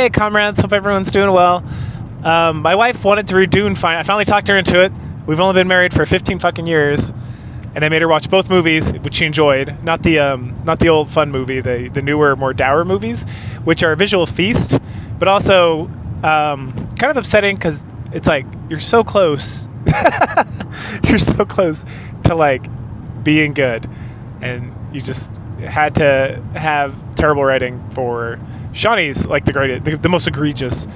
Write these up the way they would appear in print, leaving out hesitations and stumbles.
Hey, comrades. Hope everyone's doing well. My wife wanted to read Dune. I finally talked her into it. We've only been married for 15 fucking years, and I made her watch both movies, which she enjoyed. Not the old fun movie, the newer, more dour movies, which are a visual feast, but also kind of upsetting because it's like you're so close. You're so close to like being good, and you just had to have terrible writing for Shawnee's like the most egregious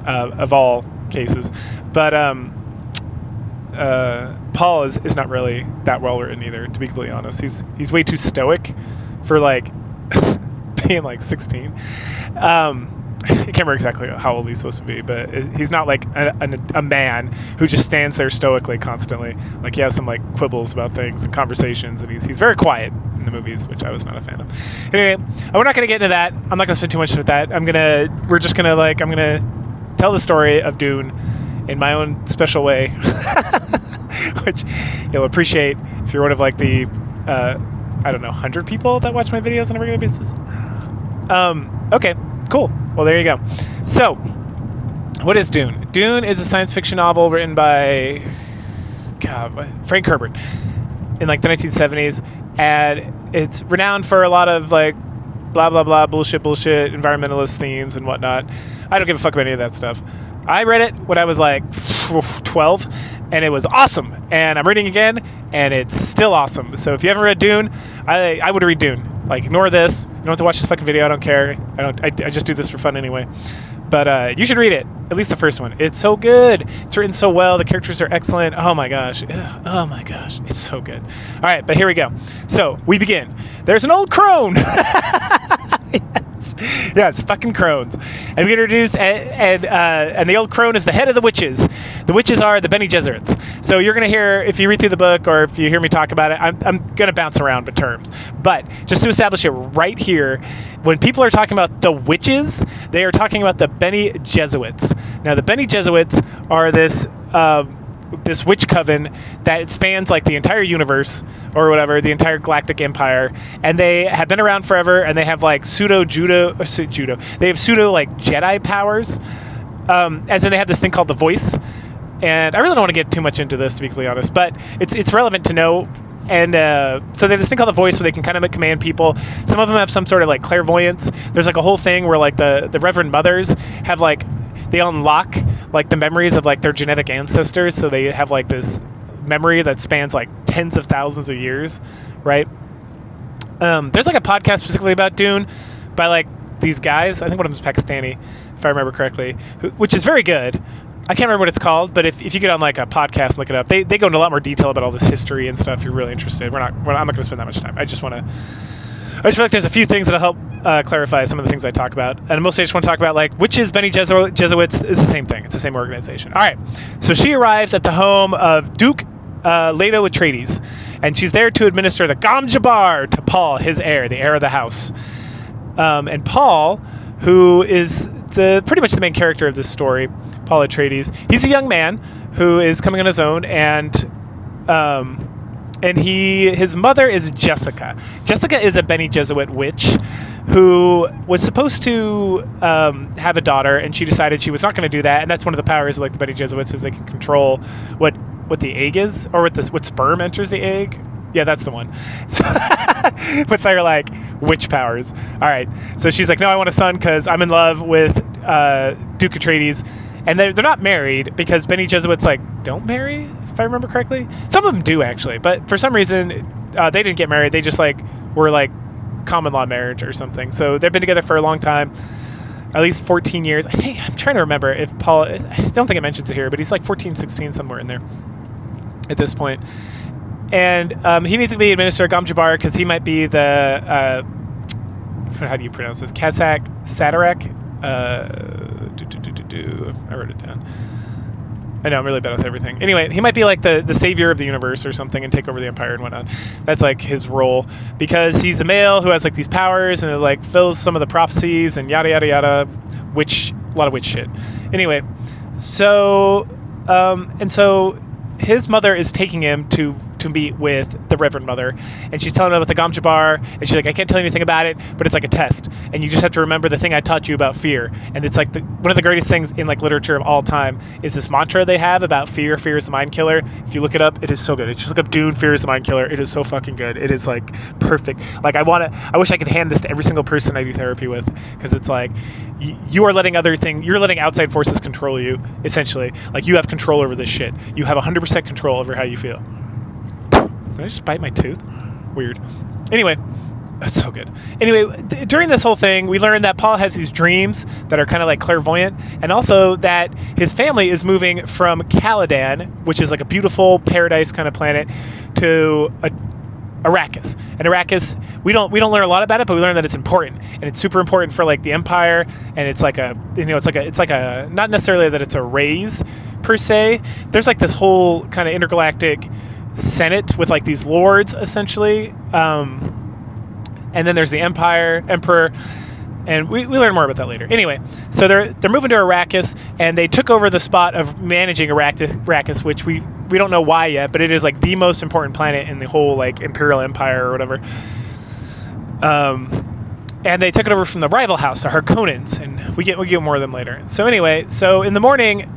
of all cases. But Paul is not really that well written either, to be completely honest. He's way too stoic for like being like 16. I can't remember exactly how old he's supposed to be, but he's not like a man who just stands there stoically constantly. Like he has some like quibbles about things and conversations, and he's very quiet in the movies, which I was not a fan of. Anyway, we're not going to get into that. I'm not going to spend too much with that. I'm gonna tell the story of Dune in my own special way, which you'll appreciate if you're one of like the 100 people that watch my videos on a regular basis. Okay. Cool. Well, there you go. So, what is Dune? Dune is a science fiction novel written by Frank Herbert in like the 1970s, and it's renowned for a lot of like blah blah blah bullshit environmentalist themes and whatnot. I don't give a fuck about any of that stuff. I read it when I was like 12, and it was awesome. And I'm reading again, and it's still awesome. So if you haven't read Dune, I would read Dune. Like, ignore this. You don't have to watch this fucking video. I don't care. I just do this for fun anyway. But you should read it. At least the first one. It's so good. It's written so well. The characters are excellent. Oh my gosh. Oh my gosh. It's so good. All right, but here we go. So we begin. There's an old crone. Yes. Yeah, it's fucking crones. And we get introduced, and the old crone is the head of the witches. The witches are the Bene Gesserits. So you're going to hear, if you read through the book or if you hear me talk about it, I'm going to bounce around with terms. But just to establish it right here, when people are talking about the witches, they are talking about the Bene Gesserits. Now, the Bene Gesserits are this witch coven that spans like the entire universe or whatever, the entire galactic empire, and they have been around forever, and they have like pseudo they have pseudo like Jedi powers, as in they have this thing called the Voice. And I really don't want to get too much into this, to be completely honest, but it's relevant to know. And so they have this thing called the Voice where they can kind of command people. Some of them have some sort of like clairvoyance. There's like a whole thing where like the Reverend Mothers have like, they unlock like the memories of like their genetic ancestors. So they have like this memory that spans like tens of thousands of years, right? There's like a podcast specifically about Dune by like these guys. I think one of them is Pakistani, if I remember correctly, which is very good. I can't remember what it's called, but if you get on like a podcast and look it up, they go into a lot more detail about all this history and stuff. If you're really interested. I'm not going to spend that much time. I just feel like there's a few things that'll help clarify some of the things I talk about. And mostly I just want to talk about like witches, Bene Gesserits is the same thing. It's the same organization. All right. So she arrives at the home of Duke Leto Atreides, and she's there to administer the Gom Jabbar to Paul, his heir, the heir of the house. And Paul, who is pretty much the main character of this story, Paul Atreides, he's a young man who is coming on his own, and his mother is Jessica. Jessica is a Bene Gesserit witch who was supposed to have a daughter, and she decided she was not going to do that. And that's one of the powers of like the Bene Gesserits, is they can control what the egg is, or what sperm enters the egg. Yeah, that's the one. So, with their like witch powers. All right. So she's like, no, I want a son because I'm in love with Duke Atreides. And they're not married because Bene Gesserit's like, don't marry, if I remember correctly. Some of them do, actually. But for some reason, they didn't get married. They just like were like common law marriage or something. So they've been together for a long time, at least 14 years. I'm trying to remember if Paul, I don't think it mentions it here, but he's like 14, 16, somewhere in there at this point. And he needs to be administered Gom Jabbar because he might be the, how do you pronounce this? Kazakh Satarak? I wrote it down. I know, I'm really bad with everything. Anyway, he might be like the savior of the universe or something and take over the empire and whatnot. That's like his role because he's a male who has like these powers and it like fills some of the prophecies and yada yada yada, a lot of witch shit. Anyway, so his mother is taking him to to meet with the Reverend Mother, and she's telling him about the Gom Jabbar, and she's like, I can't tell you anything about it, but it's like a test, and you just have to remember the thing I taught you about fear. And it's like one of the greatest things in like literature of all time is this mantra they have about fear. Fear is the mind killer. If you look it up, it is so good. Just look up Dune, Fear is the mind killer. It is so fucking good. It is like perfect. Like I wish I could hand this to every single person I do therapy with, because it's like you're letting outside forces control you, essentially. Like you have control over this shit. You have 100% control over how you feel. Did I just bite my tooth? Weird. Anyway, that's so good. Anyway, during this whole thing, we learned that Paul has these dreams that are kind of like clairvoyant, and also that his family is moving from Caladan, which is like a beautiful paradise kind of planet, to Arrakis. And Arrakis, we don't learn a lot about it, but we learn that it's important, and it's super important for like the Empire, and it's like a not necessarily that it's a raise per se. There's like this whole kind of intergalactic senate with like these lords essentially, and then there's the emperor, and we learn more about that later. Anyway, so they're moving to Arrakis, and they took over the spot of managing Arrakis, which we don't know why yet, but it is like the most important planet in the whole like Imperial Empire or whatever. And they took it over from the rival house, the Harkonnens, and we get more of them later. So anyway, so in the morning,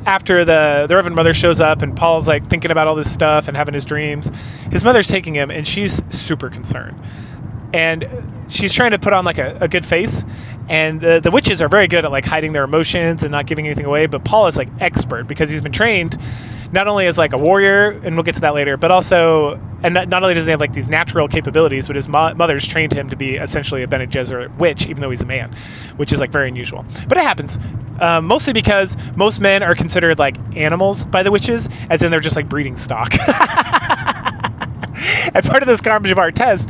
after the Reverend Mother shows up and Paul's like thinking about all this stuff and having his dreams, his mother's taking him, and she's super concerned. And she's trying to put on like a good face, and the witches are very good at like hiding their emotions and not giving anything away, but Paul is like expert because he's been trained not only as like a warrior, and we'll get to that later, but also, and not only does he have like these natural capabilities, but his mother's trained him to be essentially a Bene Gesserit witch, even though he's a man, which is like very unusual. But it happens, mostly because most men are considered like animals by the witches, as in they're just like breeding stock. And part of this Gom Jabbar test,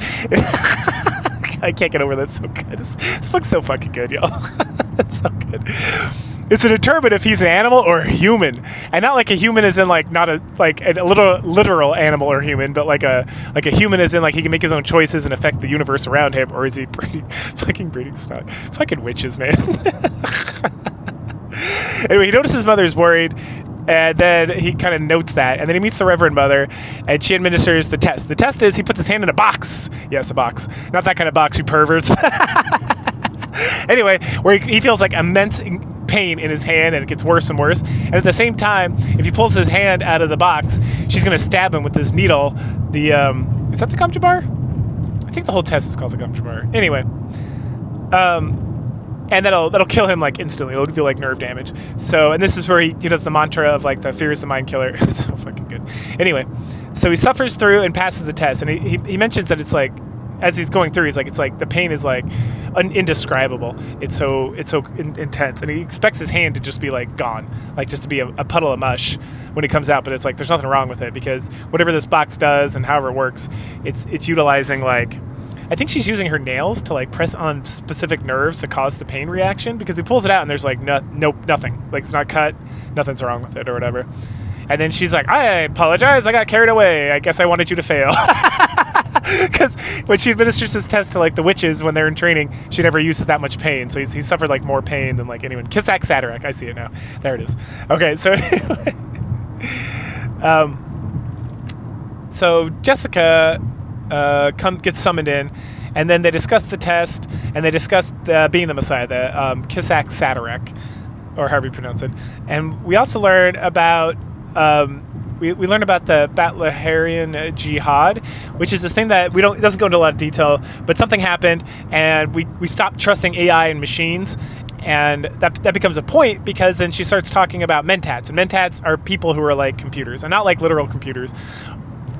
I can't get over that. It's so good. It's so fucking good, y'all. It's so good. It's to determine if he's an animal or a human, and not like a human as in like not a like a little literal animal or human, but like a human as in like he can make his own choices and affect the universe around him, or is he breeding stock? Fucking witches, man. Anyway, he notices his mother's worried, and then he kind of notes that, and then he meets the Reverend Mother, and she administers the test. The test is he puts his hand in a box. Yes, a box. Not that kind of box, you perverts. Anyway, where he feels like immense pain in his hand, and it gets worse and worse. And at the same time, if he pulls his hand out of the box, she's going to stab him with this needle. Is that the Gom Jabbar? I think the whole test is called the Gom Jabbar. Anyway, and that'll kill him like instantly. It'll do like nerve damage. So, and this is where he does the mantra of like the fear is the mind killer. It's so fucking good. Anyway, so he suffers through and passes the test, and he mentions that it's like, as he's going through, it's like the pain is like indescribable. It's so intense, and he expects his hand to just be like gone, like just to be a puddle of mush when it comes out. But it's like there's nothing wrong with it, because whatever this box does and however it works, it's utilizing like, I think she's using her nails to like press on specific nerves to cause the pain reaction, because he pulls it out and there's like nothing, like it's not cut, nothing's wrong with it or whatever. And then she's like, I apologize, I got carried away. I guess I wanted you to fail. Because when she administers this test to like the witches when they're in training, she never uses that much pain. So he suffered like more pain than like anyone. Kisak Sadarak, I see it now. There it is. Okay, so anyway. So Jessica gets summoned in, and then they discuss the test, and they discuss being the Messiah, the Kisak Sadarak, or however you pronounce it. And we also learn about we learn about the Batlaharian Jihad, which is this thing that it doesn't go into a lot of detail, but something happened, and we stopped trusting AI and machines, and that becomes a point, because then she starts talking about mentats, and mentats are people who are like computers, and not like literal computers,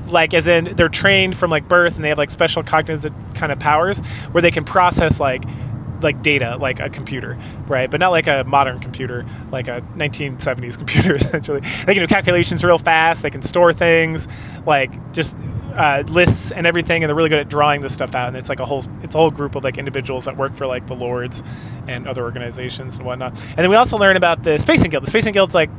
like as in they're trained from like birth, and they have like special cognitive kind of powers where they can process like data like a computer, right? But not like a modern computer, like a 1970s computer, essentially. They can do calculations real fast. They can store things, like just lists and everything, and they're really good at drawing this stuff out. And it's like a whole group of like individuals that work for like the Lords and other organizations and whatnot. And then we also learn about the Spacing Guild. The Spacing Guild's like,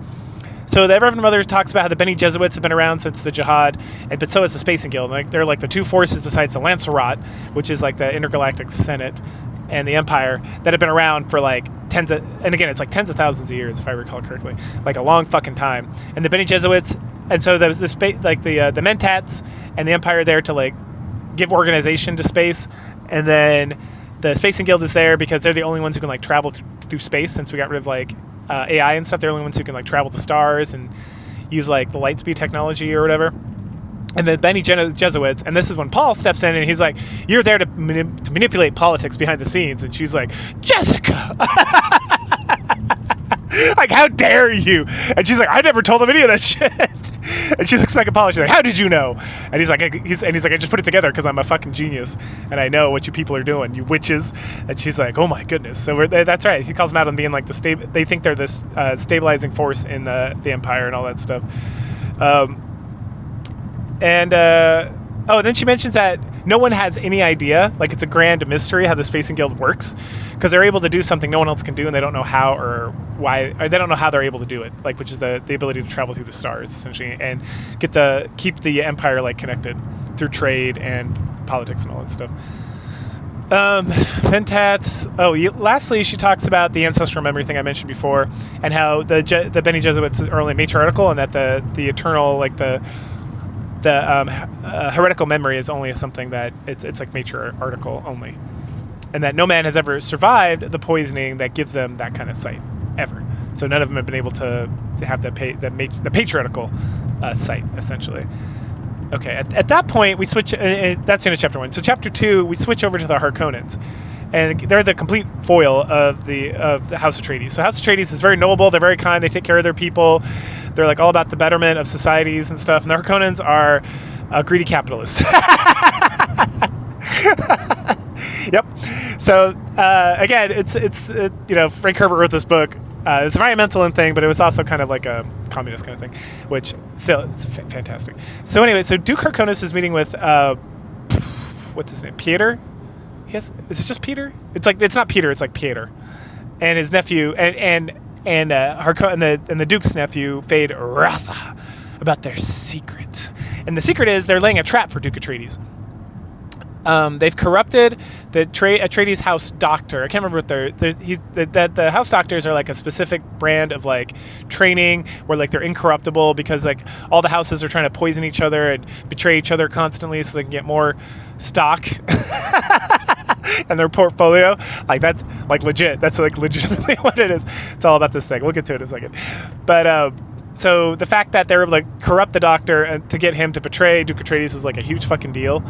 so the Reverend Mother talks about how the Bene Gesserits have been around since the Jihad, but so has the Spacing Guild. Like they're like the two forces besides the Lancelot, which is like the Intergalactic Senate, and the Empire, that have been around for like and again, it's like tens of thousands of years, if I recall correctly, like a long fucking time. And the Bene Gesserits and so there's the space, like the Mentats and the Empire there to like give organization to space, and then the Spacing Guild is there because they're the only ones who can like travel through space. Since we got rid of like AI and stuff, they're the only ones who can like travel the stars and use like the light speed technology or whatever. And then Bene Gesserit, and this is when Paul steps in and he's like, "You're there to manipulate politics behind the scenes," and she's like, "Jessica." Like, how dare you? And she's like, "I never told him any of that shit." And she looks back at Paul and she's like, "How did you know?" And he's like, "I just put it together because I'm a fucking genius and I know what you people are doing, you witches." And she's like, "Oh my goodness." So that's right. He calls them out on being like they think they're this stabilizing force in the Empire and all that stuff. Then she mentions that no one has any idea, like it's a grand mystery how the Spacing Guild works, because they're able to do something no one else can do, and they don't know how or why, or they don't know how they're able to do it, like, which is the ability to travel through the stars essentially and keep the Empire like connected through trade and politics and all that stuff. Mentats. Lastly, she talks about the ancestral memory thing I mentioned before, and how the Bene Gesserits are only matriarchal, and that the eternal, like the heretical memory is only something that it's like matriarchal only, and that no man has ever survived the poisoning that gives them that kind of sight ever. So none of them have been able to have the patriarchal sight essentially. Okay, at that point we switch. That's the end of chapter 1. So chapter 2 we switch over to the Harkonnens, and they're the complete foil of the House Atreides. So House Atreides is very noble. They're very kind. They take care of their people. They're like all about the betterment of societies and stuff. And the Harkonnens are greedy capitalists. Yep. So again, it's Frank Herbert wrote this book. It was a environmental thing, but it was also kind of like a communist kind of thing, which still it's fantastic. So anyway, so Duke Harkonnens is meeting with what's his name? Pieter. Yes, is it just Peter? It's not Peter. It's like Pieter, and his nephew and the Duke's nephew Fade Ratha about their secret. And the secret is they're laying a trap for Duke Atreides. They've corrupted the Atreides house doctor. I can't remember what the house doctors are like a specific brand of like training where like they're incorruptible because like all the houses are trying to poison each other and betray each other constantly so they can get more stock in their portfolio. Like that's like legit. That's like legitimately what it is. It's all about this thing. We'll get to it in a second. But so the fact that they're able to corrupt the doctor and to get him to betray Duke Atreides is like a huge fucking deal.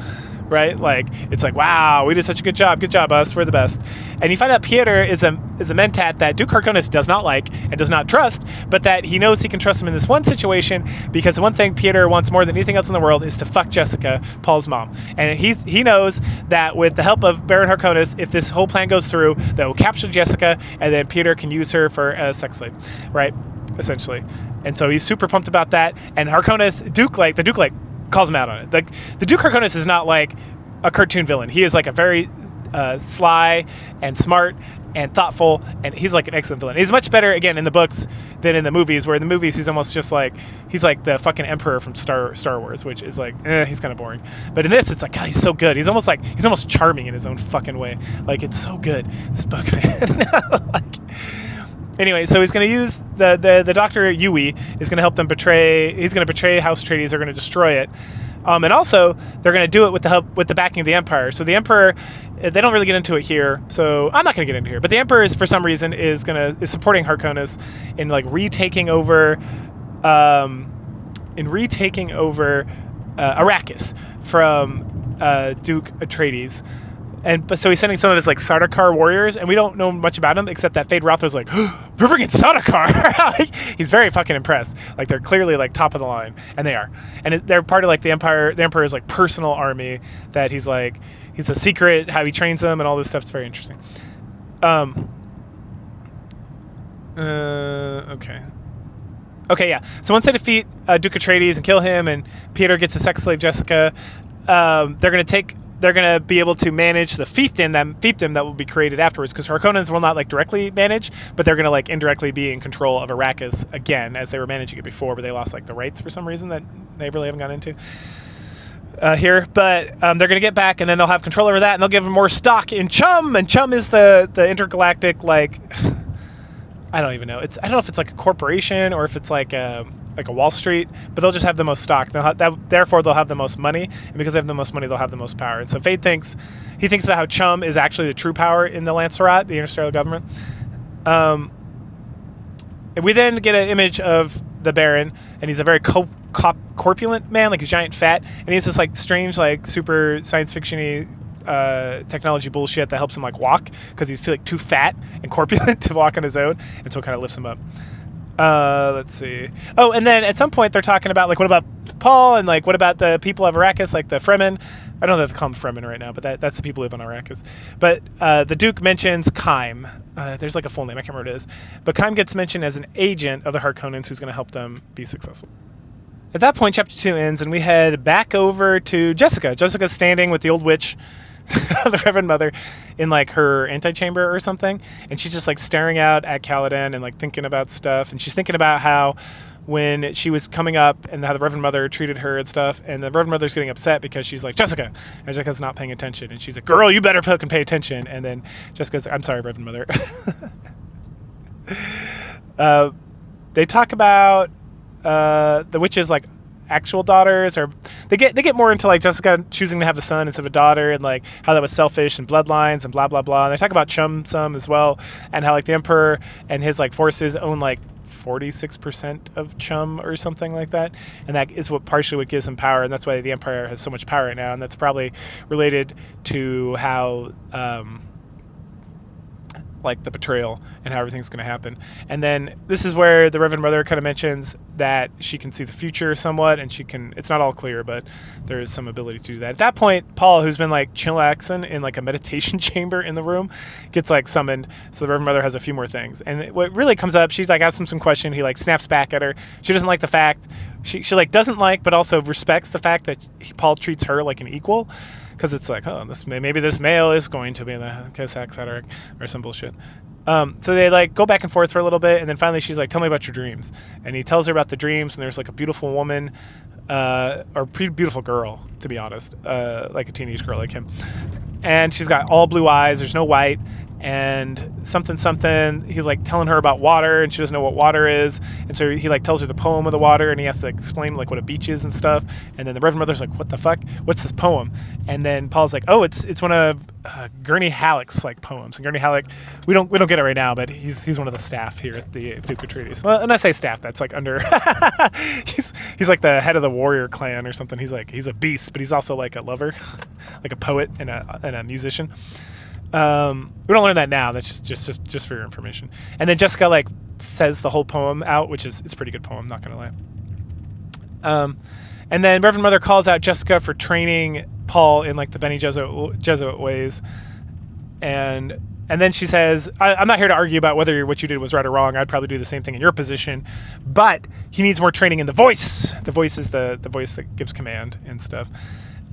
Right? Like, it's like, wow, we did such a good job. Good job, us. We're the best. And you find out Pieter is a mentat that Duke Harkonnens does not like and does not trust, but that he knows he can trust him in this one situation because the one thing Pieter wants more than anything else in the world is to fuck Jessica, Paul's mom. And he knows that with the help of Baron Harkonnens, if this whole plan goes through, they will capture Jessica and then Pieter can use her for a sex slave. Right? Essentially. And so he's super pumped about that. And Harkonnens, the Duke calls him out on it. Like the Duke Harkonnens is not like a cartoon villain. He is like a very sly and smart and thoughtful, and he's like an excellent villain. He's much better again in the books than in the movies, where in the movies he's almost just like he's like the fucking emperor from Star Wars, which is like he's kind of boring. But in this, it's like God, he's so good. He's almost charming in his own fucking way. Like it's so good, this book, man. Anyway, so he's going to use the Dr. Yui is going to help them betray. He's going to betray House Atreides. They're going to destroy it, and also they're going to do it with the backing of the Empire. So the Emperor, they don't really get into it here. So I'm not going to get into here. But the Emperor is, for some reason, is supporting Harkonnens in like retaking over Arrakis from Duke Atreides. But so he's sending some of his like Sardaukar warriors, and we don't know much about him except that Fade Rotha's like, oh, we're bringing Sardaukar. Like, he's very fucking impressed. Like they're clearly like top of the line, and they are, and they're part of like the Empire. The Emperor's like personal army that he's a secret how he trains them and all this stuff's very interesting. Okay, yeah. So once they defeat Duke Atreides and kill him, and Pieter gets a sex slave Jessica, they're going to be able to manage the fiefdom that will be created afterwards, because Harkonnens will not like directly manage, but they're going to like indirectly be in control of Arrakis again, as they were managing it before, but they lost like the rights for some reason that they really haven't gone into here. But they're going to get back, and then they'll have control over that, and they'll give them more stock in Chum, and Chum is the intergalactic, like, I don't even know. I don't know if it's like a corporation or if it's like like a Wall Street, but they'll just have the most stock. Therefore, they'll have the most money, and because they have the most money, they'll have the most power. And so Fade thinks about how Chum is actually the true power in the Lancerat, the interstellar government. We then get an image of the Baron, and he's a very corpulent man, like he's giant fat, and he has this like strange, like super science fiction-y technology bullshit that helps him like walk because he's too fat and corpulent to walk on his own, and so it kind of lifts him up. Let's see. Oh, and then at some point they're talking about like, what about Paul, and like, what about the people of Arrakis, like the Fremen? I don't know if they call them Fremen right now, but that's the people who live on Arrakis. But the Duke mentions Kaim. There's like a full name, I can't remember what it is. But Kaim gets mentioned as an agent of the Harkonnens who's going to help them be successful. At that point, chapter 2 ends, and we head back over to Jessica. Jessica's standing with the old witch, the Reverend Mother, in like her antechamber or something, and she's just like staring out at Kaladin and like thinking about stuff. And she's thinking about how when she was coming up and how the Reverend Mother treated her and stuff, and the Reverend Mother's getting upset because she's like, Jessica, and Jessica's not paying attention, and she's like, girl, you better fucking pay attention. And then Jessica's like, I'm sorry, Reverend Mother. They talk about the witch's like actual daughters, or they get more into like Jessica choosing to have a son instead of a daughter, and like how that was selfish and bloodlines and blah blah blah. And they talk about Chum some as well, and how like the Emperor and his like forces own like 46% of Chum or something like that, and that is partially what gives him power, and that's why the Empire has so much power right now, and that's probably related to how like the betrayal and how everything's going to happen. And then this is where the Reverend Mother kind of mentions that she can see the future somewhat, and it's not all clear, but there is some ability to do that. At that point, Paul, who's been like chillaxing in like a meditation chamber in the room, gets like summoned. So the Reverend Mother has a few more things, and what really comes up, she's like asks him some question, he like snaps back at her. She doesn't like the fact, she like doesn't like but also respects the fact that Paul treats her like an equal, because it's like, oh, maybe this male is going to be the Kessax or some bullshit. So they like go back and forth for a little bit, and then finally she's like, tell me about your dreams. And he tells her about the dreams, and there's like a beautiful woman, or pretty beautiful girl, to be honest, like a teenage girl like him. And she's got all blue eyes, there's no white, and something, he's like telling her about water, and she doesn't know what water is, and so he like tells her the poem of the water, and he has to like explain like what a beach is and stuff. And then the Reverend Mother's like, what the fuck, what's this poem? And then Paul's like, oh, it's one of Gurney Halleck's like poems. And Gurney Halleck, we don't get it right now, but he's one of the staff here at the Duke of Treaties. Well, and I say staff, that's like under he's like the head of the warrior clan or something. He's a beast, but he's also like a lover, like a poet and a musician. We don't learn that now. That's just for your information. And then Jessica like says the whole poem out, which it's a pretty good poem, not gonna lie. And then Reverend Mother calls out Jessica for training Paul in like the Bene Gesserit ways, and then she says, I'm not here to argue about whether what you did was right or wrong. I'd probably do the same thing in your position, but he needs more training in the voice. The voice is the voice that gives command and stuff,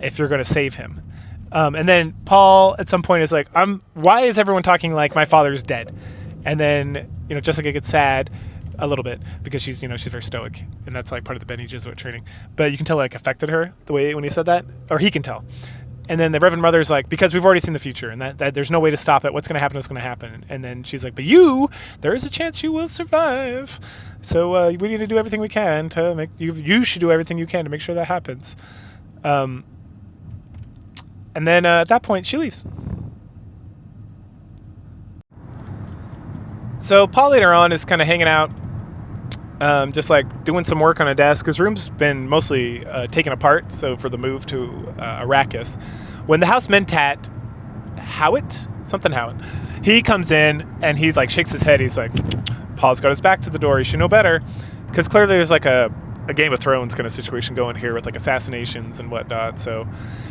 if you're going to save him. And then Paul at some point is like, why is everyone talking like my father's dead? And then, Jessica gets sad a little bit because she's very stoic, and that's like part of the Bene Gesserit training. But you can tell it like affected her the way when he said that, or he can tell. And then the Reverend Mother's like, because we've already seen the future, and that there's no way to stop it. What's going to happen is going to happen. And then she's like, but there is a chance you will survive. So we need to do everything we can to make you should do everything you can to make sure that happens. And then at that point, she leaves. So Paul later on is kind of hanging out, just like doing some work on a desk. His room's been mostly taken apart, so for the move to Arrakis. When the House Mentat, Howitt, he comes in and he like shakes his head. He's like, Paul's got his back to the door. He should know better, because clearly there's like a Game of Thrones kind of situation going here with like assassinations and whatnot. So,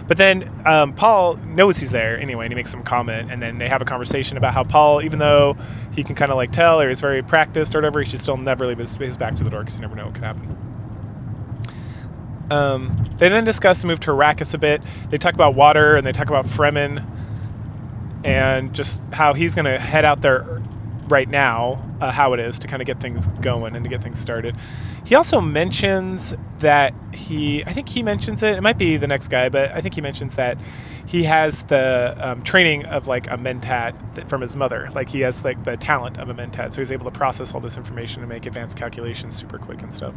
but then Paul knows he's there anyway, and he makes some comment, and then they have a conversation about how Paul, even though he can kind of like tell or he's very practiced or whatever, he should still never leave his back to the door, because you never know what could happen. They then discuss the move to Arrakis a bit. They talk about water, and they talk about Fremen, and just how he's going to head out there right now how it is to kind of get things going and to get things started. He also mentions that I think he mentions it might be the next guy, but I think he mentions that he has the training of like a mentat from his mother. Like he has like the talent of a mentat, so he's able to process all this information and make advanced calculations super quick and stuff.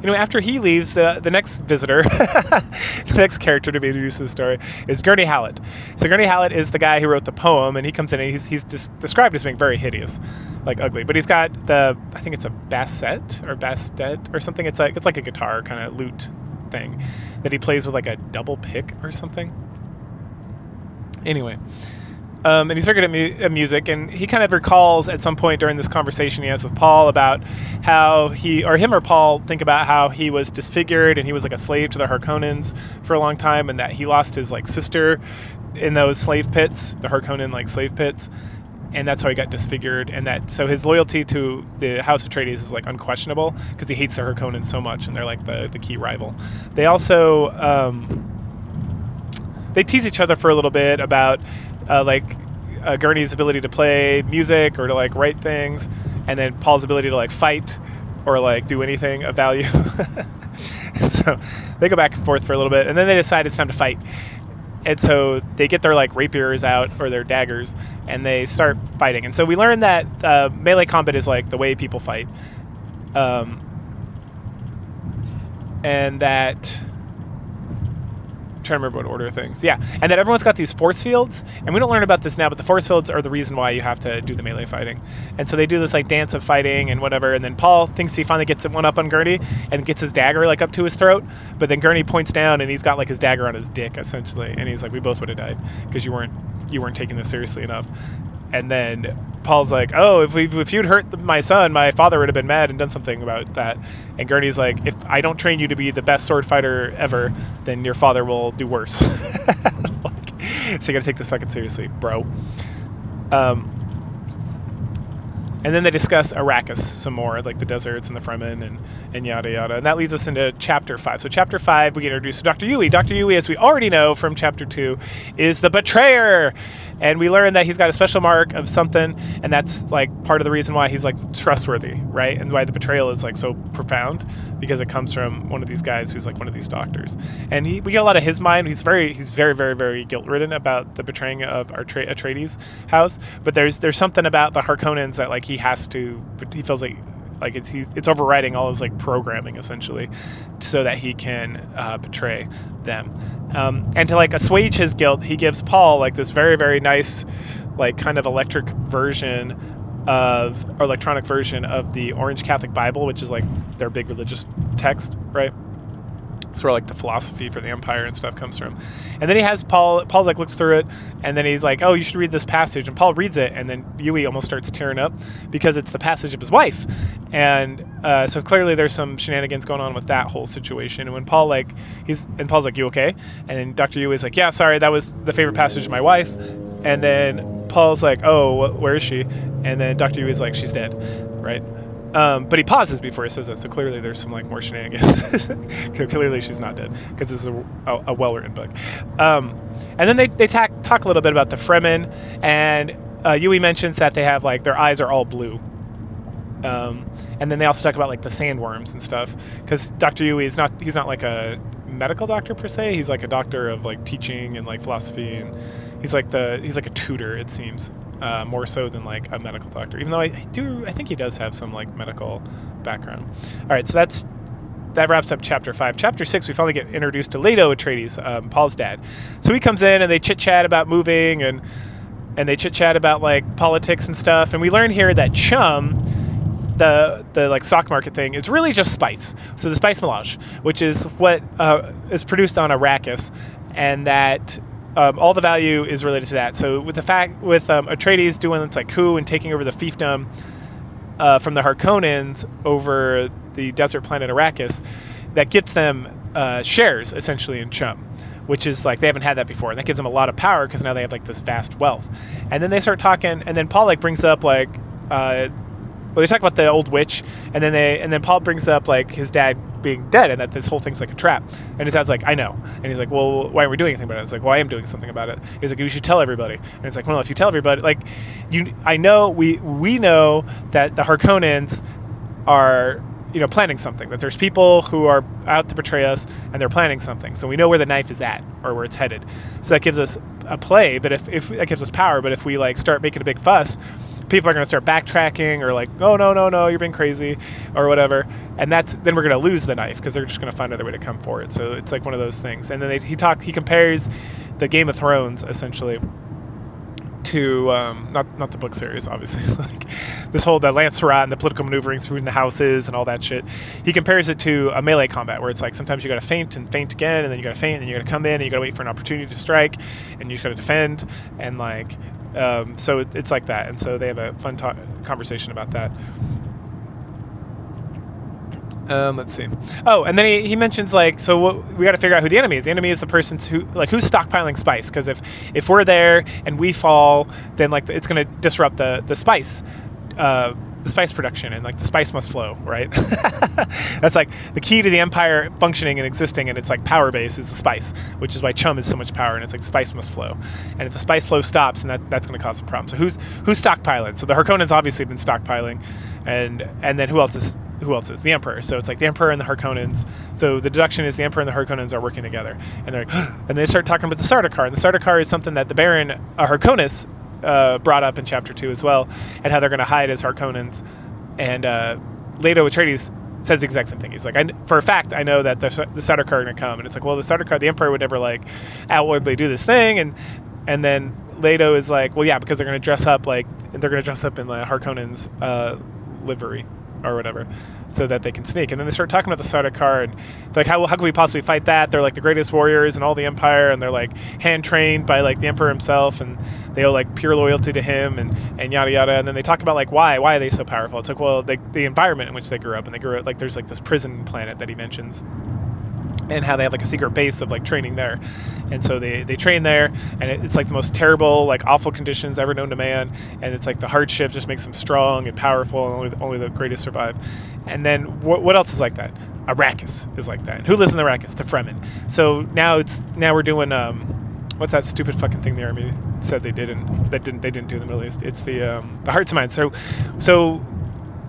After he leaves, the next visitor, the next character to be introduced to the story is Gurney Hallett. So Gurney Hallett is the guy who wrote the poem, and he comes in and he's just described as being very hideous, like ugly. But he's got I think it's a bassette or something. It's like a guitar kind of lute thing that he plays with like a double pick or something. Anyway, and he's very good at music, and he kind of recalls at some point during this conversation he has with Paul about how him or Paul think about how he was disfigured and he was like a slave to the Harkonnens for a long time, and that he lost his like sister in those slave pits, the Harkonnen like slave pits, and that's how he got disfigured, and that so his loyalty to the House Atreides is like unquestionable because he hates the Harkonnens so much, and they're like the key rival. They also they tease each other for a little bit about Gurney's ability to play music or to like write things, and then Paul's ability to like fight or like do anything of value. And so they go back and forth for a little bit, and then they decide it's time to fight. And so they get their like rapiers out or their daggers, and they start fighting. And so we learn that melee combat is like the way people fight, and that. Trying to remember what order of things. Yeah, and that everyone's got these force fields, and we don't learn about this now, but the force fields are the reason why you have to do the melee fighting. And so they do this like dance of fighting and whatever, and then Paul thinks he finally gets one up on Gurney and gets his dagger like up to his throat, but then Gurney points down and he's got like his dagger on his dick essentially, and he's like, we both would have died because you weren't taking this seriously enough. And then Paul's like, oh, if you'd hurt my son, my father would have been mad and done something about that. And Gurney's like, if I don't train you to be the best sword fighter ever, then your father will do worse. So you gotta take this fucking seriously, bro. And then they discuss Arrakis some more, like the deserts and the Fremen and yada yada. And that leads us into Chapter 5. So Chapter 5, we get introduced to Dr. Yueh. Dr. Yueh, as we already know from Chapter 2, is the betrayer. And we learn that he's got a special mark of something, and that's like part of the reason why he's like trustworthy, right? And why the betrayal is like so profound, because it comes from one of these guys who's like one of these doctors. And we get a lot of his mind. He's very, very, very guilt-ridden about the betraying of Atreides' house. But there's something about the Harkonnens that like he feels like it's overriding all his like programming essentially, so that he can betray them. And to like assuage his guilt, he gives Paul like this very, very nice, like kind of electronic version of the Orange Catholic Bible, which is like their big religious text, right? It's where like the philosophy for the empire and stuff comes from. And then he has Paul's like looks through it, and then he's like, oh, you should read this passage. And Paul reads it, and then Yueh almost starts tearing up because it's the passage of his wife. And so clearly there's some shenanigans going on with that whole situation. And when Paul's like, you okay? And then Dr. Yueh is like, yeah, sorry, that was the favorite passage of my wife. And then Paul's like, oh, where is she? And then Dr. Yueh is like, she's dead, right? But he pauses before he says that, so clearly there's some like more shenanigans. Clearly she's not dead, because this is a well-written book. And then they talk a little bit about the Fremen, and Yueh mentions that they have like their eyes are all blue. And then they also talk about like the sandworms and stuff, because Dr. Yueh he's not like a medical doctor per se. He's like a doctor of like teaching and like philosophy, and he's like a tutor, it seems. More so than like a medical doctor, even though I think he does have some like medical background. All right, so that wraps up Chapter 5. Chapter 6, we finally get introduced to Leto Atreides, Paul's dad. So he comes in and they chit chat about moving and they chit chat about like politics and stuff. And we learn here that chum, the like stock market thing, is really just spice. So the spice melange, which is what is produced on Arrakis, and that. All the value is related to that. So with Atreides doing this like coup and taking over the fiefdom from the Harkonnens over the desert planet Arrakis, that gets them shares essentially in chum, which is like they haven't had that before, and that gives them a lot of power because now they have like this vast wealth. And then they start talking, and then Paul like brings up like well, they talk about the old witch, and then Paul brings up like his dad being dead, and that this whole thing's like a trap. And his dad's like, I know. And he's like, well, why aren't we doing anything about it? It's like, well, I am doing something about it. He's like, you should tell everybody. And it's like, well, if you tell everybody, like, I know we know that the Harkonnens are, planning something, that there's people who are out to betray us, and they're planning something. So we know where the knife is at, or where it's headed. So that gives us a play, but if that gives us power. But if we like start making a big fuss, people are going to start backtracking, or like, oh, no, you're being crazy, or whatever. And then we're going to lose the knife, because they're just going to find another way to come for it. So it's like one of those things. And then he compares the Game of Thrones, essentially, to not the book series, obviously, like this whole the Lancelot and the political maneuverings between the houses and all that shit. He compares it to a melee combat, where it's like sometimes you got to feint and feint again, and then you got to feint, and then you got to come in, and you got to wait for an opportunity to strike, and you got to defend, and like so it's like that. And so they have a fun conversation about that. Let's see. Oh, and then he mentions like, so we got to figure out who the enemy is. The enemy is the person who's stockpiling spice. Because if we're there and we fall, then like it's going to disrupt the spice production, and like the spice must flow, right? That's like the key to the empire functioning and existing, and it's like power base is the spice, which is why chum is so much power, and it's like the spice must flow. And if the spice flow stops, and that's going to cause some problems. So who's stockpiling? So the Harkonnens obviously have been stockpiling, and then who else is the Emperor? So it's like the Emperor and the Harkonnens. So the deduction is the Emperor and the Harkonnens are working together, and they're like, and they start talking about the Sardaukar. And the Sardaukar is something that the Baron Harkonnis brought up in chapter 2 as well, and how they're going to hide as Harkonnens. And Leto Atreides says the exact same thing. He's like, for a fact, I know that the Sardaukar are going to come. And it's like, well, the Sardaukar, the Emperor would never like outwardly do this thing, and then Leto is like, well, yeah, because they're going to dress up in the Harkonnens livery or whatever, so that they can sneak. And then they start talking about the Sardaukar, and they're like, how can we possibly fight that? They're like the greatest warriors in all the Empire, and they're like hand trained by like the Emperor himself, and they owe like pure loyalty to him, and yada yada. And then they talk about like why are they so powerful? It's like, well, the environment in which they grew up, and they grew up like there's like this prison planet that he mentions, and how they have like a secret base of like training there. And so they train there, and it's like the most terrible, like awful conditions ever known to man, and it's like the hardship just makes them strong and powerful, and only the greatest survive. And then what else is like that? Arrakis is like that. And who lives in Arrakis? The Fremen. So now we're doing what's that stupid fucking thing the army said they did, and they didn't do in the Middle East? It's the Hearts of Mine. So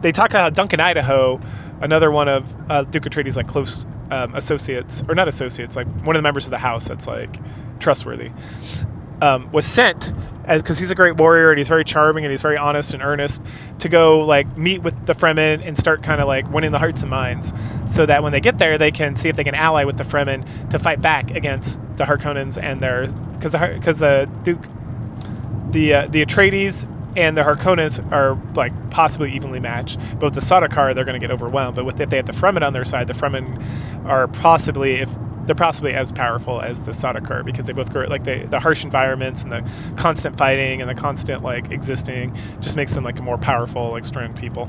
they talk about how Duncan Idaho, another one of Duke Atreides' like close associates, or not associates, like one of the members of the house that's like trustworthy, was sent because he's a great warrior, and he's very charming, and he's very honest and earnest, to go like meet with the Fremen and start kind of like winning the hearts and minds, so that when they get there, they can see if they can ally with the Fremen to fight back against the Harkonnens and their, because the Atreides and the Harkonnens are like possibly evenly matched. But with the Sardaukar, they're going to get overwhelmed. But if they have the Fremen on their side, the Fremen are possibly as powerful as the Sardaukar, because they both grow like the harsh environments and the constant fighting and the constant like existing just makes them like a more powerful, like strong people.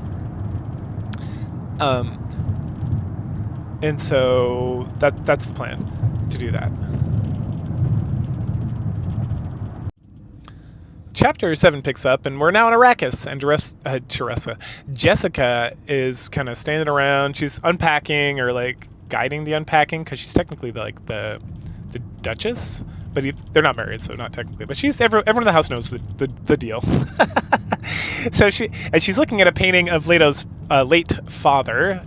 And so that's the plan, to do that. Chapter 7 picks up, and we're now in Arrakis, and Jessica is kind of standing around. She's unpacking, or like guiding the unpacking, because she's technically the Duchess, but they're not married, so not technically. But everyone in the house knows the deal. So she's looking at a painting of Leto's late father,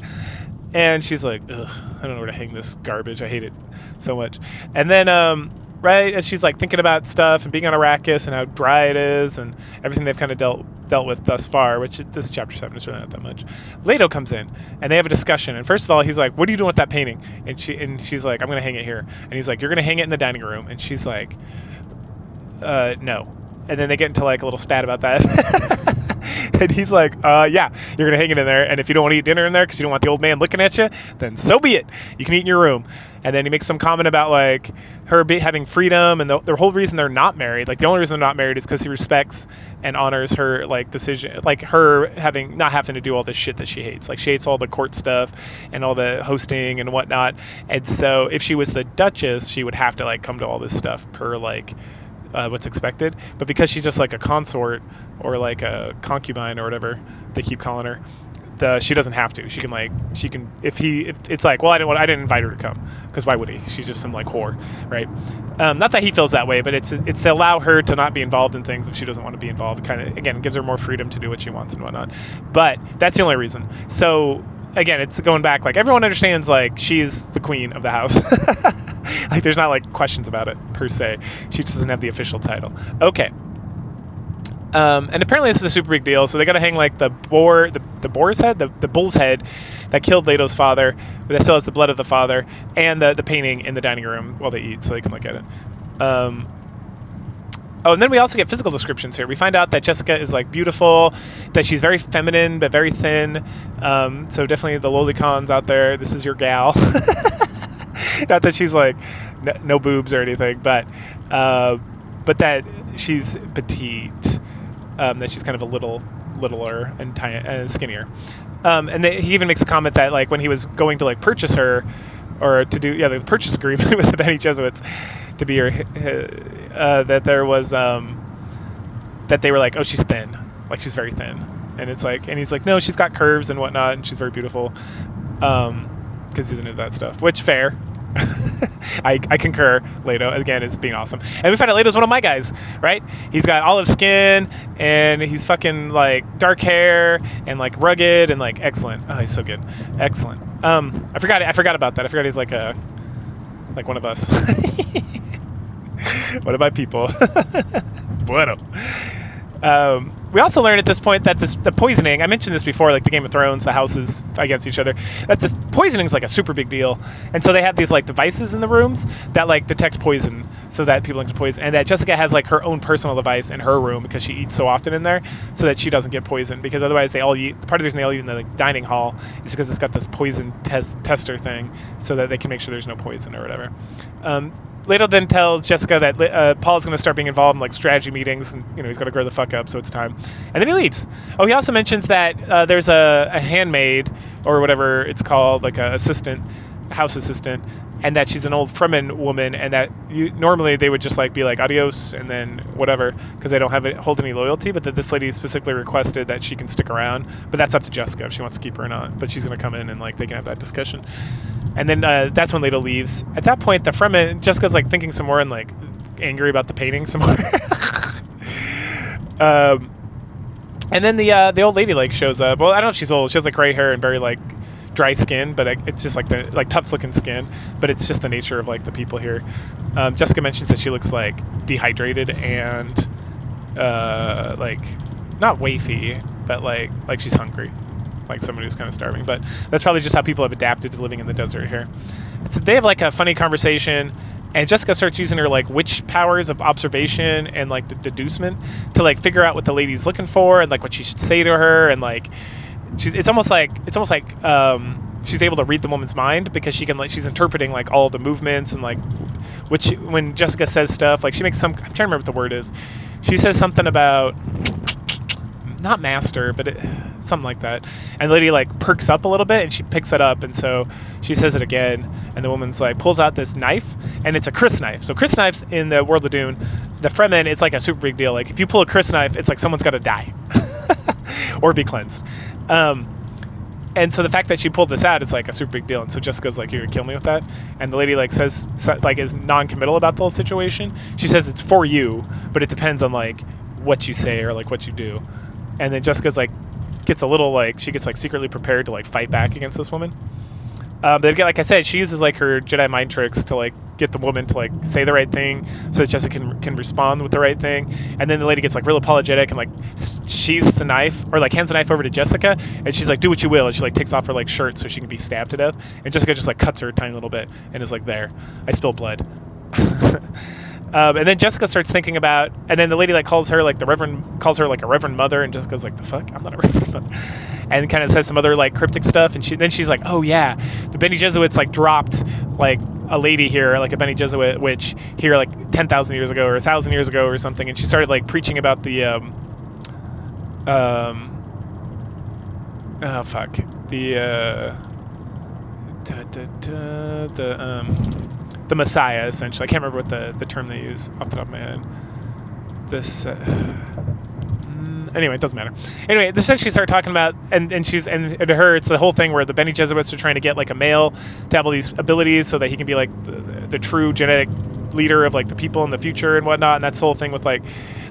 and she's like, ugh, I don't know where to hang this garbage. I hate it so much. And then right as she's like thinking about stuff and being on Arrakis and how dry it is and everything they've kind of dealt with thus far, which this chapter 7 is really not that much, Leto comes in and they have a discussion. And first of all, he's like, what are you doing with that painting? And she's like, I'm gonna hang it here. And he's like, you're gonna hang it in the dining room. And she's like, no. And then they get into like a little spat about that. And he's like, yeah, you're going to hang it in there. And if you don't want to eat dinner in there because you don't want the old man looking at you, then so be it. You can eat in your room. And then he makes some comment about like her having freedom, and the whole reason they're not married, like the only reason they're not married is because he respects and honors her like decision, like her not having to do all this shit that she hates. Like she hates all the court stuff and all the hosting and whatnot. And so if she was the Duchess, she would have to like come to all this stuff per like what's expected. But because she's just like a consort or like a concubine or whatever they keep calling her, she doesn't have to. She can if it's like, well, I didn't invite her to come, because why would he? She's just some like whore, right? Not that he feels that way, but it's to allow her to not be involved in things if she doesn't want to be involved. Kind of, again, gives her more freedom to do what she wants and whatnot. But that's the only reason. So again, it's going back, like, everyone understands, like, she's the queen of the house. Like, there's not like questions about it per se. She just doesn't have the official title. Okay. And apparently this is a super big deal, so they got to hang like the boar's head, the bull's head that killed Leto's father, that still has the blood of the father, and the painting in the dining room while they eat, so they can look at it. Oh, and then we also get physical descriptions here. We find out that Jessica is like beautiful, that she's very feminine but very thin. So definitely the lolicons out there, this is your gal. Not that she's like no boobs or anything, but that she's petite. That she's kind of a littler and skinnier. And he even makes a comment that, like, when he was going to like purchase her, or to do the purchase agreement with the Bene Gesserit to be her, that there was that they were like, oh, she's thin, like she's very thin, and it's like, and he's like, no, she's got curves and whatnot, and she's very beautiful, because he's into that stuff, which fair. I concur. Leto, again, is being awesome. And we find out Leto's one of my guys, right? He's got olive skin, and he's fucking like dark hair, and like rugged, and like excellent. Oh, he's so good. Excellent. I forgot about that. I forgot he's like one of us. One of my people. Bueno. We also learn at this point that the poisoning, I mentioned this before, like the Game of Thrones, the houses against each other, that this poisoning is like a super big deal. And so they have these like devices in the rooms that like detect poison, so that people don't get poisoned. And that Jessica has like her own personal device in her room, because she eats so often in there, so that she doesn't get poisoned. Because otherwise they all eat, part of the reason they all eat in the like, dining hall is because it's got this poison tester thing, so that they can make sure there's no poison or whatever. Leto then tells Jessica that Paul's going to start being involved in like strategy meetings, and he's got to grow the fuck up, so it's time. And then he leaves. Oh, he also mentions that there's a handmaid, or whatever it's called, like a house assistant, and that she's an old Fremen woman, and that normally they would just like be like adios and then whatever, because they don't hold any loyalty, but that this lady specifically requested that she can stick around, but that's up to Jessica if she wants to keep her or not. But she's going to come in and like they can have that discussion. And then that's when Leto leaves. At that point, the Fremen, Jessica's like thinking some more and like angry about the painting some more. And then the old lady like shows up. Well, I don't know if she's old. She has like gray hair and very like dry skin, but it's just like the like tough looking skin. But it's just the nature of like the people here. Jessica mentions that she looks like dehydrated and like not wafy, but like she's hungry. Like someone who's kind of starving, but that's probably just how people have adapted to living in the desert here. So they have like a funny conversation, and Jessica starts using her like witch powers of observation and like deducement to like figure out what the lady's looking for and like what she should say to her, and like it's almost like she's able to read the woman's mind, because she can like she's interpreting like all the movements, and like when Jessica says stuff, like she makes some, I'm trying to remember what the word is. She says something about not master, but something like that, and the lady like perks up a little bit, and she picks it up, and so she says it again, and the woman's like pulls out this knife, and it's a crysknife. So crysknives in the world of Dune, the Fremen, it's like a super big deal. Like if you pull a crysknife, it's like someone's got to die or be cleansed. And so the fact that she pulled this out, it's like a super big deal. And so Jessica's like, you're gonna kill me with that? And the lady like says, like, is non-committal about the whole situation. She says it's for you, but it depends on like what you say or like what you do. And then Jessica's like gets a little like, she gets like secretly prepared to like fight back against this woman. But again, like I said, she uses like her Jedi mind tricks to like get the woman to like say the right thing, so that Jessica can respond with the right thing. And then the lady gets like real apologetic and like sheathes the knife, or like hands the knife over to Jessica, and she's like, do what you will, and she like takes off her like shirt so she can be stabbed to death. And Jessica just like cuts her a tiny little bit and is like, there, I spilled blood. And then Jessica starts thinking about, and then the lady like calls her like a reverend mother, and Jessica's like, the fuck, I'm not a reverend mother, and kind of says some other like cryptic stuff, and then she's like, oh yeah, the Bene Gesserits like dropped like a lady here, like a Bene Gesserit witch here like 10,000 years ago or 1,000 years ago or something, and she started like preaching about the the Messiah, essentially. I can't remember what the term they use off the top of my head. this. Anyway, it doesn't matter. Anyway, this actually started talking about, and to her, it's the whole thing where the Bene Gesserits are trying to get like a male to have all these abilities so that he can be like the true genetic leader of like the people in the future and whatnot. And that's the whole thing with like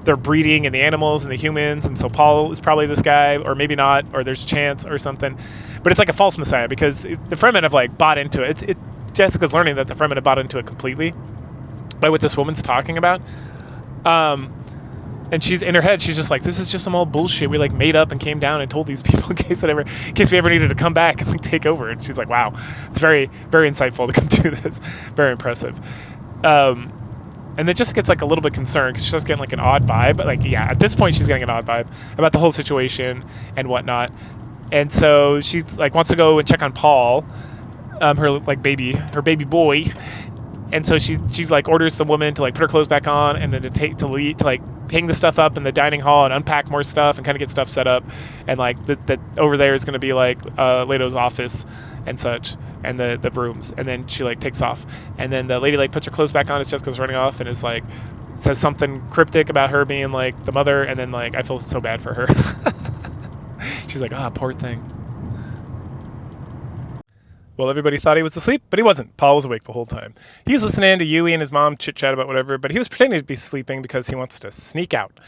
they're breeding in the animals and the humans. And so Paul is probably this guy, or maybe not, or there's a chance or something. But it's like a false messiah because the Fremen have like bought into it. Jessica's learning that the Fremen have bought into it completely by what this woman's talking about. And she's in her head, she's just like, this is just some old bullshit we like made up and came down and told these people in case we ever needed to come back and like take over. And she's like, wow, it's very, very insightful to come do this. Very impressive. And then just gets like a little bit concerned because she's just getting like an odd vibe. Like, yeah, at this point she's getting an odd vibe about the whole situation and whatnot. And so she like wants to go and check on Paul, her baby boy. And so she like orders the woman to like put her clothes back on and then to like hang the stuff up in the dining hall and unpack more stuff and kind of get stuff set up. And like that over there is going to be like Leto's office and such and the rooms. And then she like takes off. And then the lady like puts her clothes back on as Jessica's running off and is like says something cryptic about her being like the mother. And then like I feel so bad for her. She's like, poor thing. Well, everybody thought he was asleep, but he wasn't. Paul was awake the whole time. He was listening to Yui and his mom chit-chat about whatever, but he was pretending to be sleeping because he wants to sneak out.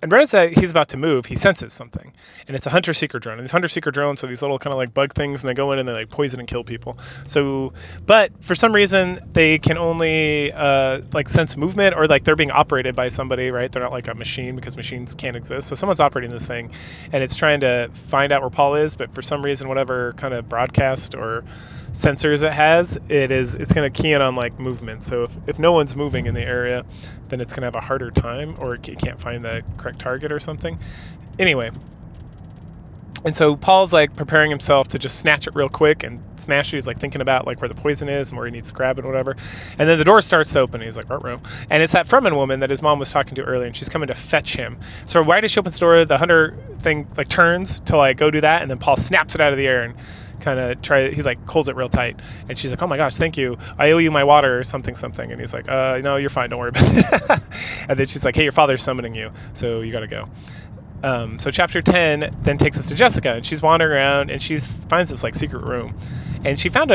And right as he's about to move, he senses something. And it's a hunter-seeker drone. And these hunter-seeker drones are these little kind of like bug things, and they go in and they like poison and kill people. So, but for some reason, they can only like sense movement, or like they're being operated by somebody, right? They're not like a machine because machines can't exist. So someone's operating this thing, and it's trying to find out where Paul is, but for some reason, whatever kind of broadcast or sensors it has, it's going to key in on like movement. So if no one's moving in the area, then it's going to have a harder time, or it can't find the correct target or something. Anyway, and so Paul's like preparing himself to just snatch it real quick and smash it. He's like thinking about like where the poison is and where he needs to grab it or whatever. And then the door starts to open. He's like, ruh-roh. And it's that Fremen woman that his mom was talking to earlier, and she's coming to fetch him. So right as she opens the door, the hunter thing like turns to like go do that, and then Paul snaps it out of the air and kind of he like holds it real tight. And she's like, oh my gosh, thank you, I owe you my water or something. And he's like, no, you're fine, don't worry about it. And then she's like, hey, your father's summoning you, so you gotta go. So chapter 10 then takes us to Jessica, and she's wandering around and she finds this like secret room, and she found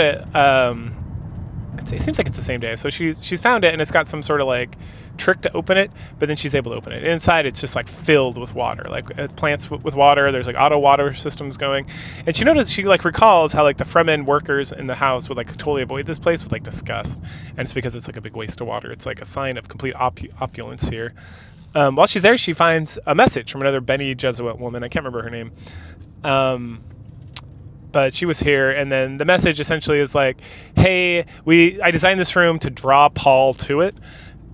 it seems like it's the same day. So she's found it, and it's got some sort of like trick to open it, but then she's able to open it. And inside it's just like filled with water, like plants with water. There's like auto water systems going. And she like recalls how like the Fremen workers in the house would like totally avoid this place with like disgust. And it's because it's like a big waste of water. It's like a sign of complete opulence here. While she's there, she finds a message from another Bene Gesserit woman. I can't remember her name. But she was here, and then the message essentially is like, hey, I designed this room to draw Paul to it,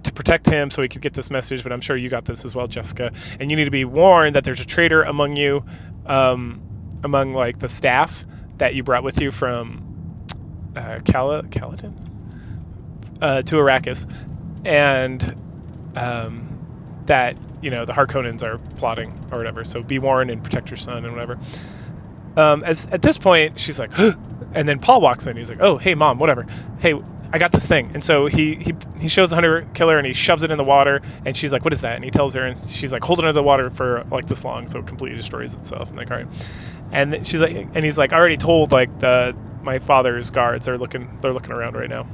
to protect him so he could get this message, but I'm sure you got this as well, Jessica. And you need to be warned that there's a traitor among you, among like the staff that you brought with you from Kaladin to Arrakis. And that, the Harkonnens are plotting or whatever. So be warned and protect your son and whatever. At this point, she's like, huh! And then Paul walks in. He's like, oh, hey, Mom, whatever. Hey, I got this thing. And so he shows the hunter killer, and he shoves it in the water. And she's like, what is that? And he tells her, and she's like, hold it under the water for like this long, so it completely destroys itself. I'm like, all right. And she's like, and he's like, I already told like my father's guards are looking around right now.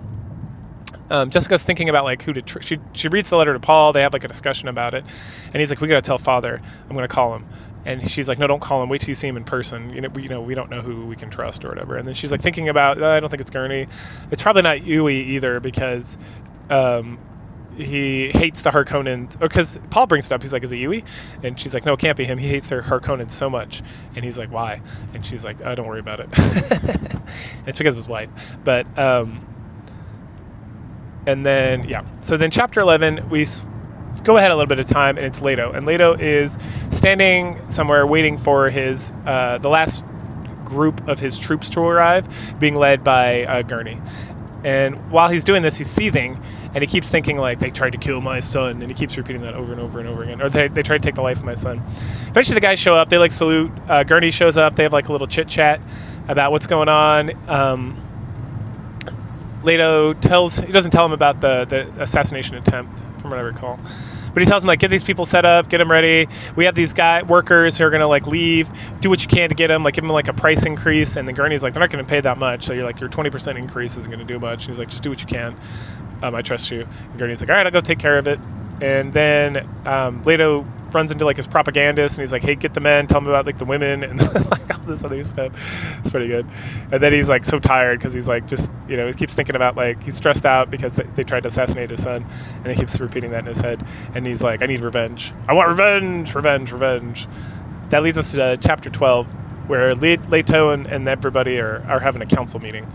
Jessica's thinking about like who to she reads the letter to Paul. They have like a discussion about it, and he's like, we gotta tell Father. I'm gonna call him. And she's like, no, don't call him. Wait till you see him in person. We don't know who we can trust or whatever. And then she's like thinking about, I don't think it's Gurney. It's probably not Yui either, because he hates the Harkonnens. Because Paul brings it up. He's like, is it Yui? And she's like, no, it can't be him. He hates their Harkonnens so much. And he's like, why? And she's like, oh, don't worry about it. It's because of his wife. But and then so then chapter 11 we go ahead a little bit of time, and it's Leto. And Leto is standing somewhere waiting for his the last group of his troops to arrive, being led by Gurney. And while he's doing this, he's seething, and he keeps thinking like, they tried to kill my son, and he keeps repeating that over and over and over again. Or they tried to take the life of my son. Eventually the guys show up, they like salute. Gurney shows up, they have like a little chit chat about what's going on. Leto he doesn't tell him about the assassination attempt, from from what I recall. But he tells him, like, get these people set up, get them ready. We have these workers who are going to, like, leave. Do what you can to get them. Like, give them, like, a price increase. And then Gurney's like, they're not going to pay that much. So you're like, your 20% increase isn't going to do much. And he's like, just do what you can. I trust you. And Gurney's like, all right, I'll go take care of it. And then Leto runs into, like, his propagandist. And he's like, hey, get the men. Tell them about, like, the women. And, like, all this other stuff. It's pretty good. And then he's, like, so tired because he's, like, just, you know, he keeps thinking about, like, he's stressed out because they tried to assassinate his son. And he keeps repeating that in his head. And he's like, I need revenge. I want revenge, revenge, revenge. That leads us to chapter 12, where Leto and everybody are having a council meeting.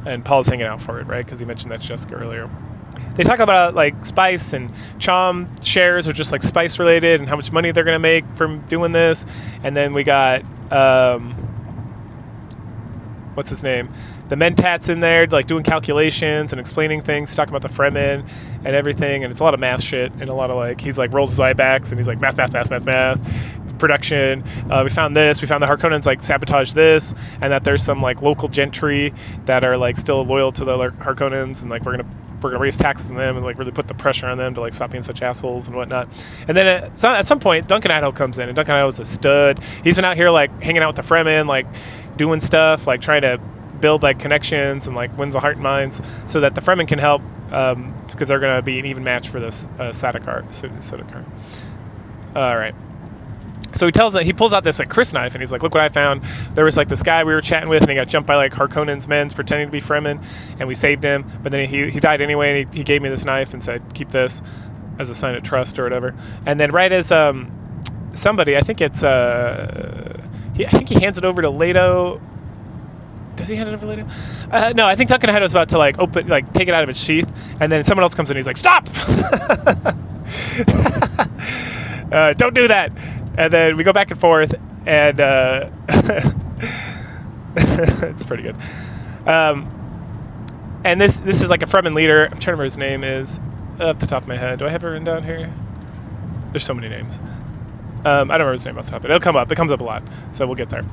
And Paul's hanging out for it, right? Because he mentioned that to Jessica earlier. They talk about, like, spice and Chom shares are just, like, spice related and how much money they're going to make from doing this. And then we got, what's his name? The Mentats in there, like, doing calculations and explaining things, talking about the Fremen and everything. And it's a lot of math shit and a lot of, like, he's, like, rolls his eye backs and he's like, math. Production. We found this. We found the Harkonnens, like, sabotage this, and that there's some, like, local gentry that are, like, still loyal to the Harkonnens, and, like, we're gonna raise taxes on them and, like, really put the pressure on them to, like, stop being such assholes and whatnot. And then at some point, Duncan Idaho comes in, and Duncan Idaho's a stud. He's been out here, like, hanging out with the Fremen, like, doing stuff, like, trying to build, like, connections and, like, wins the heart and minds so that the Fremen can help, because they're gonna be an even match for this Sardaukar. All right. So he pulls out this, like, crysknife, and he's like, look what I found. There was, like, this guy we were chatting with, and he got jumped by, like, Harkonnens men pretending to be Fremen, and we saved him. But then he died anyway, and he gave me this knife and said, keep this as a sign of trust or whatever. And then right as somebody, I think it's I think he hands it over to Leto. Does he hand it over to Leto? No, I think Duncan Idaho's about to, like, open, like, take it out of its sheath, and then someone else comes in, and he's like, stop! Don't do that. And then we go back and forth, and it's pretty good. And this is like a Fremen leader. I'm trying to remember his name is off the top of my head. Do I have it written down here? There's so many names. I don't remember his name off the top, but it'll come up. It comes up a lot, so we'll get there.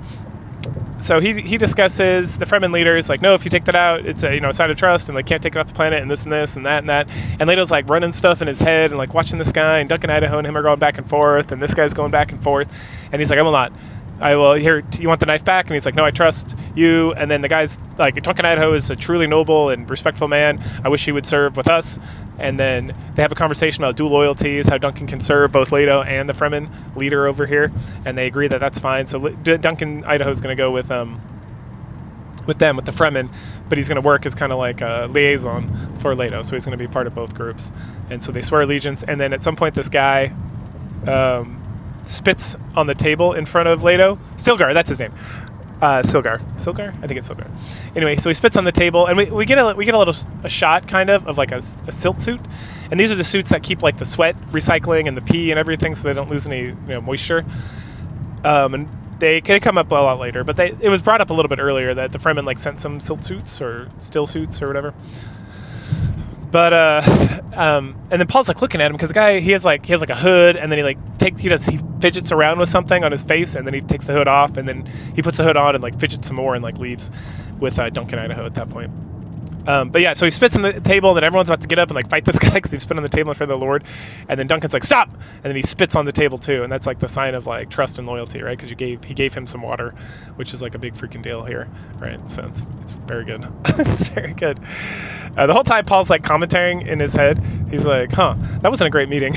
So he discusses the Fremen leaders, like, no, if you take that out, it's a sign of trust, and they can't take it off the planet, and this and this and that and that. And Leto's, like, running stuff in his head and, like, watching this guy, and Duncan Idaho and him are going back and forth, and this guy's going back and forth, and he's like, I will not. Here, you want the knife back? And he's like, no, I trust you. And then the guy's like, Duncan Idaho is a truly noble and respectful man. I wish he would serve with us. And then they have a conversation about dual loyalties, how Duncan can serve both Leto and the Fremen leader over here. And they agree that that's fine. So Duncan Idaho's going to go with them, with the Fremen, but he's going to work as kind of like a liaison for Leto. So he's going to be part of both groups. And so they swear allegiance. And then at some point, this guy spits on the table in front of Leto. Stilgar, that's his name. Silgar? I think it's Silgar. Anyway, so he spits on the table, and we get a shot kind of like a silt suit, and these are the suits that keep, like, the sweat recycling and the pee and everything, so they don't lose any moisture. And they come up a lot later, but it was brought up a little bit earlier that the Fremen, like, sent some silt suits or still suits or whatever. But and then Paul's, like, looking at him because the guy he has like a hood, and then he fidgets around with something on his face, and then he takes the hood off, and then he puts the hood on and, like, fidgets some more and, like, leaves with Duncan Idaho at that point. But yeah, so he spits on the table, and then everyone's about to get up and, like, fight this guy because he spit on the table in front of the Lord, and then Duncan's like, stop, and then he spits on the table too, and that's, like, the sign of, like, trust and loyalty, right? Because he gave him some water, which is, like, a big freaking deal here, right? So it's very good. It's very good. The whole time Paul's, like, commentating in his head. He's like, that wasn't a great meeting.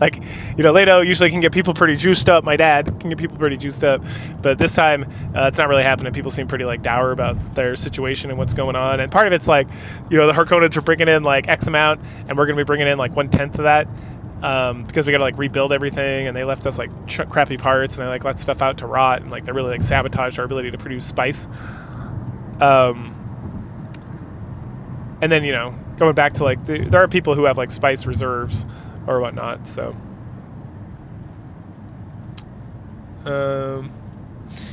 Like, Leto usually can get people pretty juiced up. My dad can get people pretty juiced up, but this time it's not really happening. People seem pretty, like, dour about their situation and what's going on, and part of it's like, the Harkonnens are bringing in, like, X amount, and we're going to be bringing in, like, 1/10 of that, because we got to, like, rebuild everything, and they left us, like, crappy parts, and they, like, let stuff out to rot, and, like, they really, like, sabotaged our ability to produce spice. And then, going back to, like, there are people who have, like, spice reserves or whatnot, so.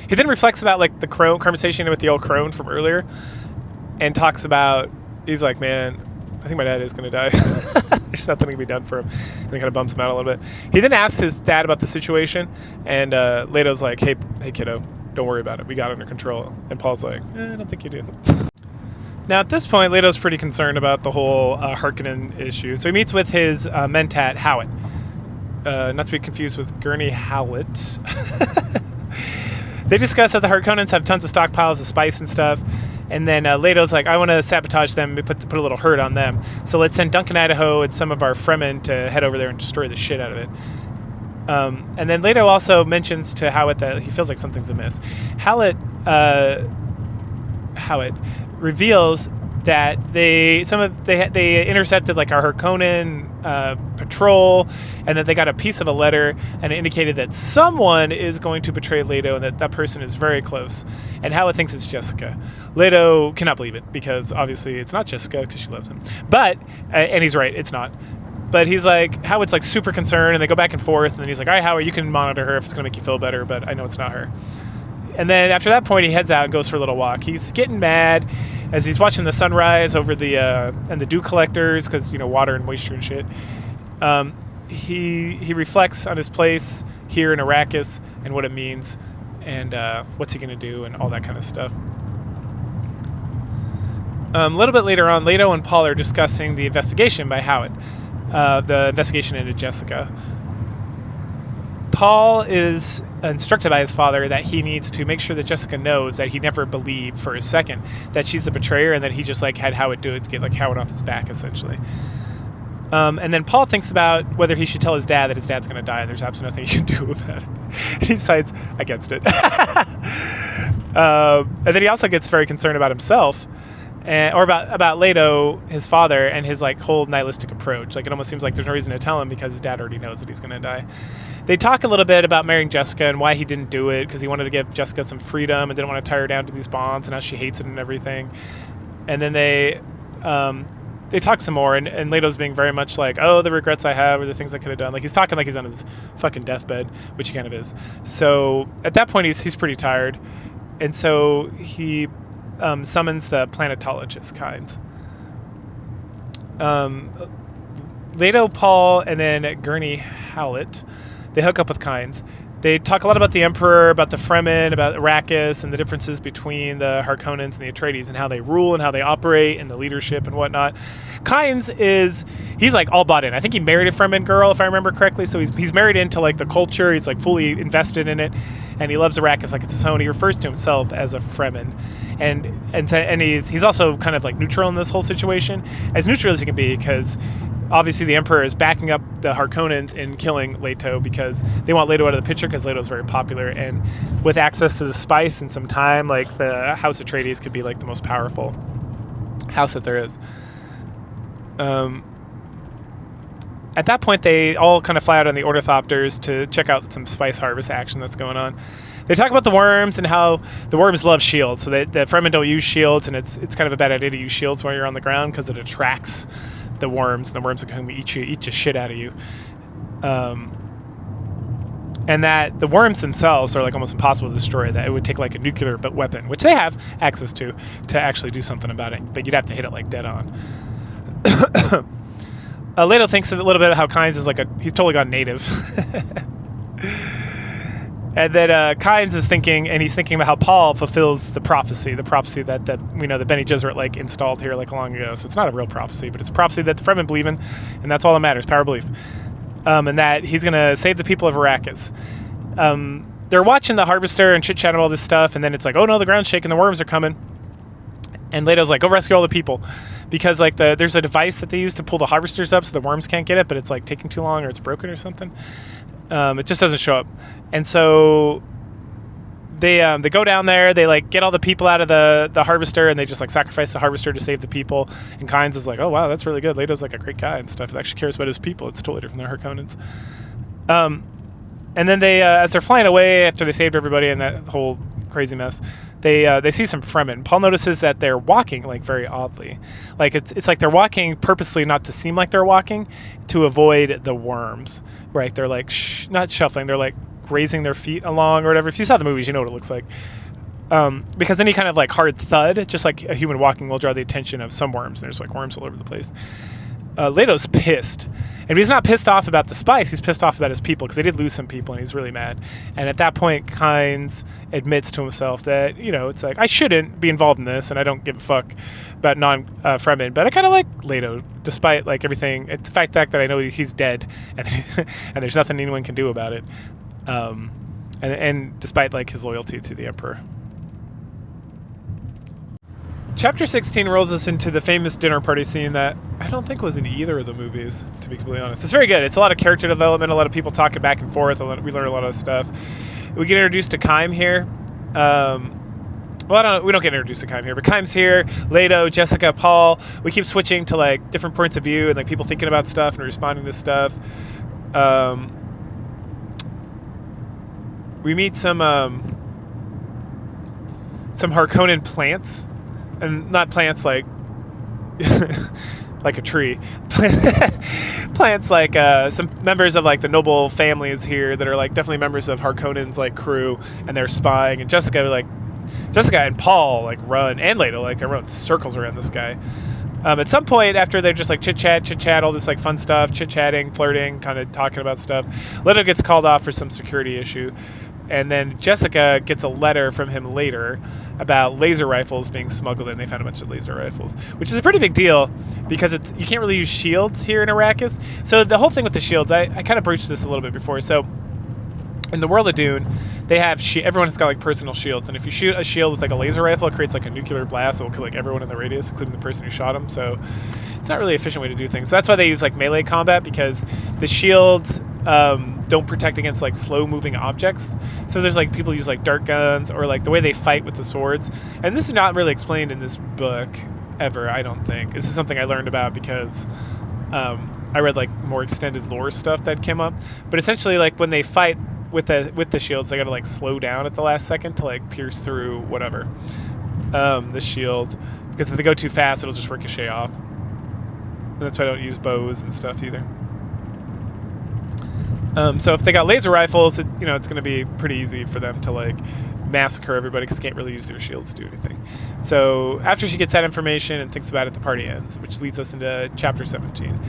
He then reflects about, like, the crone conversation with the old crone from earlier, and talks about, he's like, man, I think my dad is going to die. There's nothing can be done for him. And he kind of bumps him out a little bit. He then asks his dad about the situation, and Leto's like, hey, kiddo, don't worry about it. We got it under control. And Paul's like, I don't think you do. Now, at this point, Leto's pretty concerned about the whole Harkonnen issue. So he meets with his mentat, Howat. Not to be confused with Gurney Howlett. They discuss that the Harkonnens have tons of stockpiles of spice and stuff. And then Leto's like, I want to sabotage them and put a little hurt on them. So let's send Duncan Idaho and some of our Fremen to head over there and destroy the shit out of it. And then Leto also mentions to Howat that he feels like something's amiss. Howat reveals that they intercepted like our Harkonnen patrol, and that they got a piece of a letter, and it indicated that someone is going to betray Leto, and that person is very close. And Howat thinks it's Jessica. Leto cannot believe it, because obviously it's not Jessica, because she loves him. But and he's right, it's not. But he's like, Howat's like super concerned, and they go back and forth, and then he's like, all right, Howat, you can monitor her if it's going to make you feel better, but I know it's not her. And then after that point, he heads out and goes for a little walk. He's getting mad as he's watching the sunrise over the and the dew collectors, because water and moisture and shit. He reflects on his place here in Arrakis and what it means, and what's he gonna do and all that kind of stuff. A little bit later on, Leto and Paul are discussing the investigation by Howat, the investigation into Jessica. Paul is instructed by his father that he needs to make sure that Jessica knows that he never believed for a second that she's the betrayer, and that he just like had Howat do it to get like Howat off his back, essentially. And then Paul thinks about whether he should tell his dad that his dad's going to die, and there's absolutely nothing he can do about it. He decides against it. And then he also gets very concerned about himself, or about Leto, his father, and his like whole nihilistic approach. Like, it almost seems like there's no reason to tell him, because his dad already knows that he's going to die. They talk a little bit about marrying Jessica and why he didn't do it, because he wanted to give Jessica some freedom and didn't want to tie her down to these bonds, and how she hates it and everything. And then they talk some more, and Leto's being very much like, oh, the regrets I have, or the things I could have done. Like, he's talking like he's on his fucking deathbed, which he kind of is. So at that point, he's pretty tired, and so he summons the planetologist Kynes. Leto, Paul, and then Gurney Howlett, they hook up with Kynes. They talk a lot about the Emperor, about the Fremen, about Arrakis, and the differences between the Harkonnens and the Atreides, and how they rule and how they operate, and the leadership and whatnot. Kynes he's like all bought in. I think he married a Fremen girl, if I remember correctly. So he's married into like the culture. He's like fully invested in it, and he loves Arrakis like it's his own. He refers to himself as a Fremen, and he's also kind of like neutral in this whole situation, as neutral as he can be, because obviously the Emperor is backing up the Harkonnens in killing Leto, because they want Leto out of the picture, because Leto's very popular, and with access to the spice and some time, like the House Atreides could be like the most powerful house that there is. At that point, they all kind of fly out on the ornithopters to check out some spice harvest action that's going on. They talk about the worms and how the worms love shields, so the Fremen don't use shields, and it's kind of a bad idea to use shields while you're on the ground, because it attracts the worms, and the worms will come eat the shit out of you. And that the worms themselves are like almost impossible to destroy, that it would take like a nuclear weapon, which they have access to actually do something about it, but you'd have to hit it like dead on. Leto thinks a little bit of how Kynes is he's totally gone native. And then Kynes is thinking, and he's thinking about how Paul fulfills the prophecy that we know that Bene Gesserit like installed here like long ago. So it's not a real prophecy, but it's a prophecy that the Fremen believe in, and that's all that matters, power of belief. And that he's going to save the people of Arrakis. They're watching the harvester and chit-chat about all this stuff, and then it's like, oh no, the ground's shaking, the worms are coming. And Leto's like, go rescue all the people. Because like there's a device that they use to pull the harvesters up so the worms can't get it, but it's like taking too long, or it's broken or something. It just doesn't show up. And so they go down there, they like get all the people out of the harvester, and they just like sacrifice the harvester to save the people. And Kynes is like, oh wow, that's really good. Leto's like a great guy and stuff. He actually cares about his people. It's totally different than the Harkonnens. And then they, as they're flying away after they saved everybody in that whole crazy mess, they see some Fremen. Paul notices that they're walking like very oddly. Like it's like they're walking purposely not to seem like they're walking, to avoid the worms. Right? They're like not shuffling. They're like grazing their feet along or whatever. If you saw the movies, you know what it looks like. Because any kind of like hard thud, just like a human walking, will draw the attention of some worms. There's like worms all over the place. Leto's pissed. And he's not pissed off about the spice, he's pissed off about his people, because they did lose some people, and he's really mad. And at that point, Kynes admits to himself that, it's like, I shouldn't be involved in this, and I don't give a fuck about non-Fremen, but I kind of like Leto, despite, like, everything. It's the fact that I know he's dead, and there's nothing anyone can do about it. And despite, like, his loyalty to the Emperor. Chapter 16 rolls us into the famous dinner party scene that I don't think was in either of the movies, to be completely honest. It's very good. It's a lot of character development, a lot of people talking back and forth. We learn a lot of stuff. We get introduced to Kyme here. We don't get introduced to Kyme here, but Kyme's here. Leto, Jessica, Paul. We keep switching to like different points of view and like people thinking about stuff and responding to stuff. We meet some Harkonnen plants. And not plants like like a tree. Plants like some members of like the noble families here that are like definitely members of Harkonnen's like crew, and they're spying. And Jessica and Paul like run, and Leto like they run circles around this guy. At some point after they're just like chit chat, all this like fun stuff, chit chatting, flirting, kind of talking about stuff. Leto gets called off for some security issue. And then Jessica gets a letter from him later about laser rifles being smuggled in. They found a bunch of laser rifles, which is a pretty big deal because you can't really use shields here in Arrakis. So the whole thing with the shields, I kind of broached this a little bit before. So in the world of Dune, they have everyone has got like personal shields, and if you shoot a shield with like a laser rifle, it creates like a nuclear blast that will kill like everyone in the radius, including the person who shot him. So it's not really an efficient way to do things. So that's why they use like melee combat, because the shields don't protect against like slow moving objects. So there's like people use like dart guns or like the way they fight with the swords. And this is not really explained in this book ever, I don't think. This is something I learned about because I read like more extended lore stuff that came up. But essentially like when they fight with the shields, they gotta like slow down at the last second to like pierce through whatever the shield, because if they go too fast it'll just ricochet off. And that's why I don't use bows and stuff either. So if they got laser rifles, it's going to be pretty easy for them to like massacre everybody because they can't really use their shields to do anything. So after she gets that information and thinks about it, the party ends, which leads us into chapter 17.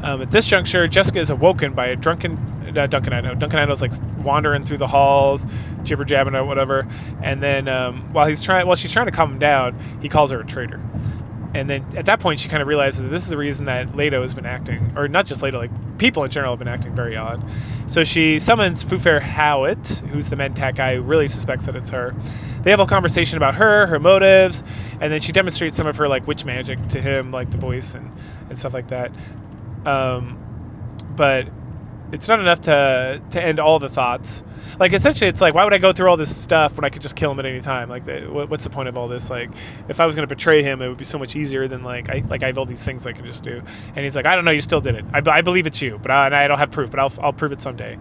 At this juncture, Jessica is awoken by a drunken Duncan Idaho. Duncan Idaho's like wandering through the halls, jibber jabbing or whatever, and then while she's trying to calm him down, he calls her a traitor. And then at that point, she kind of realizes that this is the reason that Leto has been acting, or not just Leto, like people in general have been acting very odd. So she summons Fufair Hawat, who's the Mentat guy who really suspects that it's her. They have a conversation about her motives, and then she demonstrates some of her like witch magic to him, like the voice and stuff like that. But it's not enough to end all the thoughts. Like, essentially, it's like, why would I go through all this stuff when I could just kill him at any time? Like, what's the point of all this? Like, if I was going to betray him, it would be so much easier than, like, I have all these things I can just do. And he's like, I don't know, you still did it. I believe it's you, but I don't have proof, but I'll prove it someday.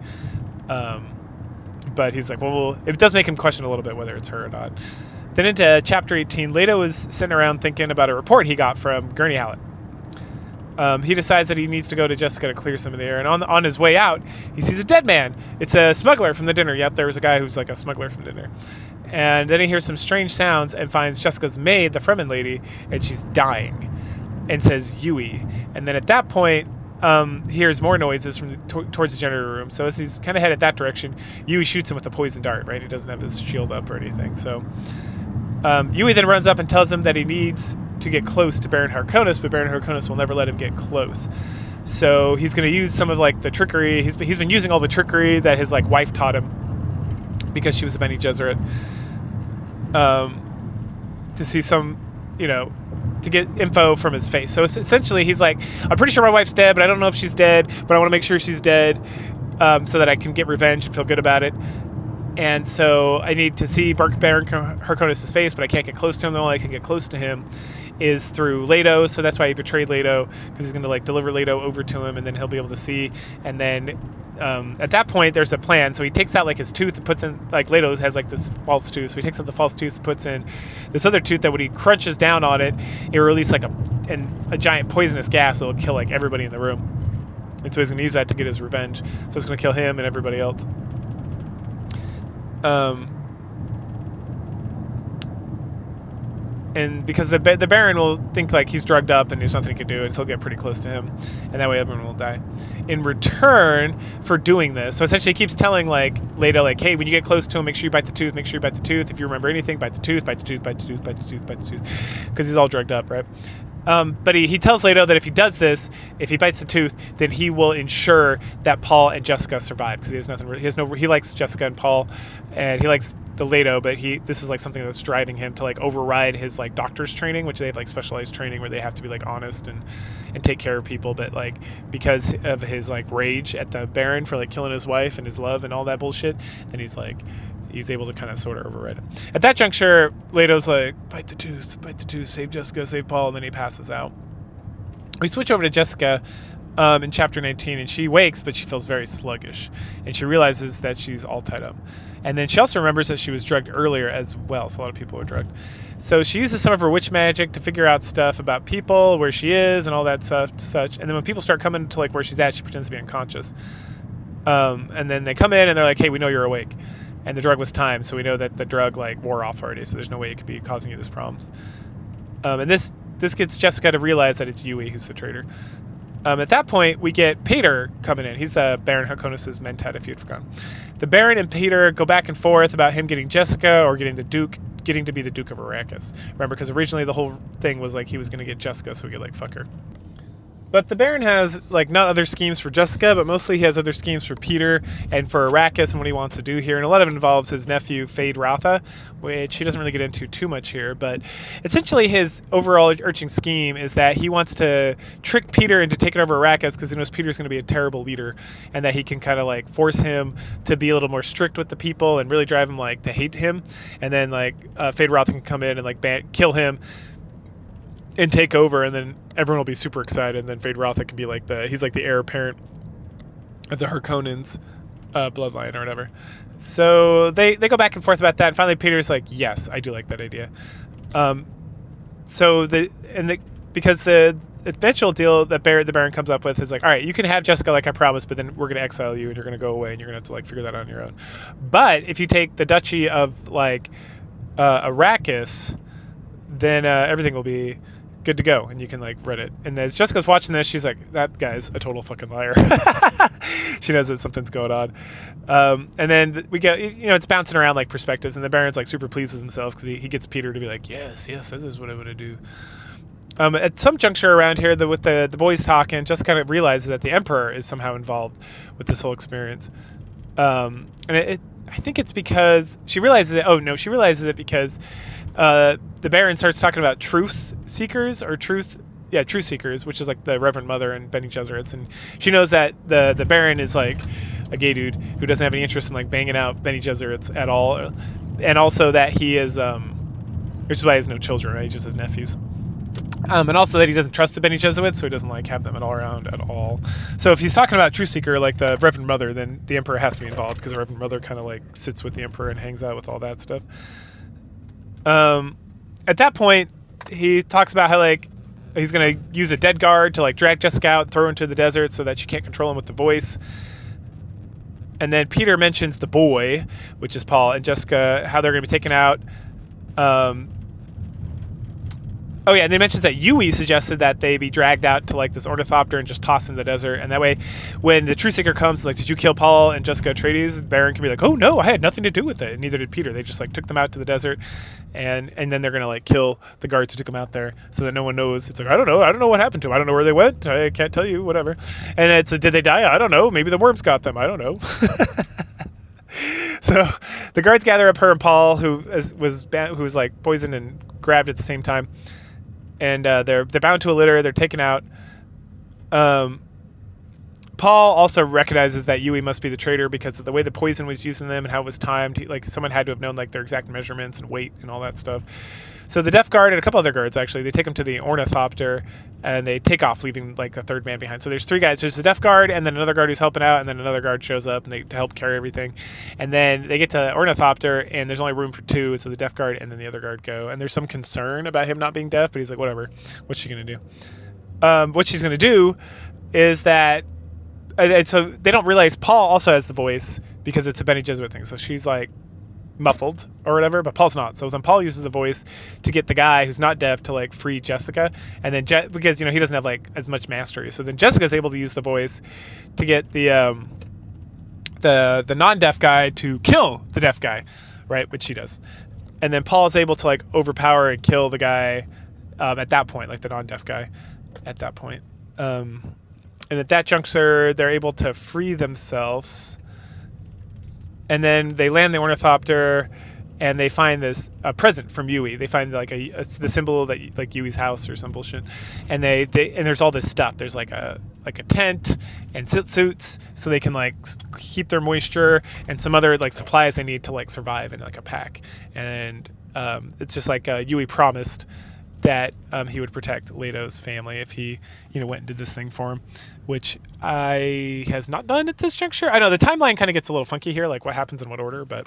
But he's like, well, it does make him question a little bit whether it's her or not. Then into chapter 18, Leto is sitting around thinking about a report he got from Gurney Hallett. He decides that he needs to go to Jessica to clear some of the air, and on his way out, he sees a dead man. It's a smuggler from the dinner. Yep, there was a guy who's like a smuggler from dinner. And then he hears some strange sounds and finds Jessica's maid, the Fremen lady, and she's dying, and says Yui. And then at that point, he hears more noises from towards the generator room. So as he's kind of headed that direction, Yui shoots him with a poison dart, right? He doesn't have his shield up or anything. So Yui then runs up and tells him that he needs to get close to Baron Harkonnen, but Baron Harkonnen will never let him get close. So he's going to use some of like the trickery. He's been using all the trickery that his like wife taught him because she was a Bene Gesserit, to see some, to get info from his face. So essentially he's like, I'm pretty sure my wife's dead, but I don't know if she's dead, but I want to make sure she's dead so that I can get revenge and feel good about it. And so I need to see Baron Harkonnen's face, but I can't get close to him. The only way I can get close to him is through Leto. So that's why he betrayed Leto, because he's going to like deliver Leto over to him, and then he'll be able to see. And then at that point, there's a plan. So he takes out like his tooth and puts in, like Leto has like this false tooth. So he takes out the false tooth and puts in this other tooth that when he crunches down on it, it will release like a giant poisonous gas that will kill like everybody in the room. And so he's going to use that to get his revenge. So it's going to kill him and everybody else. and because the Baron will think like he's drugged up and there's nothing he can do, and so he'll get pretty close to him, and that way everyone will die. In return for doing this, so essentially he keeps telling like Leto like, hey, when you get close to him, make sure you bite the tooth, make sure you bite the tooth. If you remember anything, bite the tooth, bite the tooth, bite the tooth, bite the tooth, bite the tooth, because he's all drugged up, right? But he tells Leto that if he does this, if he bites the tooth, then he will ensure that Paul and Jessica survive, because he has nothing. He likes Jessica and Paul, and he likes the Leto, but this is like something that's driving him to like override his like doctor's training, which they have like specialized training where they have to be like honest and take care of people, but like because of his like rage at the Baron for like killing his wife and his love and all that bullshit, then he's able to kind of sort of override it. At that juncture, Leto's like, bite the tooth, save Jessica, save Paul, and then he passes out. We switch over to Jessica in chapter 19, and she wakes, but she feels very sluggish, and she realizes that she's all tied up. And then she also remembers that she was drugged earlier as well, so a lot of people were drugged. So she uses some of her witch magic to figure out stuff about people, where she is, and all that stuff, such. And then when people start coming to like where she's at, she pretends to be unconscious. And then they come in, and they're like, hey, we know you're awake. And the drug was timed, so we know that the drug like wore off already, so there's no way it could be causing you this problems. And this gets Jessica to realize that it's Yui who's the traitor. At that point, we get Peter coming in. He's the Baron Harkonnens' mentat, if you'd forgotten. The Baron and Peter go back and forth about him getting Jessica or getting to be the Duke of Arrakis. Remember, because originally the whole thing was like he was going to get Jessica so he could like fuck her. But the Baron has, like, not other schemes for Jessica, but mostly he has other schemes for Peter and for Arrakis and what he wants to do here. And a lot of it involves his nephew, Fade Rotha, which he doesn't really get into too much here. But essentially his overall arching scheme is that he wants to trick Peter into taking over Arrakis because he knows Peter's going to be a terrible leader, and that he can kind of, like, force him to be a little more strict with the people and really drive him, like, to hate him. And then, like, Fade Rotha can come in and, like, kill him and take over, and then everyone will be super excited, and then Fade Rotha can be like he's like the heir apparent of the Harkonnens bloodline or whatever. So they go back and forth about that, and finally Peter's like, yes, I do like that idea. Because the eventual deal that the Baron comes up with is like, all right, you can have Jessica like I promised, but then we're going to exile you and you're going to go away and you're going to have to like figure that out on your own. But if you take the duchy of like Arrakis, then everything will be good to go, and you can like read it. And as Jessica's watching this, she's like, that guy's a total fucking liar. She knows that something's going on. And then we get, it's bouncing around like perspectives, and the Baron's like super pleased with himself because he gets Peter to be like, yes, this is what I want to do. At some juncture around here, with the boys talking, Jessica kind of realizes that the Emperor is somehow involved with this whole experience. And I think it's because she realizes it. Oh no, she realizes it because the Baron starts talking about truth seekers, which is like the Reverend Mother and Bene Gesserits, and she knows that the Baron is like a gay dude who doesn't have any interest in like banging out Bene Gesserits at all, and also that he is, which is why he has no children, right? He just has nephews. And also that he doesn't trust the Bene Gesserits, so he doesn't like have them around at all. So if he's talking about Truth Seeker, like the Reverend Mother, then the Emperor has to be involved, because the Reverend Mother kind of like sits with the Emperor and hangs out with all that stuff. At that point, he talks about how like he's gonna use a dead guard to like drag Jessica out, throw her into the desert so that she can't control him with the voice. And then Peter mentions the boy, which is Paul, and Jessica, how they're gonna be taken out. Oh yeah, and they mentioned that Yui suggested that they be dragged out to like this ornithopter and just tossed in the desert, and that way, when the Truth Seeker comes, like, did you kill Paul and Jessica Atreides? Baron can be like, oh no, I had nothing to do with it, and neither did Peter. They just like took them out to the desert, and then they're gonna like kill the guards who took them out there, so that no one knows. It's like, I don't know what happened to them. I don't know where they went. I can't tell you. Whatever. And it's did they die? I don't know. Maybe the worms got them. I don't know. So the guards gather up her and Paul, who was like poisoned and grabbed at the same time. And they're bound to a litter. They're taken out. Paul also recognizes that Yui must be the traitor because of the way the poison was used in them and how it was timed. Like someone had to have known like their exact measurements and weight and all that stuff. So the Death Guard and a couple other guards, actually, they take them to the ornithopter and they take off, leaving like the third man behind. So there's three guys. There's the Death Guard and then another guard who's helping out, and then another guard shows up and to help carry everything. And then they get to the ornithopter and there's only room for two. So the Death Guard and then the other guard go. And there's some concern about him not being deaf, but he's like, whatever. What's she going to do? What she's going to do is that, and so they don't realize Paul also has the voice because it's a Bene Gesserit thing. So she's like, muffled or whatever, but Paul's not. So then Paul uses the voice to get the guy who's not deaf to like free Jessica, and then because he doesn't have like as much mastery, so then Jessica's able to use the voice to get the non-deaf guy to kill the deaf guy, right? Which she does, and then Paul is able to like overpower and kill the guy at that point, like the non-deaf guy at that point. And at that juncture, they're able to free themselves. And then they land the ornithopter, and they find this present from Yui. They find like the symbol that like Yui's house or some bullshit. And they and there's all this stuff. There's like a tent and suits, so they can like keep their moisture, and some other like supplies they need to like survive in like a pack. And it's just like Yui promised that he would protect Leto's family if he, went and did this thing for him, which has not done at this juncture. I know the timeline kind of gets a little funky here, like what happens in what order, but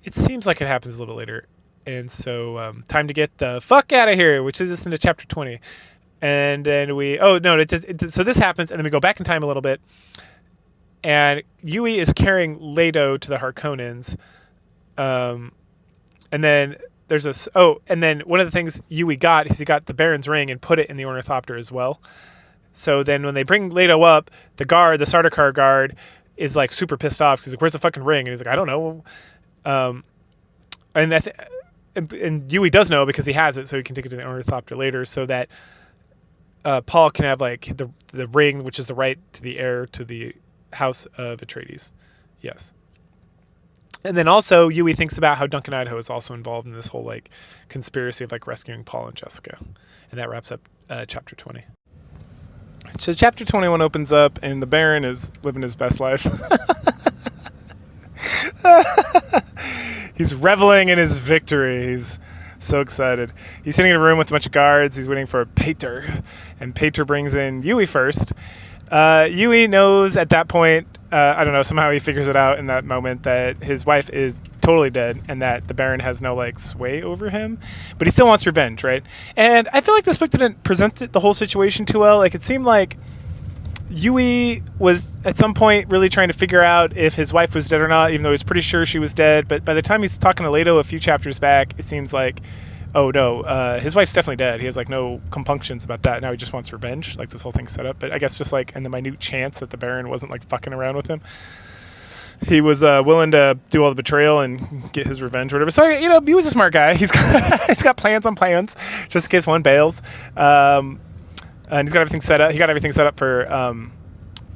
it seems like it happens a little bit later. And so time to get the fuck out of here, which is into chapter 20. And then so this happens, and then we go back in time a little bit, and Yui is carrying Leto to the Harkonnens, and then and then one of the things Yui got is he got the Baron's ring and put it in the ornithopter as well. So then when they bring Leto up, the Sardaukar guard, is like super pissed off because he's like, "Where's the fucking ring?" And he's like, "I don't know." And Yui does know because he has it, so he can take it to the ornithopter later, so that Paul can have like the ring, which is the right to the heir to the house of Atreides. Yes. And then also Yui thinks about how Duncan Idaho is also involved in this whole like conspiracy of like rescuing Paul and Jessica. And that wraps up chapter 20. So chapter 21 opens up, and the Baron is living his best life. He's reveling in his victory. He's so excited. He's sitting in a room with a bunch of guards. He's waiting for Pater, and Pater brings in Yui first. Yui knows at that point, I don't know, somehow he figures it out in that moment that his wife is totally dead and that the Baron has no like sway over him, but he still wants revenge, right? And I feel like this book didn't present the whole situation too well. Like it seemed like Yui was at some point really trying to figure out if his wife was dead or not, even though he's pretty sure she was dead. But by the time he's talking to Leto a few chapters back, it seems like, oh no, his wife's definitely dead. He has like no compunctions about that. Now he just wants revenge, like this whole thing's set up. But I guess just like in the minute chance that the Baron wasn't like fucking around with him, he was willing to do all the betrayal and get his revenge or whatever. So, he was a smart guy. He's got plans on plans just in case one bails. And he's got everything set up. He got everything set up for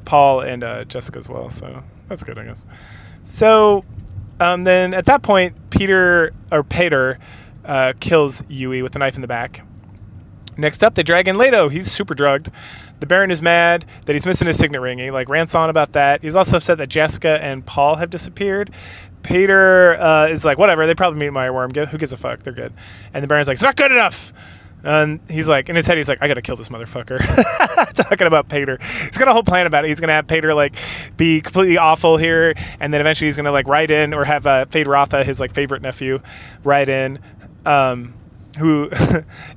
Paul and Jessica as well. So that's good, I guess. So then at that point, Pater kills Yui with a knife in the back. Next up, they drag in Leto. He's super drugged. The Baron is mad that he's missing his signet ring. He like rants on about that. He's also upset that Jessica and Paul have disappeared. Pater is like, whatever, they probably meet my worm. Who gives a fuck? They're good. And the Baron's like, it's not good enough. And he's like, in his head, he's like, I gotta kill this motherfucker. Talking about Pater. He's got a whole plan about it. He's gonna have Pater like be completely awful here, and then eventually he's gonna like write in, or have Fade Rotha, his like favorite nephew, write in, who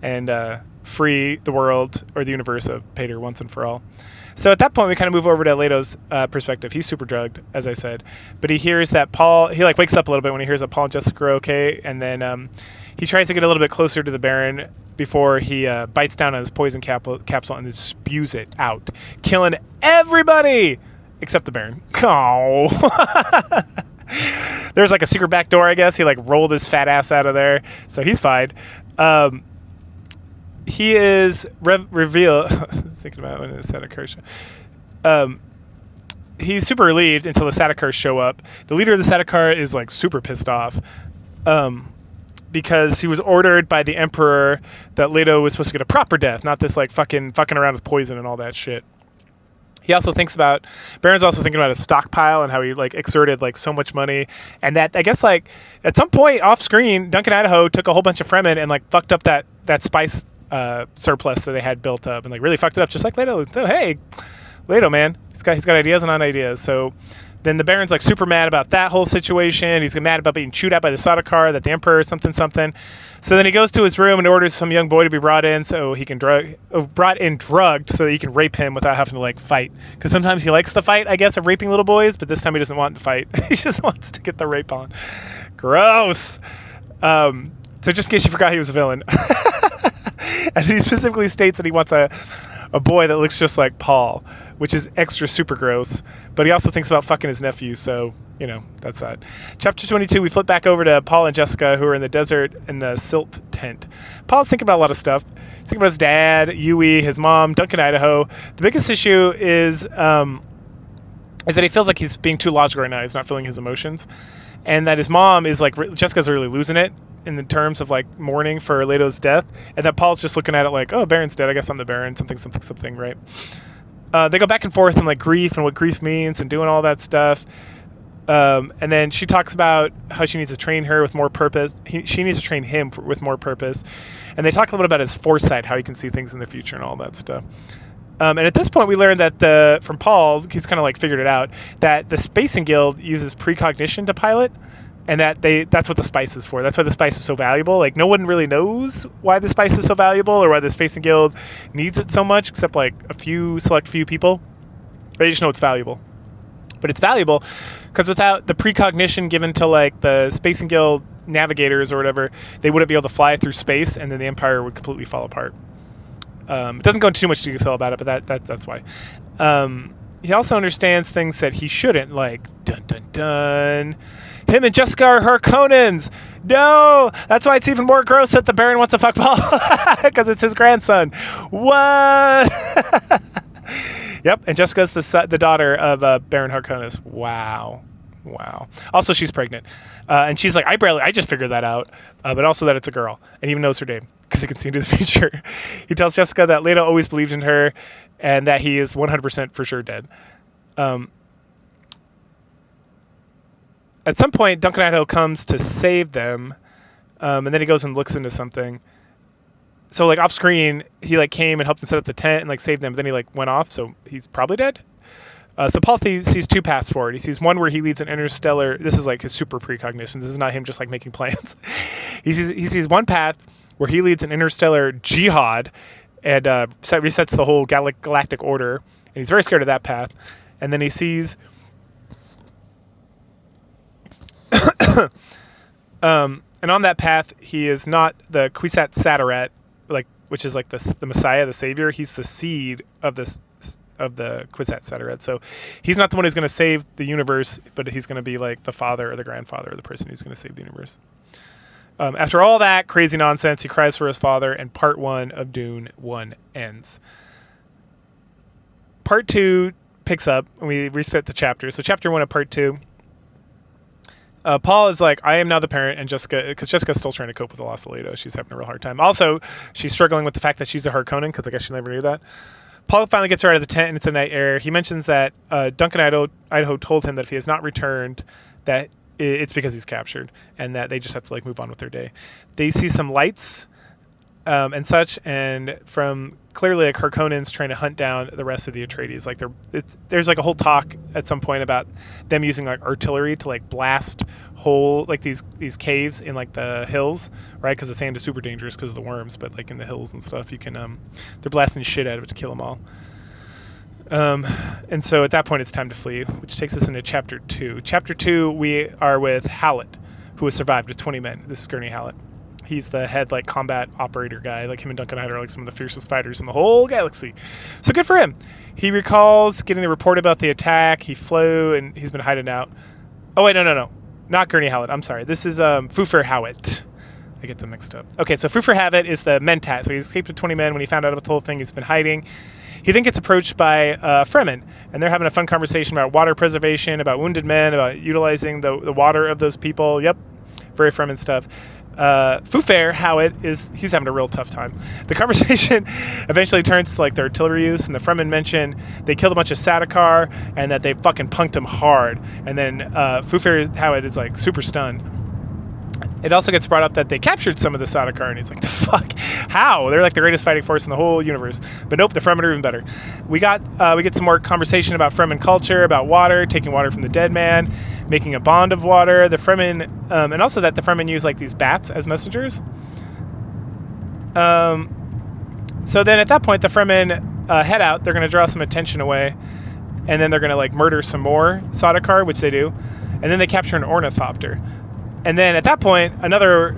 and free the world or the universe of Pater once and for all. So at that point, we kind of move over to Leto's perspective. He's super drugged, as I said, but he hears that Paul. He like wakes up a little bit when he hears that Paul and Jessica are okay, and then he tries to get a little bit closer to the Baron before he bites down on his poison capsule and then spews it out, killing everybody except the Baron. Oh. There's like a secret back door, I guess. He like rolled his fat ass out of there, so he's fine. He is revealed. I was thinking about when the Sadakar show. He's super relieved until the Sadakar show up. The leader of the Sadakar is like super pissed off. Because he was ordered by the Emperor that Leto was supposed to get a proper death, not this like fucking around with poison and all that shit. He also Baron's also thinking about his stockpile and how he like exerted like so much money, and that I guess like at some point off screen, Duncan Idaho took a whole bunch of Fremen and like fucked up that spice surplus that they had built up, and like really fucked it up, just like Leto. So hey, Leto, man, he's got ideas and on ideas. So Then the Baron's like super mad about that whole situation. He's mad about being chewed out by the Sardaukar, that the Emperor something. So then he goes to his room and orders some young boy to be brought in so he can drugged so that he can rape him without having to like fight. Because sometimes he likes the fight, I guess, of raping little boys, but this time he doesn't want to fight. He just wants to get the rape on. Gross. So just in case you forgot he was a villain. And he specifically states that he wants a boy that looks just like Paul, which is extra super gross. But he also thinks about fucking his nephew, so, you know, that's that. Chapter 22, we flip back over to Paul and Jessica, who are in the desert in the silt tent. Paul's thinking about a lot of stuff. He's thinking about his dad, Yui, his mom, Duncan, Idaho. The biggest issue is that he feels like he's being too logical right now. He's not feeling his emotions. And that his mom is, like, Jessica's really losing it in the terms of, like, mourning for Leto's death. And that Paul's just looking at it like, oh, Baron's dead. I guess I'm the Baron. Something, right? They go back and forth on like grief and what grief means and doing all that stuff. And then she talks about how she needs to train her with more purpose. She needs to train him with more purpose. And they talk a little bit about his foresight, how he can see things in the future and all that stuff. And at this point, we learned that from Paul, he's kind of like figured it out, that the Spacing Guild uses precognition to pilot. And that's what the spice is for. That's why the spice is so valuable. Like, no one really knows why the spice is so valuable or why the Spacing Guild needs it so much, except like select few people. They just know it's valuable. But it's valuable because without the precognition given to like the Spacing Guild navigators or whatever, they wouldn't be able to fly through space, and then the Empire would completely fall apart. It doesn't go into too much detail about it, but that's why. He also understands things that he shouldn't, like dun dun dun. Him and Jessica are Harkonnens. No, that's why it's even more gross that the Baron wants to fuck Paul because it's his grandson. What? Yep, and Jessica's the daughter of Baron Harkonnen. Wow. Also, she's pregnant, and she's like, I just figured that out, but also that it's a girl, and even knows her name because he can see into the future. He tells Jessica that Leto always believed in her, and that he is 100% for sure dead. At some point, Duncan Idaho comes to save them, and then he goes and looks into something. So, like, off screen, he, like, came and helped him set up the tent and, like, saved them, but then he, like, went off, so he's probably dead. So Paul sees two paths forward. He sees one where he leads an interstellar... This is, like, his super precognition. This is not him just, like, making plans. He sees one path where he leads an interstellar jihad and resets the whole galactic order, and he's very scared of that path. And then he sees... and on that path, he is not the Kwisatz Haderach, like, which is like the Messiah, the Savior. He's the seed of the Kwisatz Haderach. So he's not the one who's going to save the universe, but he's going to be like the father or the grandfather of the person who's going to save the universe. After all that crazy nonsense, he cries for his father, and part 1 of Dune 1 ends. Part 2 picks up, and we reset the chapter. So chapter 1 of part 2. Paul is like, I am now the parent, and Jessica, because Jessica's still trying to cope with the loss of Leto. She's having a real hard time. Also, she's struggling with the fact that she's a Harkonnen, because I guess she never knew that. Paul finally gets her out of the tent, and it's a night air. He mentions that Duncan Idaho told him that if he has not returned, that it's because he's captured, and that they just have to like move on with their day. They see some lights and such, and from clearly like Harkonnens trying to hunt down the rest of the Atreides. Like there's like a whole talk at some point about them using like artillery to like blast like these caves in like the hills, right? Because the sand is super dangerous because of the worms, but like in the hills and stuff, you can they're blasting shit out of it to kill them all. And so at that point, it's time to flee, which takes us into chapter 2. Chapter 2, we are with Hallett, who has survived with 20 men. This is Gurney Hallett. He's the head like combat operator guy. Like him and Duncan Idaho are like some of the fiercest fighters in the whole galaxy. So good for him. He recalls getting the report about the attack. He flew and he's been hiding out. Oh wait, no, not Gurney Hallett. I'm sorry. This is Fufir Hawat. I get them mixed up. Okay, so Fufir Hawat is the Mentat. So he escaped with 20 men. When he found out about the whole thing, he's been hiding. He then gets approached by Fremen, and they're having a fun conversation about water preservation, about wounded men, about utilizing the water of those people. Yep, very Fremen stuff. Fufir Hawat he's having a real tough time. The conversation eventually turns to like their artillery use, and the Fremen mention they killed a bunch of Sardaukar and that they fucking punked him hard. And then Fufir Hawat is like super stunned. It also gets brought up that they captured some of the Sardaukar, and he's like, the fuck? How? They're like the greatest fighting force in the whole universe. But nope, the Fremen are even better. We get some more conversation about Fremen culture, about water, taking water from the dead man, making a bond of water. The Fremen, and also that the Fremen use like these bats as messengers. So then at that point, the Fremen head out. They're going to draw some attention away, and then they're going to like murder some more Sardaukar, which they do, and then they capture an ornithopter. And then at that point, another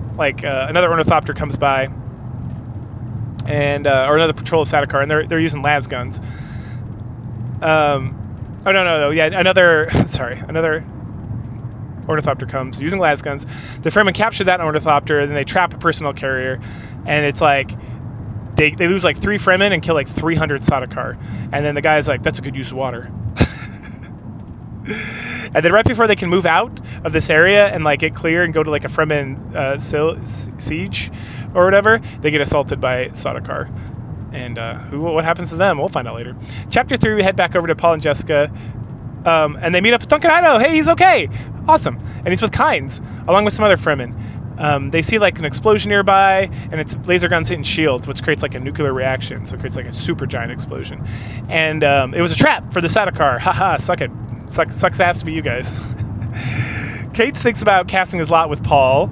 ornithopter comes by, and or another patrol of Sardaukar, and they're using las guns. Another ornithopter comes using las guns. The Fremen capture that ornithopter, and then they trap a personnel carrier, and it's like they lose like 3 Fremen and kill like 300 Sardaukar. And then the guy's like, that's a good use of water. And then right before they can move out of this area and like get clear and go to like a Fremen siege or whatever, they get assaulted by Sardaukar. And what happens to them? We'll find out later. Chapter 3, we head back over to Paul and Jessica, and they meet up with Duncan Idaho. Hey, he's okay. Awesome. And he's with Kynes, along with some other Fremen. They see like an explosion nearby, and it's laser guns hitting shields, which creates like a nuclear reaction. So it creates like a super giant explosion. And it was a trap for the Sardaukar. Haha, suck it. Sucks ass to be you guys. Cates thinks about casting his lot with Paul,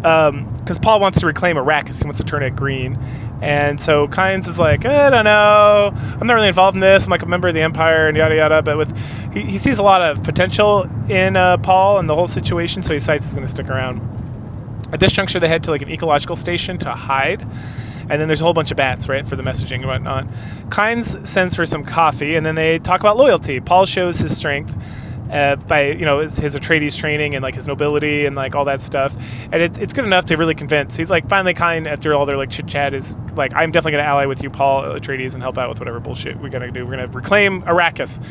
because Paul wants to reclaim Arrakis. He wants to turn it green. And so Kynes is like, I don't know. I'm not really involved in this. I'm like a member of the Empire and yada yada. But he sees a lot of potential in Paul and the whole situation, so he decides he's going to stick around. At this juncture, they head to like an ecological station to hide. And then there's a whole bunch of bats, right, for the messaging and whatnot. Kynes sends for some coffee, and then they talk about loyalty. Paul shows his strength by, his Atreides training and like his nobility and like all that stuff. And it's good enough to really convince. He's like, finally, Kynes, after all their like chit chat, is like, I'm definitely going to ally with you, Paul Atreides, and help out with whatever bullshit we're going to do. We're going to reclaim Arrakis.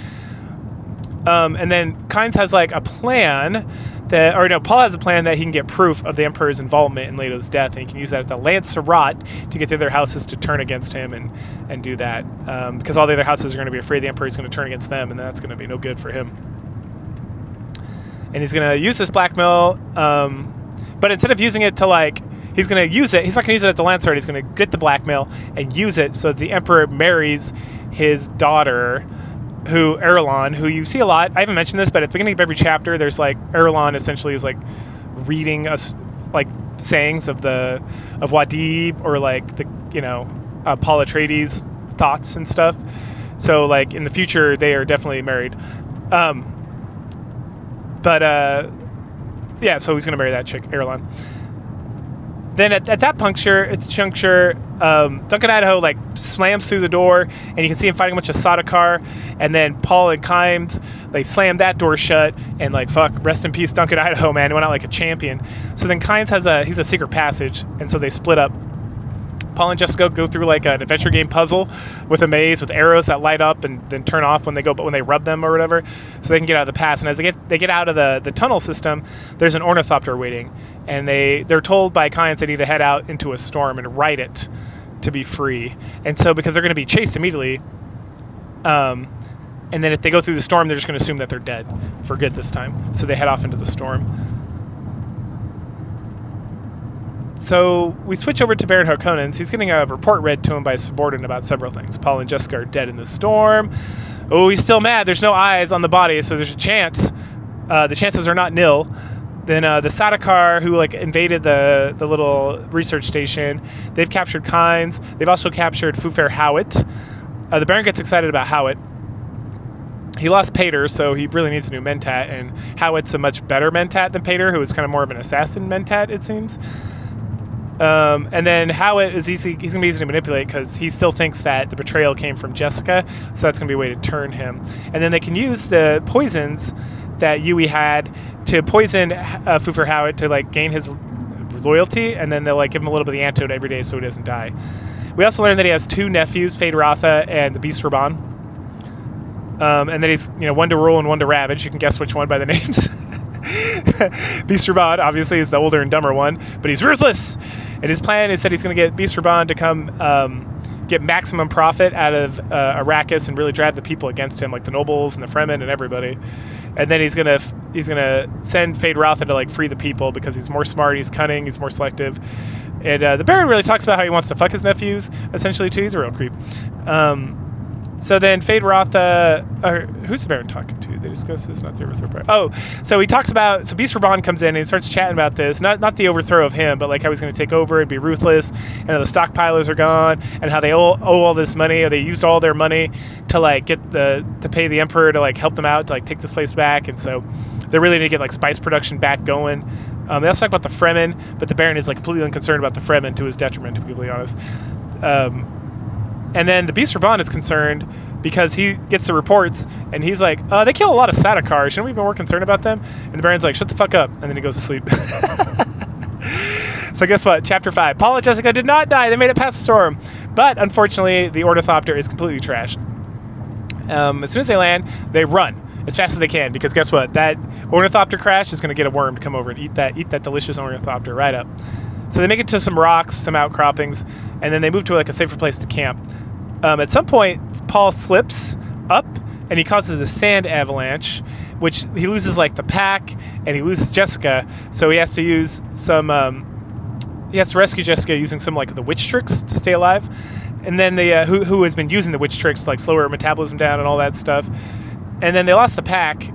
And then Kynes has like a plan Paul has a plan that he can get proof of the Emperor's involvement in Leto's death, and he can use that at the Lancerat to get the other houses to turn against him and do that. Because all the other houses are going to be afraid the Emperor is going to turn against them, and that's going to be no good for him. And he's going to use this blackmail, but instead of using it to like, he's going to use it, he's not going to use it at the Lancerat, he's going to get the blackmail and use it so that the Emperor marries his daughter, Erelon, who you see a lot. I haven't mentioned this, but at the beginning of every chapter, there's like Erelon essentially is like reading us like sayings of Wadib or like the Paul Atreides thoughts and stuff. So like in the future, they are definitely married. So he's gonna marry that chick, Erelon. Then at that juncture, Duncan Idaho like slams through the door, and you can see him fighting a bunch of Sardaukar. And then Paul and Kynes, they slam that door shut, and like, fuck, rest in peace, Duncan Idaho, man. He went out like a champion. So then Kynes he's a secret passage, and so they split up. Paul and Jessica go through like an adventure game puzzle with a maze with arrows that light up and then turn off when they rub them or whatever, so they can get out of the pass. And as they get out of the tunnel system, there's an ornithopter waiting, and they're told by Kynes they need to head out into a storm and ride it to be free. And so because they're going to be chased immediately, and then if they go through the storm, they're just going to assume that they're dead for good this time. So they head off into the storm. So we switch over to Baron Harkonnens. He's getting a report read to him by a subordinate about several things. Paul and Jessica are dead in the storm. Oh, he's still mad. There's no eyes on the body, so there's a chance. The chances are not nil. Then the Sardaukar, who like invaded the little research station, they've captured Kynes. They've also captured Fufair Hawat. The Baron gets excited about Hawat. He lost Pater, so he really needs a new Mentat, and Hawat's a much better Mentat than Pater, who is kind of more of an assassin Mentat, it seems. And then Hawat he's going to be easy to manipulate because he still thinks that the betrayal came from Jessica, so that's going to be a way to turn him. And then they can use the poisons that Yui had to poison Fufair Hawat to like gain his loyalty, and then they'll like give him a little bit of the antidote every day so he doesn't die. We also learned that he has 2 nephews, Feyd-Rautha and the Beast Raban. And then he's one to rule and one to ravage. You can guess which one by the names. Beast Raban obviously is the older and dumber one, but he's ruthless. And his plan is that he's going to get Beast Raban to come get maximum profit out of Arrakis and really drive the people against him, like the nobles and the Fremen and everybody. and then he's gonna send Fade Rotha to like free the people because he's more smart, he's cunning, he's more selective. And the Baron really talks about how he wants to fuck his nephews, essentially, too. He's a real creep. So then Fade Rotha, or who's the Baron talking to? They discuss this, not the overthrow part. Oh, so he talks about, so Beast Raban comes in and he starts chatting about this, not the overthrow of him, but like how he's going to take over and be ruthless, and how the stockpilers are gone, and how they owe all this money, or they used all their money to like to pay the Emperor to like help them out, to like take this place back, and so they really need to get like spice production back going. They also talk about the Fremen, but the Baron is like completely unconcerned about the Fremen, to his detriment, to be completely honest. And then the Beast Raban is concerned because he gets the reports, and he's like, they kill a lot of Sadakar. Shouldn't we be more concerned about them? And the Baron's like, shut the fuck up. And then he goes to sleep. So guess what? Chapter 5. Paul and Jessica did not die. They made it past the storm. But unfortunately, the Ornithopter is completely trashed. As soon as they land, they run as fast as they can, because guess what? That Ornithopter crash is going to get a worm to come over and eat that delicious Ornithopter right up. So they make it to some rocks, some outcroppings, and then they move to like a safer place to camp. At some point, Paul slips up and he causes a sand avalanche, which he loses like the pack, and he loses Jessica. So he has to use some. He has to rescue Jessica using some like the witch tricks to stay alive. And then they who has been using the witch tricks to like slow her metabolism down and all that stuff. And then they lost the pack.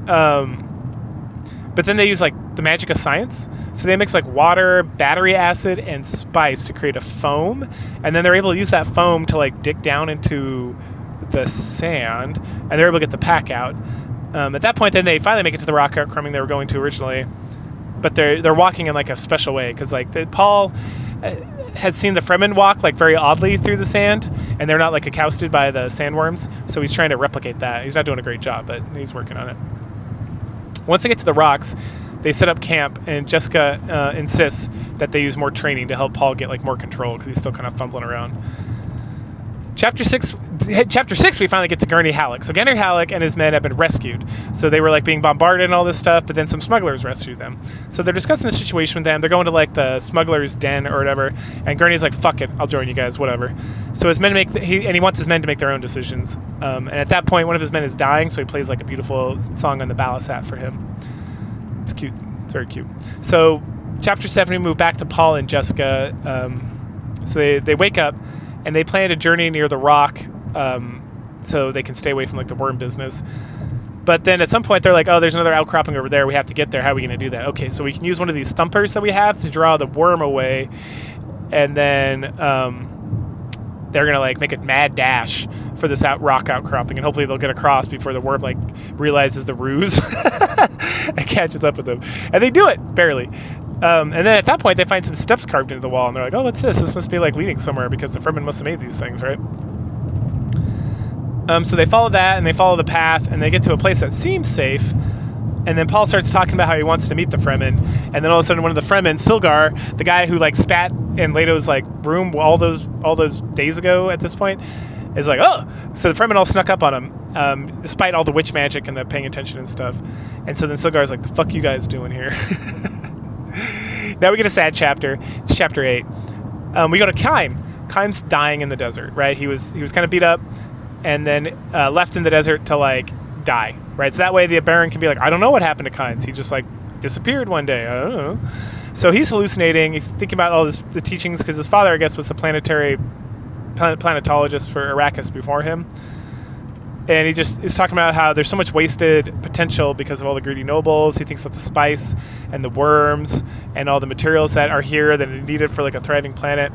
But then they use like the magic of science. So they mix like water, battery acid, and spice to create a foam. And then they're able to use that foam to like dig down into the sand, and they're able to get the pack out. At that point, then they finally make it to the rock outcropping they were going to originally. But they're walking in like a special way, because like Paul has seen the Fremen walk like very oddly through the sand, and they're not like accousted by the sandworms. So he's trying to replicate that. He's not doing a great job, but he's working on it. Once they get to the rocks, they set up camp, and Jessica insists that they use more training to help Paul get like more control, because he's still kind of fumbling around. Chapter 6, we finally get to Gurney Halleck. So Gurney Halleck and his men have been rescued. So they were like being bombarded and all this stuff, but then some smugglers rescued them. So they're discussing the situation with them. They're going to like the smugglers' den or whatever, and Gurney's like, fuck it, I'll join you guys, whatever. So his men he wants his men to make their own decisions. And at that point, one of his men is dying, so he plays like a beautiful song on the Balasat for him. It's cute. It's very cute. So chapter 7, we move back to Paul and Jessica. So they wake up, and they plan a journey near the rock, so they can stay away from like the worm business. But then at some point they're like, oh, there's another outcropping over there. We have to get there. How are we going to do that? Okay, so we can use one of these thumpers that we have to draw the worm away, and then they're going to like make a mad dash for this rock outcropping, and hopefully they'll get across before the worm like realizes the ruse and catches up with them. And they do it barely. And then at that point, they find some steps carved into the wall, and they're like, oh, what's this? This must be like leading somewhere, because the Fremen must have made these things, right? So they follow that, and they follow the path, and they get to a place that seems safe. And then Paul starts talking about how he wants to meet the Fremen. And then all of a sudden, one of the Fremen, Silgar, the guy who like spat in Leto's like room all those days ago at this point, is like, oh! So the Fremen all snuck up on him, despite all the witch magic and the paying attention and stuff. And so then Silgar's like, the fuck you guys doing here? Now we get a sad chapter. It's chapter 8. We go to Kime. Kime's dying in the desert, right? He was kind of beat up, and then left in the desert to like die, right? So that way the Baron can be like, I don't know what happened to Kimes. He just like disappeared one day. I don't know. So he's hallucinating. He's thinking about all the teachings, because his father, I guess, was the planetologist for Arrakis before him. And he just is talking about how there's so much wasted potential because of all the greedy nobles. He thinks about the spice and the worms and all the materials that are here that are needed for like a thriving planet.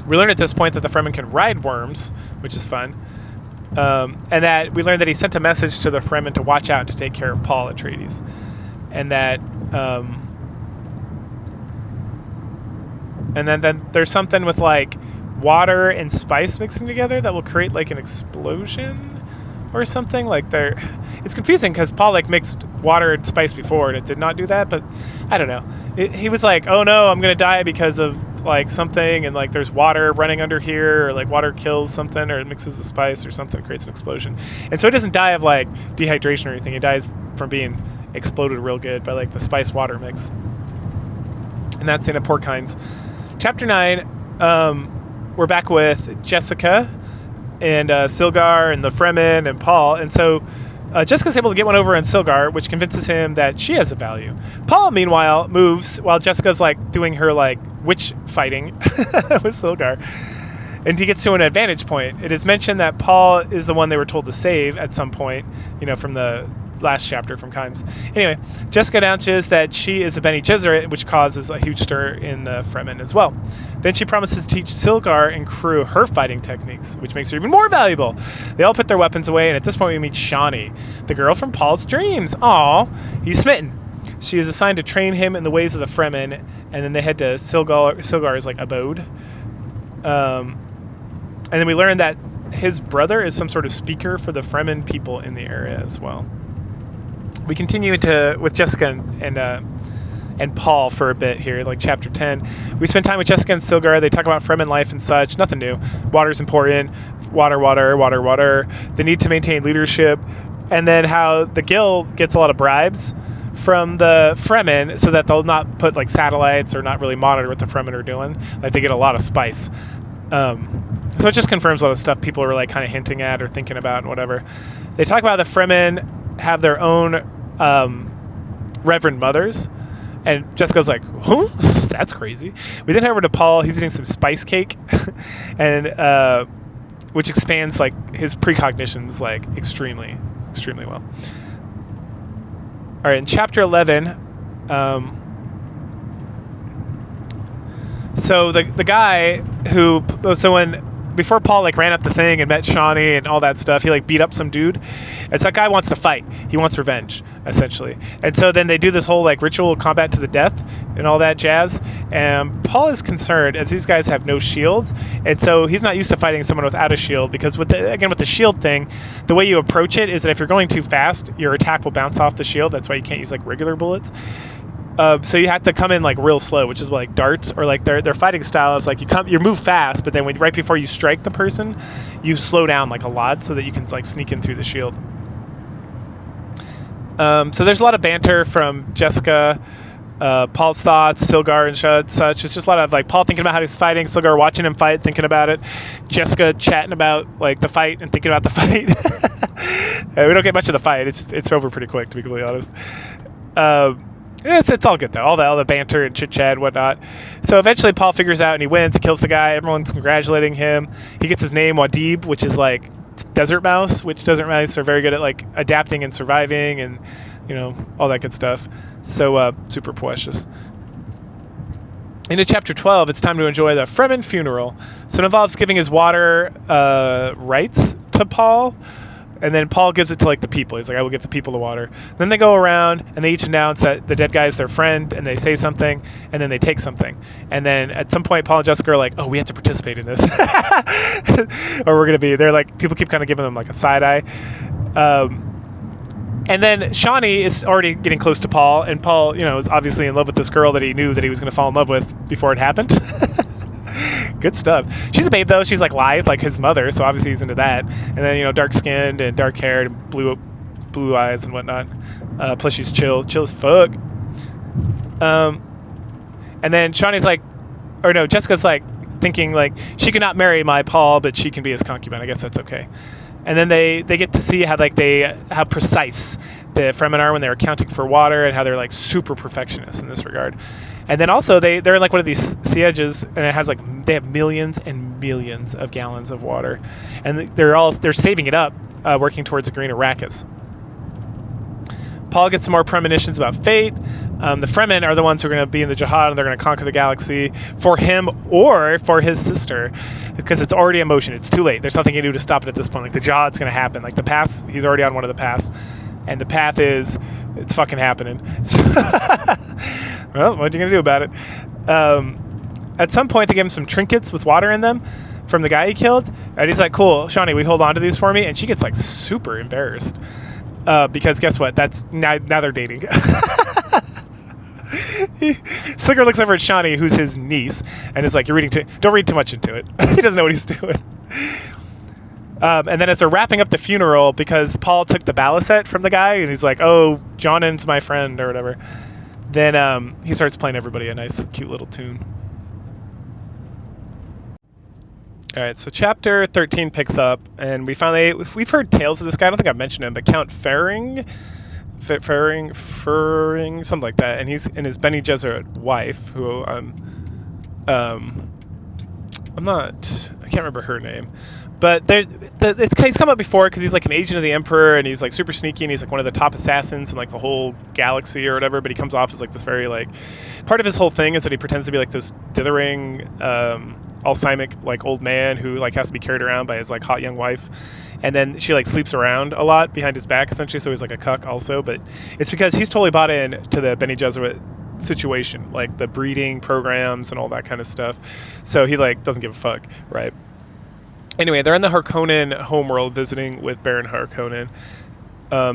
We learn at this point that the Fremen can ride worms, which is fun. And that we learned that he sent a message to the Fremen to watch out and to take care of Paul Atreides. And that and then there's something with like water and spice mixing together that will create like an explosion or something. Like it's confusing, because Paul like mixed water and spice before and it did not do that, but I don't know. He was like, oh no, I'm gonna die because of like something, and like there's water running under here, or like water kills something, or it mixes with spice or something, creates an explosion. And so he doesn't die of like dehydration or anything. He dies from being exploded real good by like the spice water mix. And that's in a Porkines. Chapter 9, we're back with Jessica and Silgar and the Fremen and Paul. And so Jessica's able to get one over on Silgar, which convinces him that she has a value. Paul, meanwhile, moves while Jessica's like doing her like witch fighting with Silgar. And he gets to an advantage point. It is mentioned that Paul is the one they were told to save at some point, from the last chapter from Kimes. Anyway, Jessica announces that she is a Bene Gesserit, which causes a huge stir in the Fremen as well. Then she promises to teach Silgar and crew her fighting techniques, which makes her even more valuable. They all put their weapons away, and at this point we meet Shawnee, the girl from Paul's dreams. Aww, he's smitten. She is assigned to train him in the ways of the Fremen, and then they head to Silgar's like abode. And then we learn that his brother is some sort of speaker for the Fremen people in the area as well. We continue with Jessica and Paul for a bit here, like chapter 10. We spend time with Jessica and Silgar. They talk about Fremen life and such. Nothing new. Water's important. Water. The need to maintain leadership. And then how the guild gets a lot of bribes from the Fremen so that they'll not put like satellites or not really monitor what the Fremen are doing. Like they get a lot of spice. So it just confirms a lot of stuff people are like kind of hinting at or thinking about and whatever. They talk about the Fremen have their own Reverend Mothers. And Jessica's like, huh? That's crazy. We then head over to Paul. He's eating some spice cake, and which expands like his precognitions like extremely well. All right, in chapter 11, so the guy who before Paul like ran up the thing and met Shawnee and all that stuff, he like beat up some dude. It's that guy wants to fight. He wants revenge, essentially. And so then they do this whole like ritual combat to the death and all that jazz. And Paul is concerned as these guys have no shields, and so he's not used to fighting someone without a shield because with the shield thing, the way you approach it is that if you're going too fast, your attack will bounce off the shield. That's why you can't use like regular bullets. So you have to come in like real slow, which is like darts or like their fighting style is like you move fast, but then right before you strike the person, you slow down like a lot so that you can like sneak in through the shield. So there's a lot of banter from Jessica, Paul's thoughts, Silgar and such. It's just a lot of like Paul thinking about how he's fighting, Silgar watching him fight, thinking about it, Jessica chatting about like the fight and thinking about the fight. We don't get much of the fight. It's over pretty quick, to be completely honest. It's all good though. All the banter and chit chat and whatnot. So eventually Paul figures out and he wins, kills the guy. Everyone's congratulating him. He gets his name Wadib, which is like desert mouse, which desert mice are very good at like adapting and surviving and all that good stuff. So super precious. Into chapter 12, it's time to enjoy the Fremen funeral. So it involves giving his water rights to Paul. And then Paul gives it to like the people. He's like, I will give the people the water. Then they go around and they each announce that the dead guy is their friend, and they say something, and then they take something. And then at some point, Paul and Jessica are like, oh, we have to participate in this. Or we're going to be, they're like, people keep kind of giving them like a side eye. And then Shawnee is already getting close to Paul, and Paul, is obviously in love with this girl that he knew that he was going to fall in love with before it happened. Good stuff. She's a babe though. She's like lithe, like his mother, so obviously he's into that. And then dark skinned and dark haired and blue eyes and whatnot. Plus she's chill as fuck. And then Shawnee's like, or no, Jessica's like thinking like she cannot marry my Paul, but she can be his concubine. I guess that's okay. And then they get to see how precise the Fremen are when they're accounting for water, and how they're like super perfectionists in this regard. And then also they're in like one of these sieges, and it has like they have millions and millions of gallons of water, and they're saving it up, working towards the green Arrakis. Paul gets some more premonitions about fate. The Fremen are the ones who are going to be in the jihad, and they're going to conquer the galaxy for him or for his sister, because it's already in motion. It's too late. There's nothing you can do to stop it at this point. Like the jihad's going to happen. Like the paths, he's already on one of the paths, and the path is it's fucking happening. So well, what are you going to do about it? At some point, they give him some trinkets with water in them from the guy he killed, and he's like, "Cool, Shawnee, we hold on to these for me." And she gets like super embarrassed. Because guess what? That's now they're dating. Slicker looks over at Shawnee, who's his niece, and is like, "You're reading don't read too much into it." He doesn't know what he's doing. And then as they're wrapping up the funeral, because Paul took the balisette from the guy, and he's like, "Oh, Johnen's my friend," or whatever. Then he starts playing everybody a nice, cute little tune. All right, so chapter 13 picks up, and we've heard tales of this guy. I don't think I've mentioned him, but Count Ferring, something like that, and his Bene Gesserit wife, who I can't remember her name, but he's come up before because he's like an agent of the Emperor, and he's like super sneaky, and he's like one of the top assassins in like the whole galaxy or whatever. But he comes off as like this very like, part of his whole thing is that he pretends to be like this dithering, Alzheimer's like old man who like has to be carried around by his like hot young wife, and then she like sleeps around a lot behind his back essentially, so he's like a cuck also. But it's because he's totally bought in to the Bene Gesserit situation, like the breeding programs and all that kind of stuff. So he like doesn't give a fuck, right? Anyway, they're in the Harkonnen homeworld visiting with Baron Harkonnen,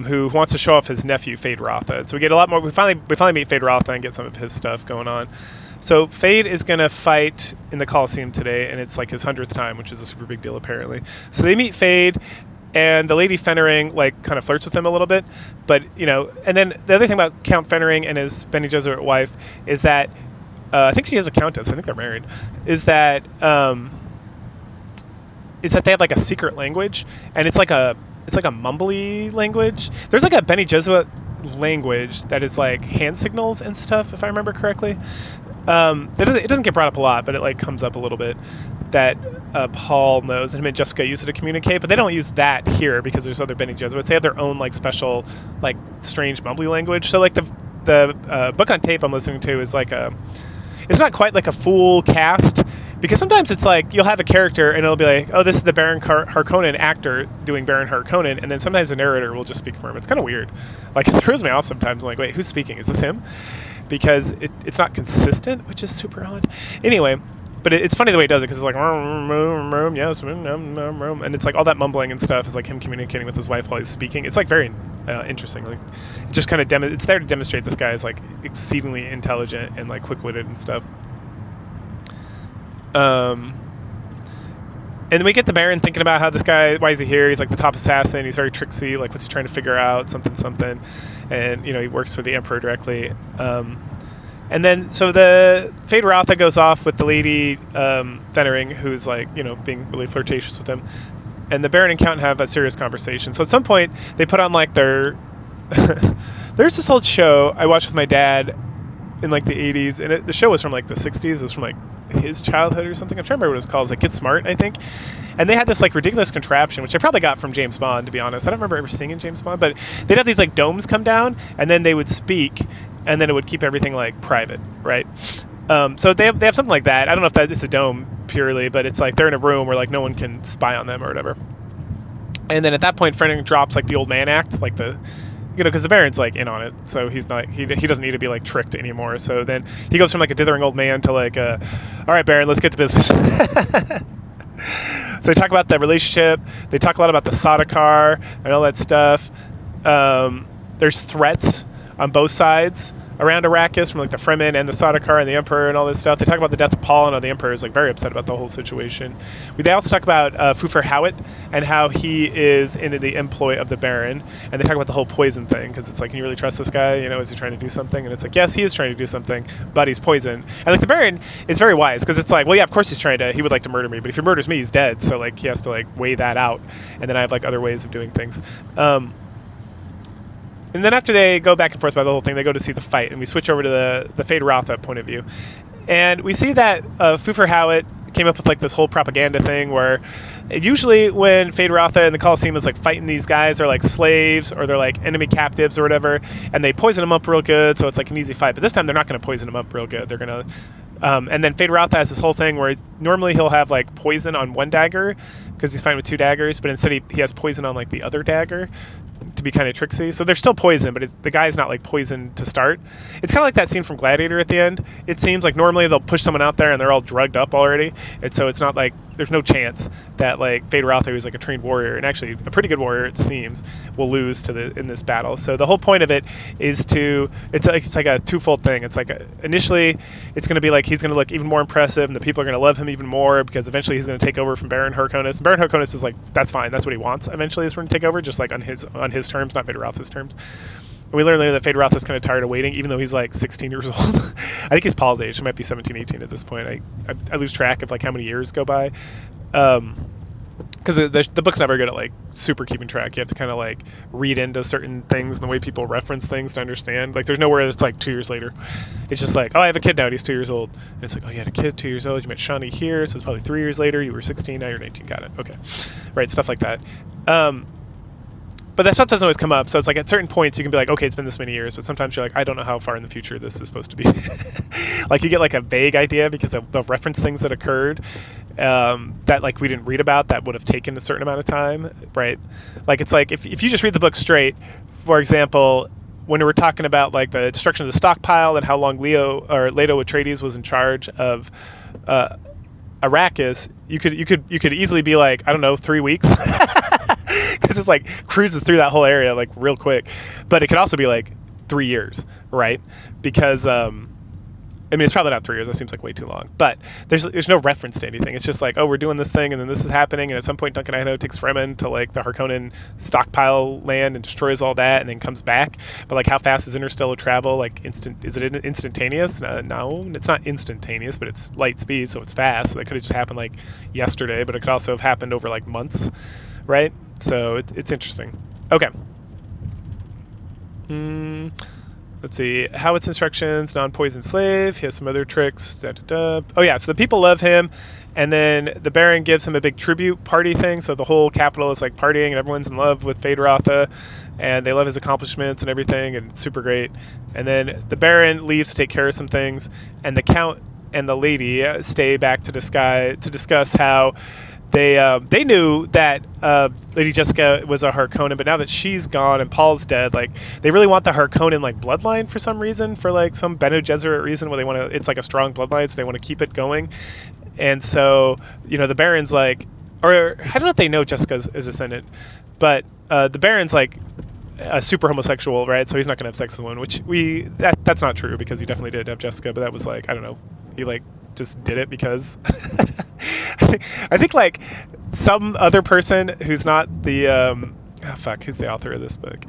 who wants to show off his nephew Feyd-Rautha. And so we get a lot more. We finally meet Feyd-Rautha and get some of his stuff going on. So Feyd is going to fight in the Colosseum today, and it's like his 100th time, which is a super big deal apparently. So they meet Feyd, and the Lady Fenring like kind of flirts with him a little bit, but and then the other thing about Count Fenring and his Bene Gesserit wife is that I think she has a countess. I think they're married. Is that they have like a secret language, and it's like a mumbly language. There's like a Bene Gesserit language that is like hand signals and stuff, if I remember correctly. It doesn't get brought up a lot, but it like comes up a little bit, that Paul knows, and him and Jessica use it to communicate, but they don't use that here because there's other Bene Gesserits. They have their own like special like strange mumbly language. So like the book on tape I'm listening to is like it's not quite like a full cast, because sometimes it's like you'll have a character and it'll be like, oh, this is the Baron Harkonnen actor doing Baron Harkonnen, and then sometimes the narrator will just speak for him. It's kind of weird. Like it throws me off sometimes. I'm like, wait, who's speaking? Is this him? Because it's not consistent, which is super odd. Anyway, but it's funny the way he does it, because it's like, yes, and it's like all that mumbling and stuff is like him communicating with his wife while he's speaking. It's like very interesting. Like, it just kind of it's there to demonstrate this guy is like exceedingly intelligent and like quick-witted and stuff. And then we get the Baron thinking about how this guy, why is he here? He's like the top assassin. He's very tricksy. Like, what's he trying to figure out? Something. And, he works for the Emperor directly. And then, so the Feyd-Rautha goes off with the Lady Fenring, who's like, being really flirtatious with him. And the Baron and Count have a serious conversation. So at some point, they put on like their... There's this old show I watched with my dad in like the 80s. And the show was from like the 60s. It was from like his childhood or something. I'm trying to remember what it was called. It was like Get Smart, I think. And they had this like ridiculous contraption, which I probably got from James Bond, to be honest. I don't remember ever seeing in James Bond, but they'd have these like domes come down, and then they would speak, and then it would keep everything like private, right? So they have something like that. I don't know if that is a dome purely, but it's like they're in a room where like no one can spy on them or whatever. And then at that point, Fenring drops like the old man act, like the... because the Baron's like in on it, so he's not. He doesn't need to be like tricked anymore. So then he goes from like a dithering old man to like, all right, Baron, let's get to business. So they talk about the relationship. They talk a lot about the Sardaukar and all that stuff. There's threats on both sides around Arrakis from like the Fremen and the Sardaukar and the Emperor and all this stuff. They talk about the death of Paul, and how the Emperor is like very upset about the whole situation. They also talk about Fufir Hawat and how he is in the employ of the Baron, and they talk about the whole poison thing, because it's like, can you really trust this guy? Is he trying to do something? And it's like, yes, he is trying to do something, but he's poisoned. And like the Baron is very wise, because it's like, well, yeah, of course he would like to murder me, but if he murders me, he's dead. So like he has to like weigh that out, and then I have like other ways of doing things. And then after they go back and forth about the whole thing, they go to see the fight, and we switch over to the Feyd-Rautha point of view. And we see that Fufir Hawat came up with like this whole propaganda thing where usually when Feyd-Rautha and the Colosseum is like fighting these guys, they're like slaves or they're like enemy captives or whatever, and they poison them up real good, so it's like an easy fight. But this time they're not going to poison them up real good. They're going to... and then Feyd-Rautha has this whole thing where normally he'll have like poison on one dagger because he's fighting with two daggers, but instead he has poison on like the other dagger to be kind of tricksy. So they're still poison, but the guy's not like poisoned to start. It's kind of like that scene from Gladiator at the end. It seems like normally they'll push someone out there and they're all drugged up already, and so it's not like there's no chance that like Feyd-Rautha, who's like a trained warrior and actually a pretty good warrior it seems, will lose in this battle. So the whole point of it is it's like a twofold thing. It's like initially it's going to be like he's going to look even more impressive, and the people are going to love him even more because eventually he's going to take over from Baron Harkonnen. Baron Harkonnen is like, that's fine, that's what he wants eventually, is for him to take over, just like on his terms, not Feyd-Rautha's terms. And we learn later that Feyd-Rautha is kind of tired of waiting, even though he's like 16 years old. I think he's Paul's age. He might be 17, 18 at this point. I lose track of like how many years go by. because the book's not very good at like super keeping track. You have to kind of like read into certain things and the way people reference things to understand. Like there's nowhere it's like 2 years later. It's just like, oh, I have a kid now, and he's 2 years old. And it's like, oh, you had a kid 2 years old. You met Shawnee here, so it's probably 3 years later. You were 16, now you're 19. Got it. Okay, right, stuff like that. But that stuff doesn't always come up. So it's like at certain points you can be like, okay, it's been this many years. But sometimes you're like, I don't know how far in the future this is supposed to be. Like you get like a vague idea because they'll reference things that occurred that like we didn't read about that would have taken a certain amount of time, right? Like it's like if you just read the book straight, for example, when we were talking about like the destruction of the stockpile and how long Leto Atreides was in charge of Arrakis, you could easily be like, I don't know, 3 weeks. Because it's like cruises through that whole area like real quick. But it could also be like 3 years, right? Because I mean, it's probably not 3 years. That seems like way too long. But there's no reference to anything. It's just like, oh, we're doing this thing, and then this is happening, and at some point Duncan Idaho takes Fremen to like the Harkonnen stockpile land and destroys all that, and then comes back. But like, how fast is interstellar travel? Like, is it instantaneous? No, it's not instantaneous, but it's light speed, so it's fast. So that could have just happened like yesterday, but it could also have happened over like months, right? So it's interesting. Okay. Let's see. Howit's instructions, non-poison slave. He has some other tricks. Oh, yeah. So the people love him. And then the Baron gives him a big tribute party thing. So the whole capital is like partying and everyone's in love with Feyd-Rautha. And they love his accomplishments and everything. And it's super great. And then the Baron leaves to take care of some things. And the Count and the lady stay back to discuss how they knew that Lady Jessica was a Harkonnen, but now that she's gone and Paul's dead, like they really want the Harkonnen like bloodline for some reason, for like some Bene Gesserit reason where they want to. It's like a strong bloodline, so they want to keep it going. And so the Baron's like, or I don't know if they know Jessica is ascendant, but the Baron's like a super homosexual, right? So he's not gonna have sex with one, which that's not true because he definitely did have Jessica, but that was like, I don't know, he like just did it because I think like some other person who's not the who's the author of this book,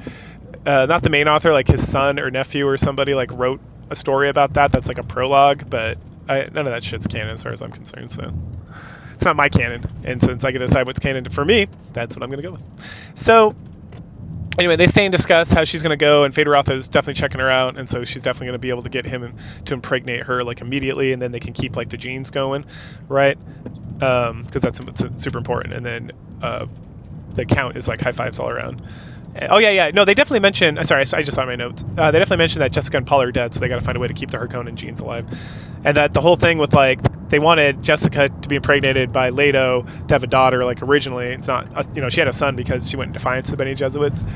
not the main author, like his son or nephew or somebody like wrote a story about that's like a prologue, but none of that shit's canon as far as I'm concerned, so it's not my canon, and since I get to decide what's canon for me, that's what I'm gonna go with. So anyway, they stay and discuss how she's going to go, and Feyd-Rautha is definitely checking her out, and so she's definitely going to be able to get him to impregnate her like immediately, and then they can keep like the genes going, right? Because that's super important. And then the Count is like high fives all around. Oh yeah. No, they definitely mention. Sorry, I just saw in my notes. They definitely mentioned that Jessica and Paul are dead, so they got to find a way to keep the Harkonnen genes alive, and that the whole thing with like they wanted Jessica to be impregnated by Leto to have a daughter. Like originally, it's not. She had a son because she went in defiance of the Bene Gesserits,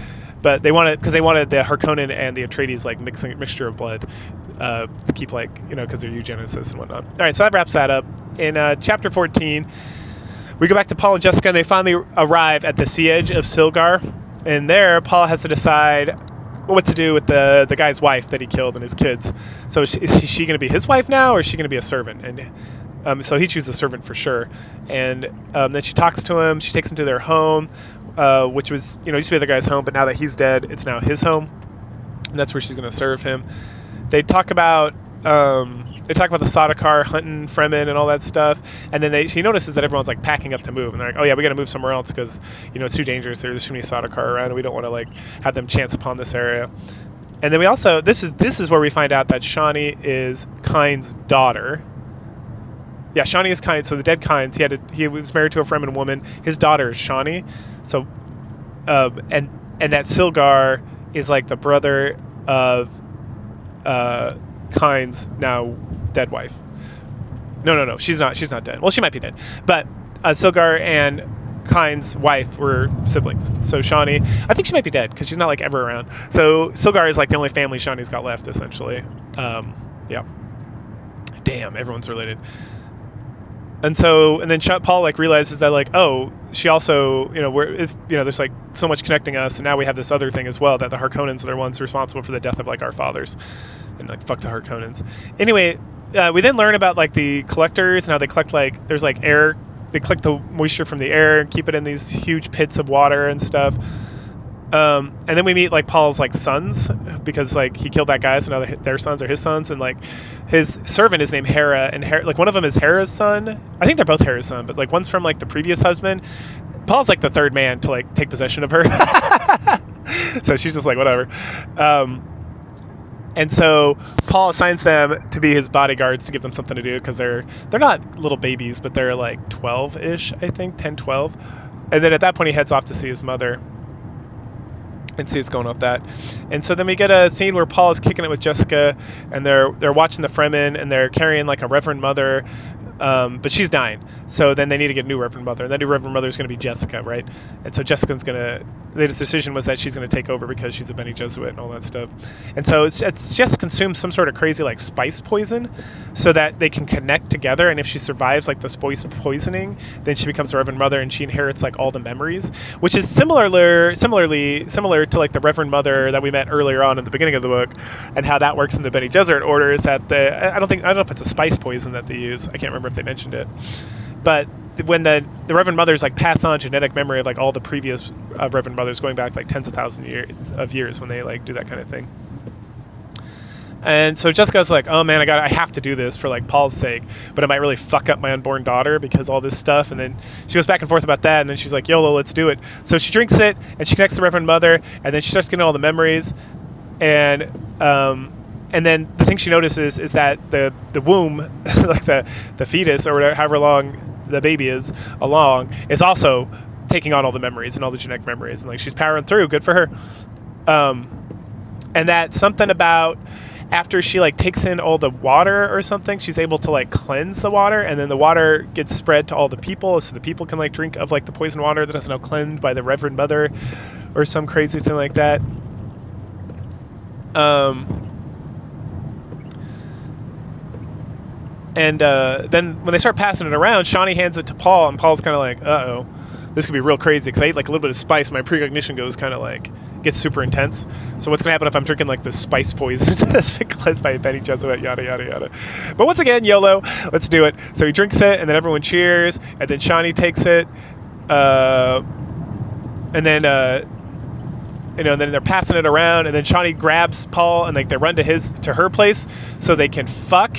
but they wanted the Harkonnen and the Atreides like mixture of blood to keep like because they're eugenicists and whatnot. All right, so that wraps that up. In chapter 14, we go back to Paul and Jessica, and they finally arrive at the siege of Silgar. And there, Paul has to decide what to do with the guy's wife that he killed and his kids. So is she going to be his wife now, or is she going to be a servant? And so he chooses a servant for sure. And then she talks to him. She takes him to their home, which was, used to be the guy's home, but now that he's dead, it's now his home. And that's where she's going to serve him. They talk about the Sardaukar hunting Fremen and all that stuff, and then she notices that everyone's like packing up to move, and they're like, oh yeah, we got to move somewhere else because it's too dangerous. There's too many Sardaukar around, and we don't want to like have them chance upon this area. And then we also this is where we find out that Shawnee is Kyne's daughter. Yeah, Shawnee is Kyne. So the dead Kynes, he was married to a Fremen woman. His daughter is Shawnee. So and that Silgar is like the brother of Kyne's now dead wife. No, she's not dead. Well, she might be dead, but Silgar and Kyne's wife were siblings. So Shawnee, I think she might be dead because she's not like ever around. So Silgar is like the only family Shawnee's got left essentially. Yeah. Damn, everyone's related. And then Paul like realizes that like, oh, she also, there's like so much connecting us, and now we have this other thing as well, that the Harkonnens are the ones responsible for the death of like our fathers, and like fuck the Harkonnens. Anyway, we then learn about like the collectors and how they collect like there's like air. They collect the moisture from the air and keep it in these huge pits of water and stuff. And then we meet like Paul's like sons, because like he killed that guy, so now their sons are his sons, and like his servant is named Hera, and like one of them is Hera's son. I think they're both Hera's son, but like one's from like the previous husband. Paul's like the third man to like take possession of her. So she's just like, whatever. And so Paul assigns them to be his bodyguards to give them something to do, because they're not little babies, but they're like 12-ish, I think, 10, 12. And then at that point he heads off to see his mother and see what's going on with that. And so then we get a scene where Paul is kicking it with Jessica, and they're watching the Fremen, and they're carrying like a Reverend Mother, but she's dying. So then they need to get a new Reverend Mother, and that new Reverend Mother is going to be Jessica, right? And so Jessica's the decision was that she's going to take over because she's a Bene Gesserit and all that stuff. And so it's just consumes some sort of crazy like spice poison so that they can connect together, and if she survives like the spice poisoning, then she becomes a Reverend Mother, and she inherits like all the memories, which is similar to like the Reverend Mother that we met earlier on in the beginning of the book, and how that works in the Bene Gesserit order is that I don't know if it's a spice poison that they use. I can't remember if they mentioned it, but when the Reverend Mothers like pass on genetic memory of like all the previous Reverend Mothers going back like tens of thousands of years when they like do that kind of thing. And so Jessica's like, oh man, I have to do this for like Paul's sake, but it might really fuck up my unborn daughter because all this stuff. And then she goes back and forth about that, and then she's like, YOLO, let's do it. So she drinks it, and she connects the Reverend Mother, and then she starts getting all the memories. And then the thing she notices is that the womb, like the fetus or whatever, however long the baby is along, is also taking on all the memories and all the genetic memories, and like she's powering through. Good for her. And that something about after she like takes in all the water or something, she's able to like cleanse the water, and then the water gets spread to all the people, so the people can like drink of like the poison water that is now cleansed by the Reverend Mother or some crazy thing like that. And then when they start passing it around, Shawnee hands it to Paul, and Paul's kind of like, uh-oh, this could be real crazy, because I ate like a little bit of spice. My precognition gets super intense. So what's going to happen if I'm drinking like the spice poison that's been cleansed by Bene Gesserit, yada, yada, yada. But once again, YOLO, let's do it. So he drinks it, and then everyone cheers, and then Shawnee takes it, and then and then they're passing it around, and then Shawnee grabs Paul, and like they run to her place so they can fuck,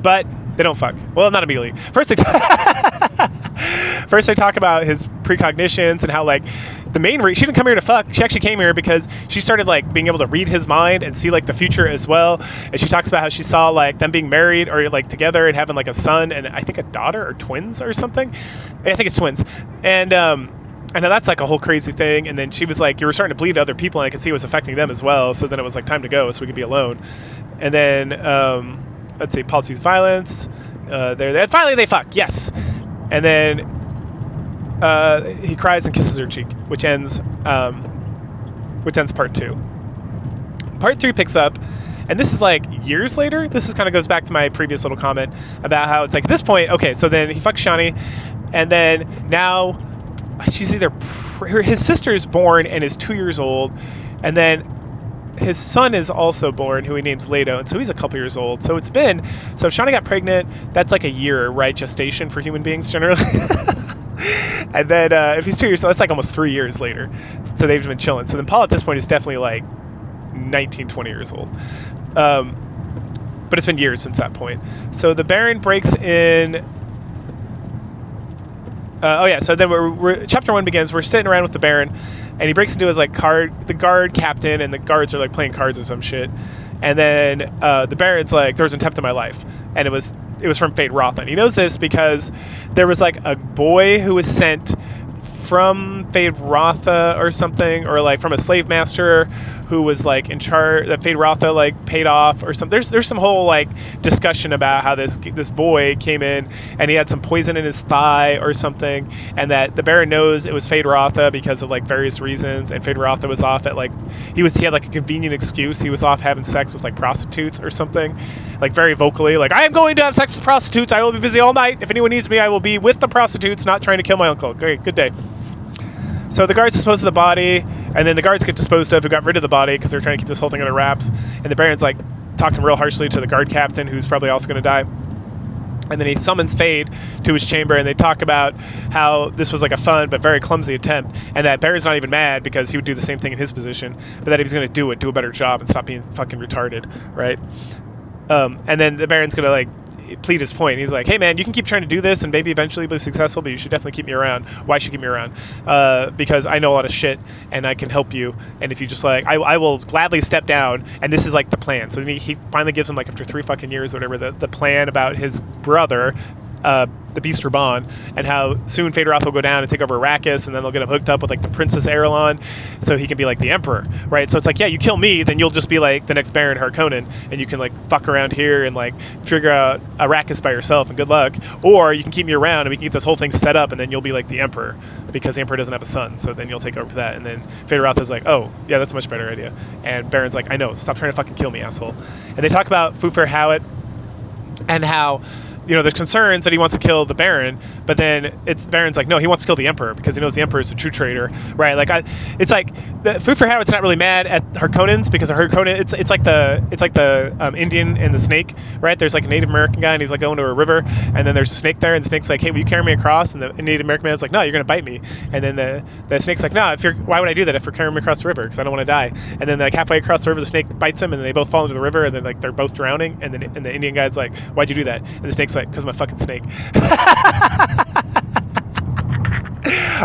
but they don't fuck. Well, not immediately. First they talk about his precognitions and how like the main reason she didn't come here to fuck. She actually came here because she started like being able to read his mind and see like the future as well. And she talks about how she saw like them being married or like together and having like a son and I think a daughter or twins or something. I think it's twins. And I know that's like a whole crazy thing. And then she was like, you were starting to bleed to other people, and I could see it was affecting them as well. So then it was like time to go so we could be alone. And then let's see, Paul sees violence. They're finally they fuck. Yes. And then he cries and kisses her cheek, which ends part 2. Part 3 picks up, and this is like years later. This is kind of goes back to my previous little comment about how it's like at this point, okay, so then he fucks Shawnee, and then now she's either his sister is born and is 2 years old, and then his son is also born, who he names Leto, and so he's a couple years old. So if Shawnee got pregnant, that's like a year, right, gestation for human beings generally. And then if he's 2 years old, that's like almost 3 years later. So they've been chilling. So then Paul at this point is definitely like 19, 20 years old. But it's been years since that point. So the Baron breaks in. So then chapter 1 begins. We're sitting around with the Baron, and he breaks into his like the guard captain, and the guards are like playing cards or some shit. And then the Baron's like, "There's an attempt on my life," and it was from Fate Rotha. And he knows this because there was like a boy who was sent from Fate Rotha or something, or like from a slave master who was like in charge that Fate Rotha like paid off or something. There's some whole like discussion about how this boy came in and he had some poison in his thigh or something, and that the Baron knows it was Fate Rotha because of like various reasons, and Fate Rotha was off at like he had like a convenient excuse. He was off having sex with like prostitutes or something, like very vocally, like, I am going to have sex with prostitutes. I will be busy all night. If anyone needs me, I will be with the prostitutes, not trying to kill my uncle. Great, good day. So the guards dispose of the body, and then the guards get disposed of who got rid of the body because they're trying to keep this whole thing under wraps. And the Baron's like talking real harshly to the guard captain, who's probably also going to die. And then he summons Fade to his chamber, and they talk about how this was like a fun but very clumsy attempt, and that Baron's not even mad because he would do the same thing in his position, but that he's going to do a better job and stop being fucking retarded, right? And then the Baron's going to like plead his point. He's like, hey man, you can keep trying to do this and maybe eventually be successful, but you should definitely keep me around. Why should you keep me around? Because I know a lot of shit and I can help you, and if you just like, I will gladly step down, and this is like the plan. So then he finally gives him, like, after 3 fucking years or whatever, the plan about his brother, the Beast Raban, and how soon Phaedra will go down and take over Arrakis, and then they'll get him hooked up with like the Princess Erelon, so he can be like the Emperor, right? So it's like, yeah, you kill me, then you'll just be like the next Baron Harkonnen, and you can like fuck around here and like figure out Arrakis by yourself, and good luck. Or you can keep me around and we can get this whole thing set up, and then you'll be like the Emperor, because the Emperor doesn't have a son, so then you'll take over for that. And then Phaedra is like, oh yeah, that's a much better idea. And Baron's like, I know, stop trying to fucking kill me, asshole. And they talk about Fufer Hawat and how, you know, there's concerns that he wants to kill the Baron, but then Baron's like, no, he wants to kill the Emperor because he knows the Emperor is the true traitor, right? Like, it's like Fufer Hawat's not really mad at Harkonnens, because Harkonnen, it's like the Indian and the snake, right? There's like a Native American guy, and he's like going to a river, and then there's a snake there, and the snake's like, hey, will you carry me across? And the Native American man's like, no, you're gonna bite me. And then the snake's like, no, why would I do that if you're carrying me across the river? Because I don't want to die. And then like halfway across the river, the snake bites him, and then they both fall into the river, and then like they're both drowning. And then the Indian guy's like, why'd you do that? And the snake's like, because I'm a fucking snake.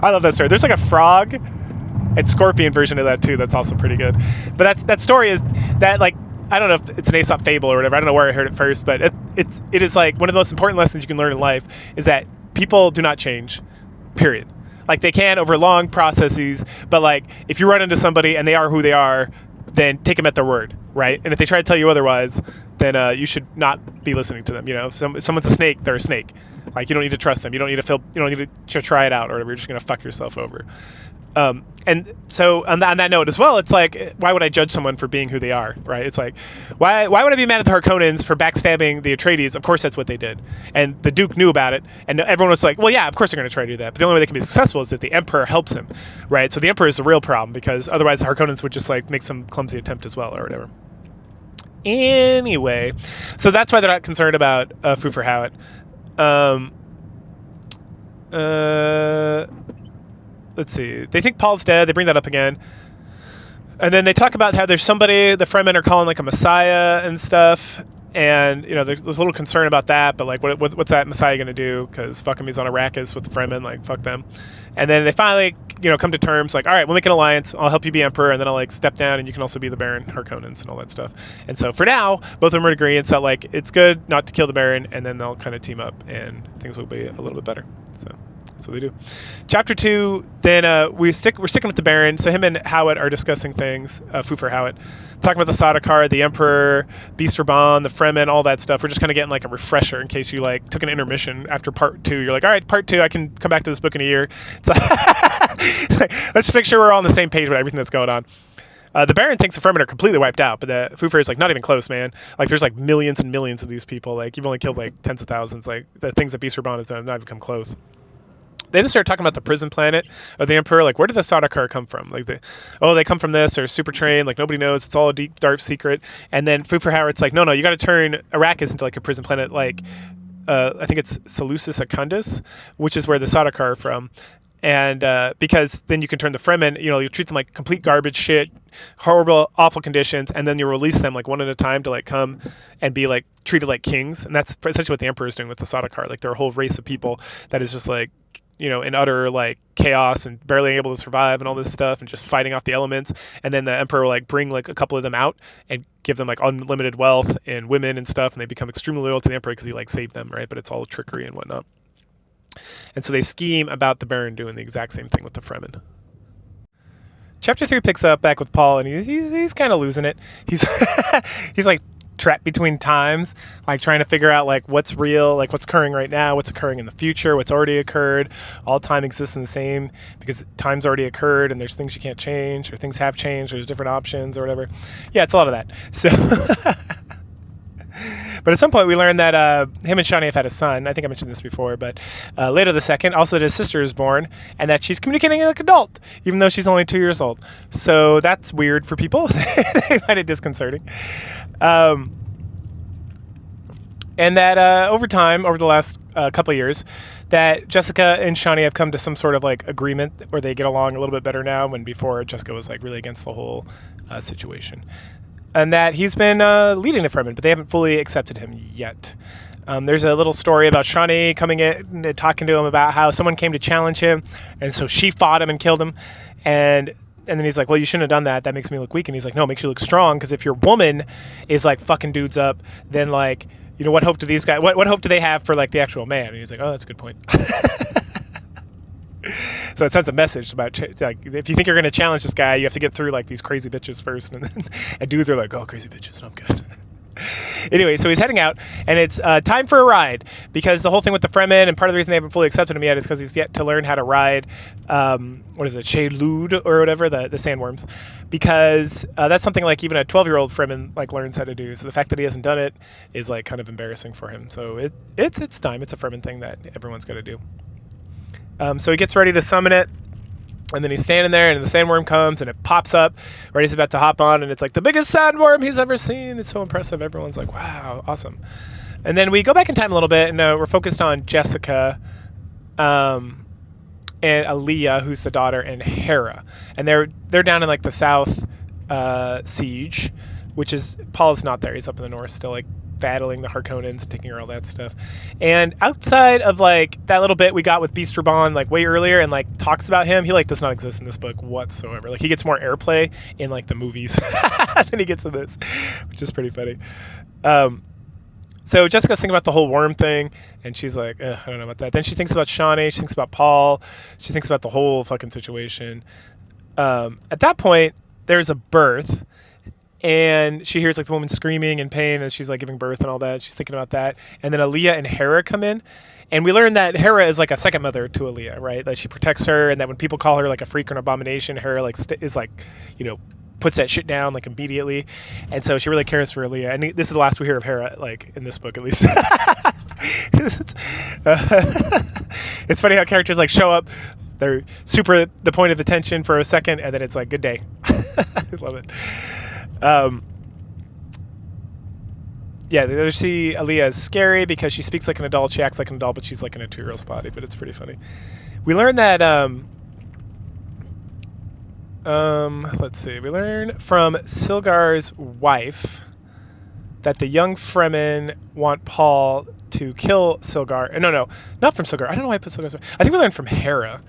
I love that story. There's like a frog and scorpion version of that too. That's also pretty good. But that story is that, like, I don't know if it's an Aesop fable or whatever. I don't know where I heard it first, but it is like one of the most important lessons you can learn in life is that people do not change, period. Like, they can over long processes, but like if you run into somebody and they are who they are, then take them at their word, right? And if they try to tell you otherwise, then you should not be listening to them. You know, if someone's a snake, they're a snake. Like, you don't need to trust them. You don't need to try it out or whatever. You're just gonna fuck yourself over. And so on that note as well, it's like, why would I judge someone for being who they are, right? It's like, why would I be mad at the Harkonnens for backstabbing the Atreides? Of course that's what they did. And the Duke knew about it, and everyone was like, well, yeah, of course they're going to try to do that. But the only way they can be successful is that the Emperor helps him, right? So the Emperor is the real problem, because otherwise the Harkonnens would just like make some clumsy attempt as well or whatever. Anyway, so that's why they're not concerned about Fufer Hawat. Let's see. They think Paul's dead. They bring that up again. And then they talk about how there's somebody the Fremen are calling like a Messiah and stuff. And, you know, there's a little concern about that. But, like, what's that Messiah going to do? Because fuck him, he's on Arrakis with the Fremen. Like, fuck them. And then they finally, you know, come to terms. Like, all right, we'll make an alliance. I'll help you be Emperor. And then I'll, like, step down. And you can also be the Baron Harkonnens and all that stuff. And so for now, both of them are in agreement that, like, it's good not to kill the Baron. And then they'll kind of team up. And things will be a little bit better. So that's what they do. Chapter 2, then we're sticking with the Baron. So him and Hawat are discussing things, Fufer Hawat, talking about the Sardaukar, the Emperor, Beast Raban, the Fremen, all that stuff. We're just kind of getting like a refresher in case you like took an intermission after part 2. You're like, all right, part 2, I can come back to this book in a year. It's like, let's just make sure we're all on the same page with everything that's going on. The Baron thinks the Fremen are completely wiped out, but the Fufer is like, not even close, man. Like, there's like millions and millions of these people. Like, you've only killed like tens of thousands. Like, the things that Beast Raban has done have not even come close. They then start talking about the prison planet of the Emperor. Like, where did the Sardaukar come from? Like, they come from this. They're super trained. Like, nobody knows. It's all a deep, dark secret. And then Fufer Hawat's like, no, you got to turn Arrakis into like a prison planet. Like, I think it's Seleucus Acundus, which is where the Sardaukar are from. And because then you can turn the Fremen, you know, you treat them like complete garbage shit, horrible, awful conditions, and then you release them like one at a time to like come and be like treated like kings. And that's essentially what the Emperor is doing with the Sardaukar. Like, they're a whole race of people that is just like, you know, in utter like chaos and barely able to survive and all this stuff and just fighting off the elements. And then the Emperor will like bring like a couple of them out and give them like unlimited wealth and women and stuff, and they become extremely loyal to the Emperor because he like saved them, right? But it's all trickery and whatnot. And so they scheme about the Baron doing the exact same thing with the Fremen. Chapter 3 picks up back with Paul, and he's kind of losing it. He's he's like trapped between times, like trying to figure out like what's real, like what's occurring right now, what's occurring in the future, what's already occurred. All time exists in the same because time's already occurred, and there's things you can't change, or things have changed, or there's different options or whatever. Yeah, it's a lot of that. So but at some point we learned that him and Shani have had a son. I think I mentioned this before, but Leto the second, also that his sister is born, and that she's communicating like an adult, even though she's only 2 years old. So that's weird for people. They find it disconcerting. And that over time, over the last couple of years, that Jessica and Shawnee have come to some sort of like agreement where they get along a little bit better now, when before Jessica was like really against the whole situation. And that he's been leading the Fremen, but they haven't fully accepted him yet. There's a little story about Shawnee coming in and talking to him about how someone came to challenge him, and so she fought him and killed him. And then he's like, well, you shouldn't have done that. That makes me look weak. And he's like, no, it makes you look strong, because if your woman is like fucking dudes up, then like, you know, what hope do these guys, what hope do they have for like the actual man? And he's like, oh, that's a good point. So it sends a message about like, if you think you're going to challenge this guy, you have to get through like these crazy bitches first. And dudes are like, oh, crazy bitches, no, I'm good. Anyway, so he's heading out, and it's time for a ride, because the whole thing with the Fremen, and part of the reason they haven't fully accepted him yet is because he's yet to learn how to ride, what is it, Shaylud or whatever, the sandworms, because that's something like even a 12-year-old Fremen like learns how to do. So the fact that he hasn't done it is like kind of embarrassing for him. So it's time. It's a Fremen thing that everyone's got to do. So he gets ready to summon it. And then he's standing there, and the sandworm comes, and it pops up right as he's about to hop on, and it's like the biggest sandworm he's ever seen. It's so impressive. Everyone's like, wow, awesome. And then we go back in time a little bit, and we're focused on Jessica and Aaliyah, who's the daughter, and Hera. And they're down in like the South Siege, which is, Paul's not there. He's up in the north still, like battling the Harkonnens and taking her all that stuff. And outside of like that little bit we got with Beast Raban like way earlier, and like talks about him, he like does not exist in this book whatsoever. Like he gets more airplay in like the movies than he gets in this, which is pretty funny. So Jessica's thinking about the whole worm thing, and she's like, I don't know about that. Then she thinks about Shawnee, she thinks about Paul, she thinks about the whole fucking situation. At that point, there's a birth, and she hears like the woman screaming in pain as she's like giving birth and all that. She's thinking about that. And then Aaliyah and Hera come in, and we learn that Hera is like a second mother to Aaliyah, right? That she protects her, and that when people call her like a freak or an abomination, Hera like is like, you know, puts that shit down like immediately. And so she really cares for Aaliyah. And this is the last we hear of Hera, like in this book at least. It's funny how characters like show up, they're super the point of attention for a second, and then it's like, good day. I love it. Yeah, they see Aaliyah as scary because she speaks like an adult, she acts like an adult, but she's like in a 2-year-old's body. But it's pretty funny. We learn that let's see, we learn from Silgar's wife that the young Fremen want Paul to kill Silgar. No, not from Silgar. I don't know why I put Silgar's wife. I think we learned from Hera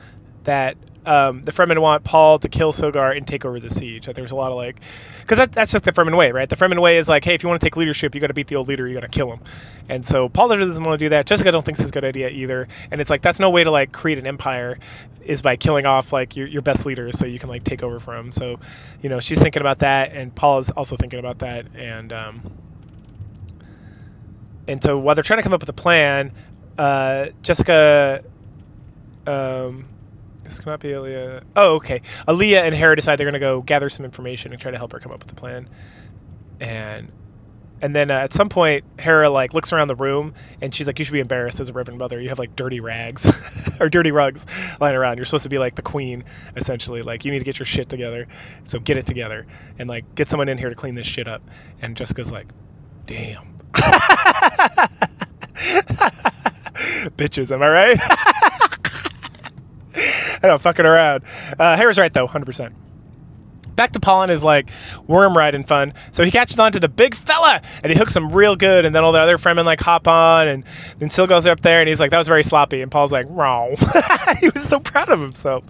that the Fremen want Paul to kill Silgar and take over the siege. That there's a lot of like, because that's just the Fremen way, right? The Fremen way is like, hey, if you want to take leadership, you got to beat the old leader, you got to kill him. And so Paul doesn't want to do that. Jessica don't think it's a good idea either. And it's like, that's no way to like create an empire, is by killing off like your best leaders so you can like take over from them. So, you know, she's thinking about that, and Paul is also thinking about that. And so while they're trying to come up with a plan, Jessica, this cannot be Aaliyah. Oh, okay. Aaliyah and Hera decide they're going to go gather some information and try to help her come up with a plan. And then at some point, Hera like looks around the room, and she's like, you should be embarrassed as a Reverend Mother. You have like dirty rags or dirty rugs lying around. You're supposed to be like the queen, essentially. Like, you need to get your shit together. So get it together and like get someone in here to clean this shit up. And Jessica's like, damn. Bitches, am I right? I don't fucking around. Hera's right though, 100%. Back to Paul and his like worm riding fun. So he catches on to the big fella, and he hooks him real good, and then all the other Fremen like hop on, and then Silgar's up there, and he's like, that was very sloppy. And Paul's like, wrong. He was so proud of himself.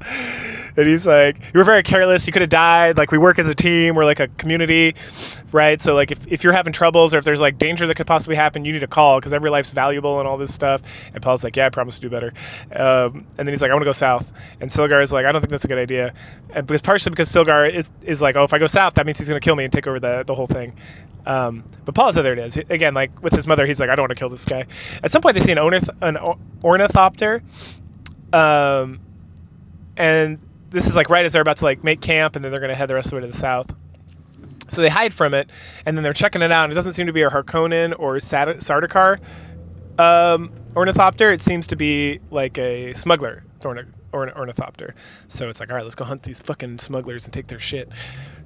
And he's like, you were very careless, you could have died. Like, we work as a team, we're like a community, right? So like if you're having troubles, or if there's like danger that could possibly happen, you need to call, because every life's valuable and all this stuff. And Paul's like, yeah, I promise to do better. And then he's like, I want to go south. And Silgar is like, I don't think that's a good idea. And partially because Silgar is like, oh, if I go south, that means he's going to kill me and take over the whole thing. But Paul's there it is. Again, like with his mother, he's like, I don't want to kill this guy. At some point, they see an ornithopter. And this is like right as they're about to like make camp, and then they're going to head the rest of the way to the south. So they hide from it, and then they're checking it out, and it doesn't seem to be a Harkonnen or Sardaukar ornithopter. It seems to be like a smuggler or an ornithopter. So it's like, all right, let's go hunt these fucking smugglers and take their shit.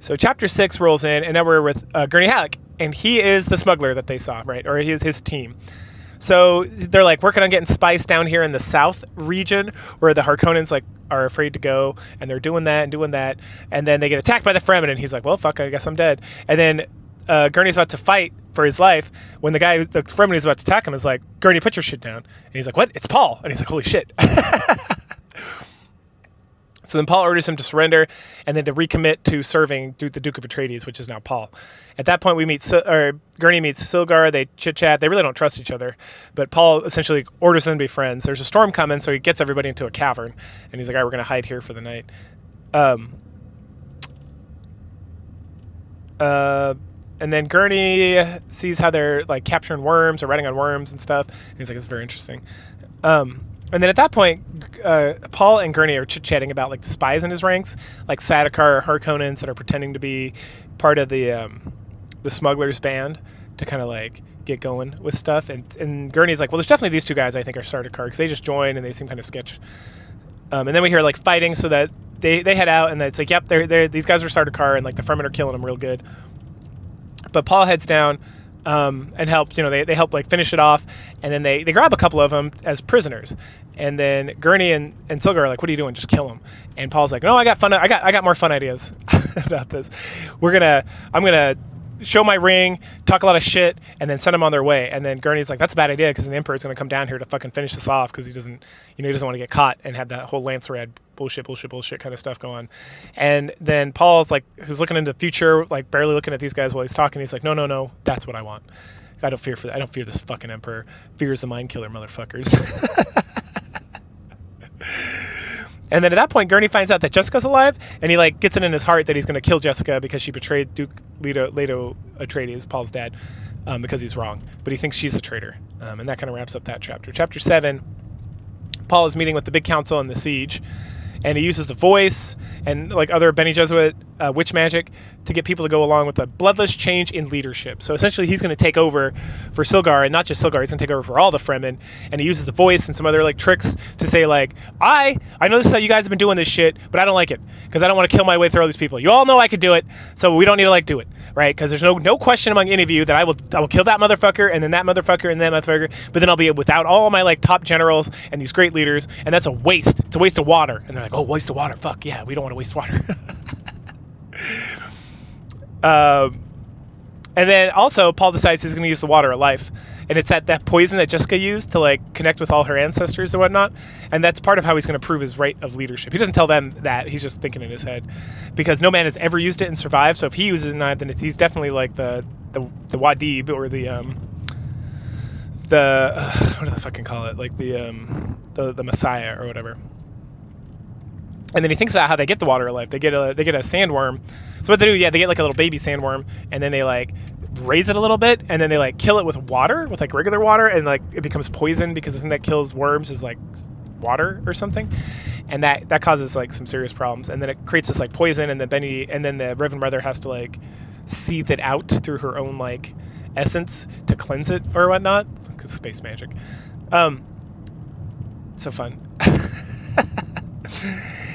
So chapter 6 rolls in, and now we're with Gurney Halleck, and he is the smuggler that they saw, right? Or he is his team. So they're like working on getting spice down here in the south region where the Harkonnens like are afraid to go, and they're doing that, and then they get attacked by the Fremen, and he's like, well, fuck, I guess I'm dead. And then Gurney's about to fight for his life when the Fremen is about to attack him is like, Gurney, put your shit down. And he's like, what? It's Paul. And he's like, holy shit. So then Paul orders him to surrender and then to recommit to serving the Duke of Atreides, which is now Paul. At that point, Gurney meets Silgar. They chit-chat. They really don't trust each other. But Paul essentially orders them to be friends. There's a storm coming, so he gets everybody into a cavern. And he's like, all right, we're going to hide here for the night. And then Gurney sees how they're like capturing worms or riding on worms and stuff. And he's like, it's very interesting. And then at that point, Paul and Gurney are chit-chatting about like the spies in his ranks, like Sardaukar or Harkonnens that are pretending to be part of the smugglers band to kind of like get going with stuff. And Gurney's like, well, there's definitely these two guys I think are Sardaukar because they just joined and they seem kind of sketch. And then we hear like fighting, so that they head out and it's like, yep, these guys are Sardaukar and like the Fremen are killing them real good. But Paul heads down and helps, they help like finish it off, and then they grab a couple of them as prisoners, and then Gurney and Silgar are like, what are you doing? Just kill them. And Paul's like, no, I got more fun ideas about this. I'm gonna show my ring, talk a lot of shit, and then send them on their way. And then Gurney's like, that's a bad idea because the Emperor's gonna come down here to fucking finish this off because he doesn't want to get caught and have that whole lance red bullshit kind of stuff go on. And then Paul's like, who's looking into the future, like barely looking at these guys while he's talking. He's like, no, that's what I want. I don't fear this fucking Emperor. Fears the mind killer motherfuckers. And then at that point, Gurney finds out that Jessica's alive, and he like gets it in his heart that he's going to kill Jessica because she betrayed Duke Leto Atreides, Paul's dad, because he's wrong. But he thinks she's the traitor. And that kind of wraps up that chapter. Chapter 7, Paul is meeting with the big council in the siege, and he uses the voice and like other Bene Gesserit witch magic to get people to go along with a bloodless change in leadership. So essentially he's going to take over for Silgar, and not just Silgar, he's going to take over for all the Fremen, and he uses the voice and some other like tricks to say like, I know this is how you guys have been doing this shit, but I don't like it because I don't want to kill my way through all these people. You all know I could do it, so we don't need to like do it, right? Because there's no question among any of you that I will kill that motherfucker and then that motherfucker and that motherfucker, but then I'll be without all my like top generals and these great leaders, and that's a waste. It's a waste of water. And they're like, oh, waste of water. Fuck yeah, we don't want to waste water. And then also Paul decides he's going to use the water of life, and it's that poison that Jessica used to like connect with all her ancestors and whatnot, and that's part of how he's going to prove his right of leadership. He doesn't tell them that, he's just thinking in his head, because no man has ever used it and survived. So if he uses it now, then he's definitely like the Wadib, or the what do they fucking call it, like the Messiah or whatever. And then he thinks about how they get the water of life. They get a sandworm. So what they do, they get like a little baby sandworm, and then they like raise it a little bit, and then they like kill it with water, with like regular water, and like it becomes poison because the thing that kills worms is like water or something, and that causes like some serious problems. And then it creates this like poison, and then the Reverend Mother has to like seethe it out through her own like essence to cleanse it or whatnot. Because space magic. So fun.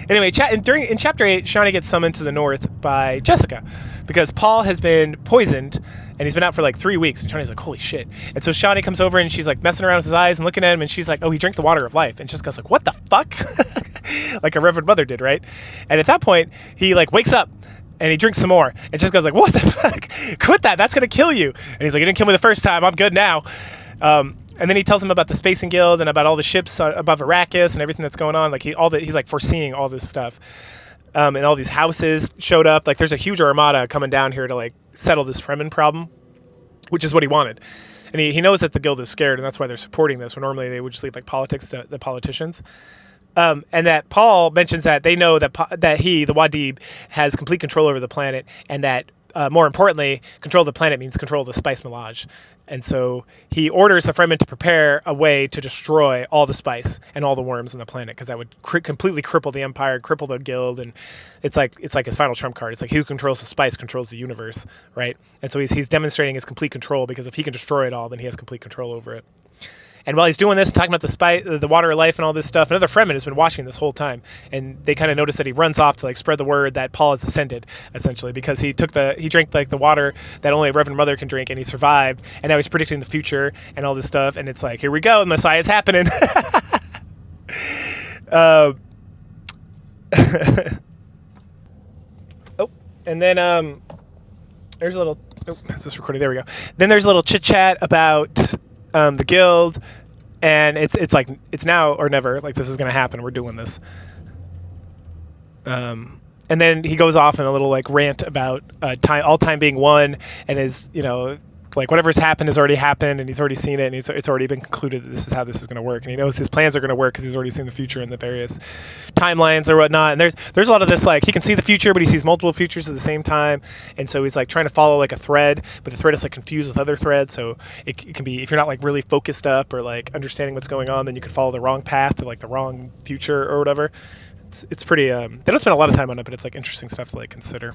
Anyway, in chapter 8, Shawnee gets summoned to the north by Jessica because Paul has been poisoned and he's been out for like 3 weeks. And Shawnee's like, holy shit. And so Shawnee comes over and she's like messing around with his eyes and looking at him, and she's like, oh, he drank the water of life. And Jessica's like, what the fuck? Like a Reverend Mother did, right? And at that point, he like wakes up and he drinks some more. And Jessica's like, what the fuck? Quit that. That's going to kill you. And he's like, you didn't kill me the first time. I'm good now. And then he tells him about the Spacing Guild and about all the ships above Arrakis and everything that's going on. Like he's like foreseeing all this stuff. And all these houses showed up. Like there's a huge armada coming down here to like settle this Fremen problem, which is what he wanted. And he knows that the guild is scared, and that's why they're supporting this, when normally they would just leave like politics to the politicians. And that Paul mentions that they know that he, the Wadib, has complete control over the planet, and that more importantly, control of the planet means control of the spice melange. And so he orders the Fremen to prepare a way to destroy all the spice and all the worms on the planet, because that would completely cripple the Empire, cripple the guild, and it's like his final trump card. It's like, who controls the spice controls the universe, right? And so he's demonstrating his complete control, because if he can destroy it all, then he has complete control over it. And while he's doing this, talking about the water of life and all this stuff, another Fremen has been watching this whole time, and they kind of notice that he runs off to like spread the word that Paul has ascended, essentially, because he drank like the water that only a Reverend Mother can drink, and he survived, and now he's predicting the future and all this stuff, and it's like, here we go, the Messiah's happening. And then there's a little. Oh, is this recording? There we go. Then there's a little chit chat about the guild, and it's like it's now or never. Like this is gonna happen. We're doing this. And then he goes off in a little like rant about all time being one, and his like whatever's happened has already happened, and he's already seen it, and it's already been concluded that this is how this is going to work, and he knows his plans are going to work because he's already seen the future in the various timelines or whatnot. And there's a lot of this, like he can see the future, but he sees multiple futures at the same time, and so he's like trying to follow like a thread, but the thread is like confused with other threads, so it can be, if you're not like really focused up or like understanding what's going on, then you could follow the wrong path to like the wrong future or whatever. It's pretty they don't spend a lot of time on it, but it's like interesting stuff to like consider.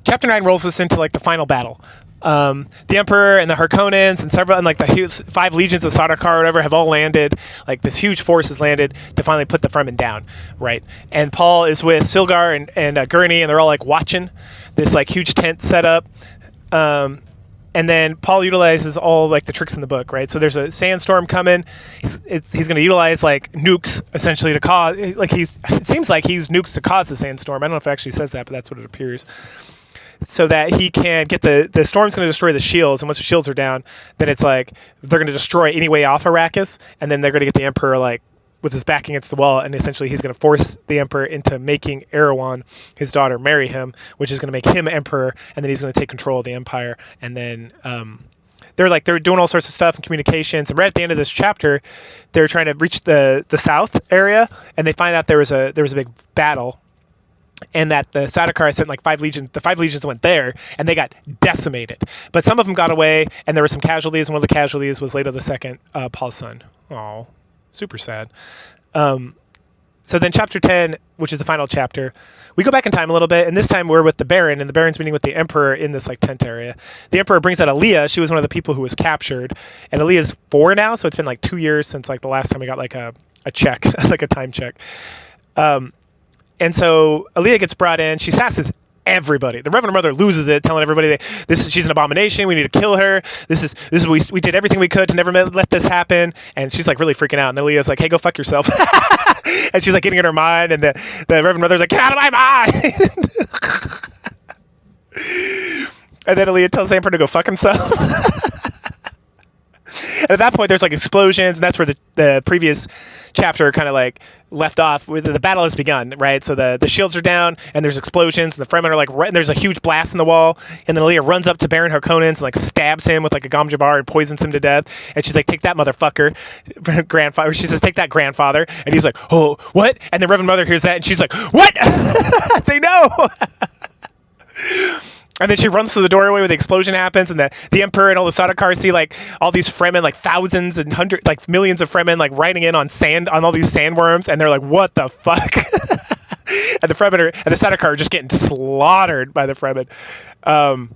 Chapter 9 rolls us into like the final battle. The Emperor and the Harkonnens and like the 5 legions of Sardaukar or whatever have all landed. Like this huge force has landed to finally put the Fremen down, right? And Paul is with Silgar and Gurney, and they're all like watching this like huge tent set up. And then Paul utilizes all like the tricks in the book, right? So there's a sandstorm coming. He's going to utilize like nukes essentially to cause, like it seems like he's nukes to cause the sandstorm. I don't know if it actually says that, but that's what it appears. So that he can get the storm's going to destroy the shields, and once the shields are down, then it's like they're going to destroy any way off Arrakis, and then they're going to get the Emperor like with his back against the wall, and essentially he's going to force the Emperor into making Erewhon, his daughter, marry him, which is going to make him Emperor, and then he's going to take control of the Empire. And then they're doing all sorts of stuff and communications, and right at the end of this chapter, they're trying to reach the south area, and they find out there was a big battle. And that the Sardaukar sent like 5 legions. The 5 legions went there, and they got decimated. But some of them got away, and there were some casualties. And one of the casualties was Leto II, Paul's son. Oh, super sad. So then chapter 10, which is the final chapter, we go back in time a little bit, and this time we're with the Baron, and the Baron's meeting with the Emperor in this like tent area. The Emperor brings out Aaliyah. She was one of the people who was captured, and Aaliyah's 4 now, so it's been like 2 years since like the last time we got like a check, like a time check. And so Aaliyah gets brought in. She sasses everybody. The Reverend Mother loses it, telling everybody she's an abomination. We need to kill her. This is we did everything we could to never let this happen. And she's like really freaking out. And then Aaliyah's like, "Hey, go fuck yourself." And she's like getting in her mind. And the Reverend Mother's like, "Get out of my mind." And then Aaliyah tells the Emperor to go fuck himself. And at that point, there's like explosions, and that's where the previous chapter kind of like left off. Where the battle has begun, right? So the shields are down, and there's explosions, and the Fremen are like, and there's a huge blast in the wall, and then Aaliyah runs up to Baron Harkonnens and like stabs him with like a Gom Jabbar and poisons him to death. And she's like, "Take that, motherfucker, grandfather." She says, "Take that, grandfather." And he's like, "Oh, what?" And the Reverend Mother hears that, and she's like, "What?" They know. And then she runs through the doorway where the explosion happens, and the Emperor and all the Sardaukar see like all these Fremen, like thousands and hundreds, like millions of Fremen, like riding in on all these sandworms, and they're like, "What the fuck?" And the Fremen and the Sardaukar are just getting slaughtered by the Fremen. And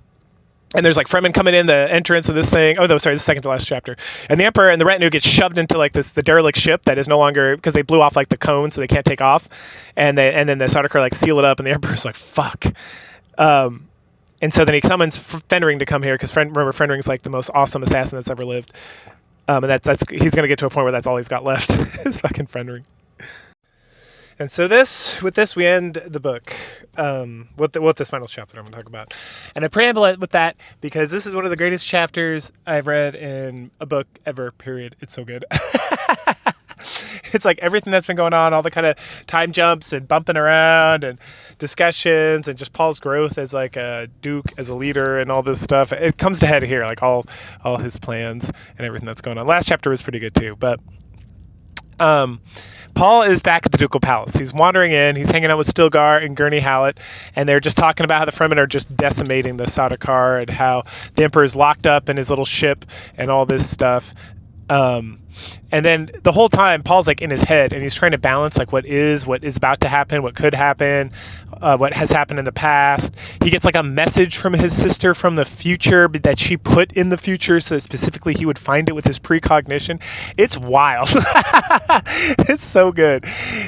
there's like Fremen coming in the entrance of this thing. Oh, no, sorry, this is the second to last chapter. And the Emperor and the retinue get shoved into like the derelict ship that is no longer, because they blew off like the cone, so they can't take off. And then the Sardaukar like seal it up, and the Emperor's like, "Fuck." And so then he summons Fenring to come here, because remember, Fenring's like the most awesome assassin that's ever lived. And he's going to get to a point where that's all he's got left is fucking Fenring. And so with this we end the book. What this final chapter I'm going to talk about. And I preamble it with that because this is one of the greatest chapters I've read in a book ever, period. It's so good. It's like everything that's been going on, all the kind of time jumps and bumping around and discussions, and just Paul's growth as like a duke, as a leader, and all this stuff. It comes to head here, like all his plans and everything that's going on. Last chapter was pretty good too, but Paul is back at the ducal palace. He's wandering in. He's hanging out with Stilgar and Gurney Hallett, and they're just talking about how the Fremen are just decimating the Sardaukar and how the Emperor's locked up in his little ship and all this stuff. And then the whole time, Paul's like in his head, and he's trying to balance like what is about to happen, what could happen, what has happened in the past. He gets like a message from his sister from the future that she put in the future so that specifically he would find it with his precognition. It's wild. It's so good.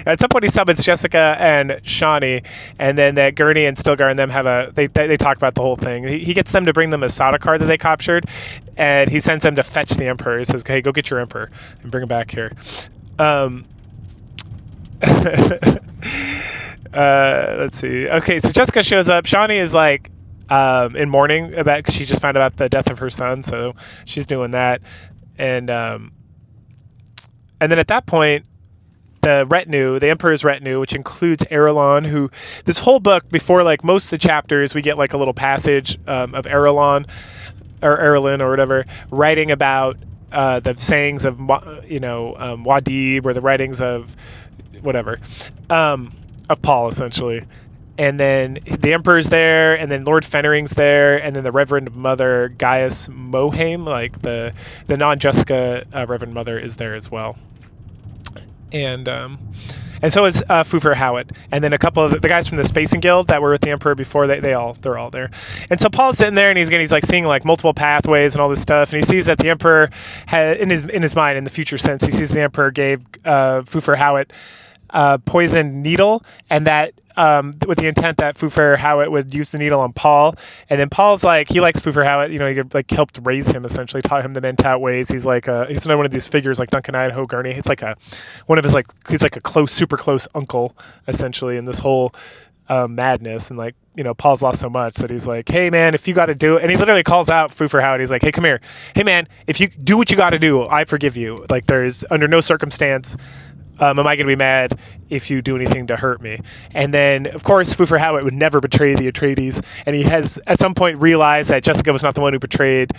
At some point, he summons Jessica and Shawnee, and then that Gurney and Stilgar and them have they talk about the whole thing. He gets them to bring them a SADA card that they captured, and he sends them to fetch the Emperor. He says, "Hey, go get your Emperor and bring him back here." Let's see. Okay, so Jessica shows up. Shawnee is like in mourning because she just found out the death of her son, so she's doing that, and then at that point, the retinue, the Emperor's retinue, which includes Arelon, who this whole book, before like most of the chapters, we get like a little passage of Arelon or Arelin or whatever, writing about the sayings of Wadib, or the writings of whatever, of Paul essentially. And then the Emperor's there, and then Lord Fennering's there, and then the Reverend Mother Gaius Mohaim, like the non-Jessica Reverend Mother, is there as well. And so is Fufur Hawat, and then a couple of the guys from the Spacing Guild that were with the Emperor before. They're all there. And so Paul's sitting there, and he's like seeing like multiple pathways and all this stuff, and he sees that the Emperor had in his mind, in the future sense, he sees the Emperor gave Fufur Hawat poisoned needle, and that with the intent that Fufur Hawat would use the needle on Paul. And then Paul's like, he likes Fufur Hawat, he like helped raise him, essentially taught him the Mentat ways. He's like he's another one of these figures like Duncan Idaho Gurney. It's like one of his like, he's like a super close uncle essentially in this whole madness. And like, Paul's lost so much that he's like, hey man, if you got to do it, and he literally calls out Fufur Hawat. He's like, hey, come here. Hey man, if you do what you got to do, I forgive you. Like, there's under no circumstance am I going to be mad if you do anything to hurt me? And then, of course, Fufur Hawat would never betray the Atreides, and he has at some point realized that Jessica was not the one who betrayed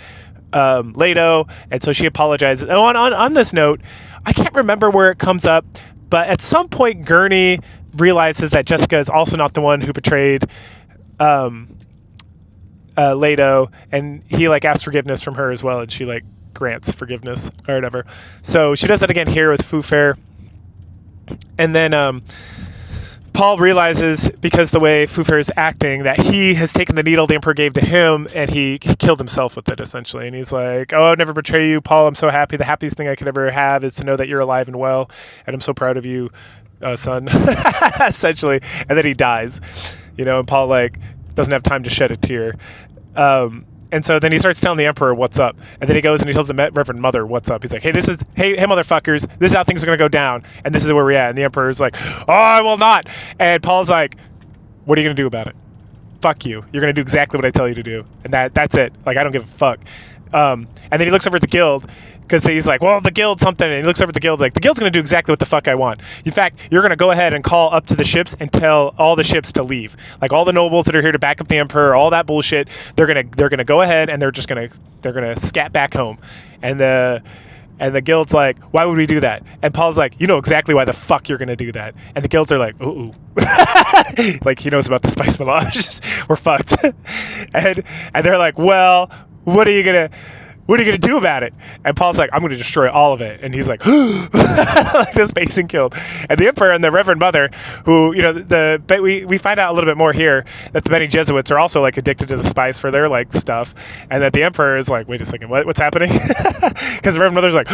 Leto, and so she apologizes. And on this note, I can't remember where it comes up, but at some point, Gurney realizes that Jessica is also not the one who betrayed Leto, and he like asks forgiveness from her as well, and she like grants forgiveness or whatever. So she does that again here with Fufur. And then Paul realizes, because the way Fufur is acting, that he has taken the needle the Emperor gave to him, and he killed himself with it, essentially. And he's like, oh, I'll never betray you, Paul. I'm so happy. The happiest thing I could ever have is to know that you're alive and well, and I'm so proud of you, son, essentially. And then he dies, and Paul, like, doesn't have time to shed a tear. And so then he starts telling the Emperor what's up. And then he goes and he tells the Reverend Mother what's up. He's like, hey, hey motherfuckers, this is how things are going to go down. And this is where we're at. And the Emperor's like, oh, I will not. And Paul's like, what are you going to do about it? Fuck you. You're going to do exactly what I tell you to do. And that's it. Like, I don't give a fuck. And then he looks over at the guild, because he's like, well, the guild something. And he looks over at the guild like, the guild's going to do exactly what the fuck I want. In fact, you're going to go ahead and call up to the ships and tell all the ships to leave. Like, all the nobles that are here to back up the Emperor, all that bullshit, they're going to go ahead and they're going to scat back home. And the guild's like, why would we do that? And Paul's like, you know exactly why the fuck you're going to do that. And the guilds are like, ooh. Like, he knows about the spice melange. We're fucked. and they're like, well, what are you going to do about it? And Paul's like, I'm going to destroy all of it. And he's like, like this Spacing Guild. And the Emperor and the Reverend Mother, who, we find out a little bit more here that the Bene Jesuits are also like addicted to the spice for their like stuff. And that the Emperor is like, wait a second, what's happening? Because the Reverend Mother's like,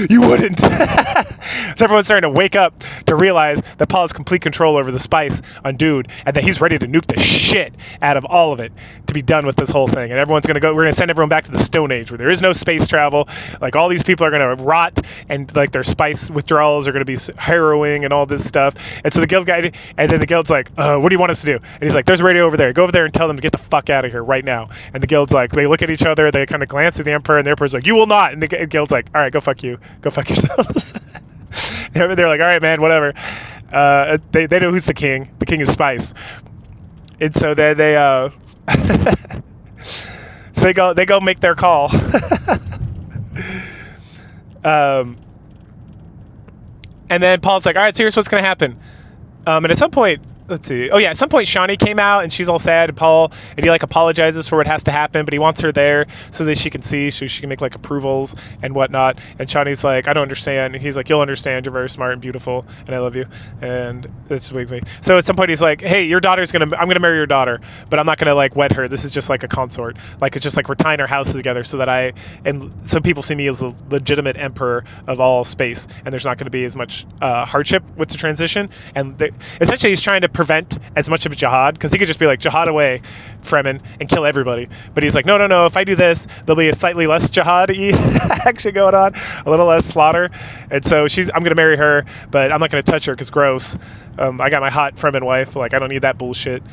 you wouldn't. So everyone's starting to wake up to realize that Paul has complete control over the spice on Dune, and that he's ready to nuke the shit out of all of it to be done with this whole thing. And everyone's going to we're going to send everyone back to the Stone Age, where there is no space travel. Like, all these people are going to rot, and like their spice withdrawals are going to be harrowing and all this stuff. And so the guild guy, and then the guild's like, what do you want us to do? And he's like, there's a radio over there. Go over there and tell them to get the fuck out of here right now. And the guild's like, they look at each other, they kind of glance at the Emperor, and the Emperor's like, you will not. And the guild's like, all right, go fuck you. Go fuck yourselves. They're like, all right, man, whatever. They know who's the king. The king is spice. And so then so they go make their call. And then Paul's like, all right, so here's what's going to happen. And at some point, let's see. Oh yeah, at some point Shawnee came out and she's all sad, and Paul, and he like apologizes for what has to happen, but he wants her there so that she can see, so she can make like approvals and whatnot. And Shawnee's like, I don't understand. And he's like, you'll understand. You're very smart and beautiful, and I love you. And it's with me. So at some point he's like, hey, I'm gonna marry your daughter, but I'm not gonna like wed her. This is just like a consort. Like it's just like we're tying our houses together so that so people see me as a legitimate emperor of all space, and there's not going to be as much hardship with the transition. And essentially he's trying to prevent as much of a jihad, because he could just be like, jihad away, Fremen, and kill everybody. But he's like, no, if I do this, there'll be a slightly less jihad-y action going on, a little less slaughter. And so I'm gonna marry her, but I'm not gonna touch her because gross. I got my hot Fremen wife, like I don't need that bullshit.